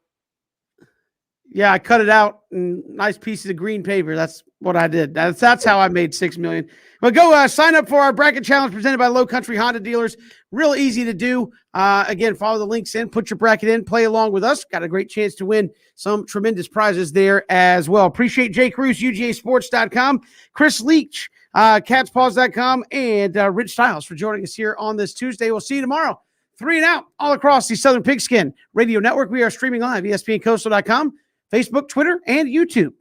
Yeah, I cut it out in nice pieces of green paper. That's what I did. That's how I made $6 million. But go sign up for our bracket challenge presented by Low Country Honda Dealers. Real easy to do. Again, follow the links in, put your bracket in, play along with us. Got a great chance to win some tremendous prizes there as well. Appreciate Jake Cruz, UGAsports.com, Chris Leach, catspaws.com, and Rich Stiles for joining us here on this Tuesday. We'll see you tomorrow. 3 and Out all across the Southern Pigskin Radio Network. We are streaming live, ESPNCoastal.com, Facebook, Twitter, and YouTube.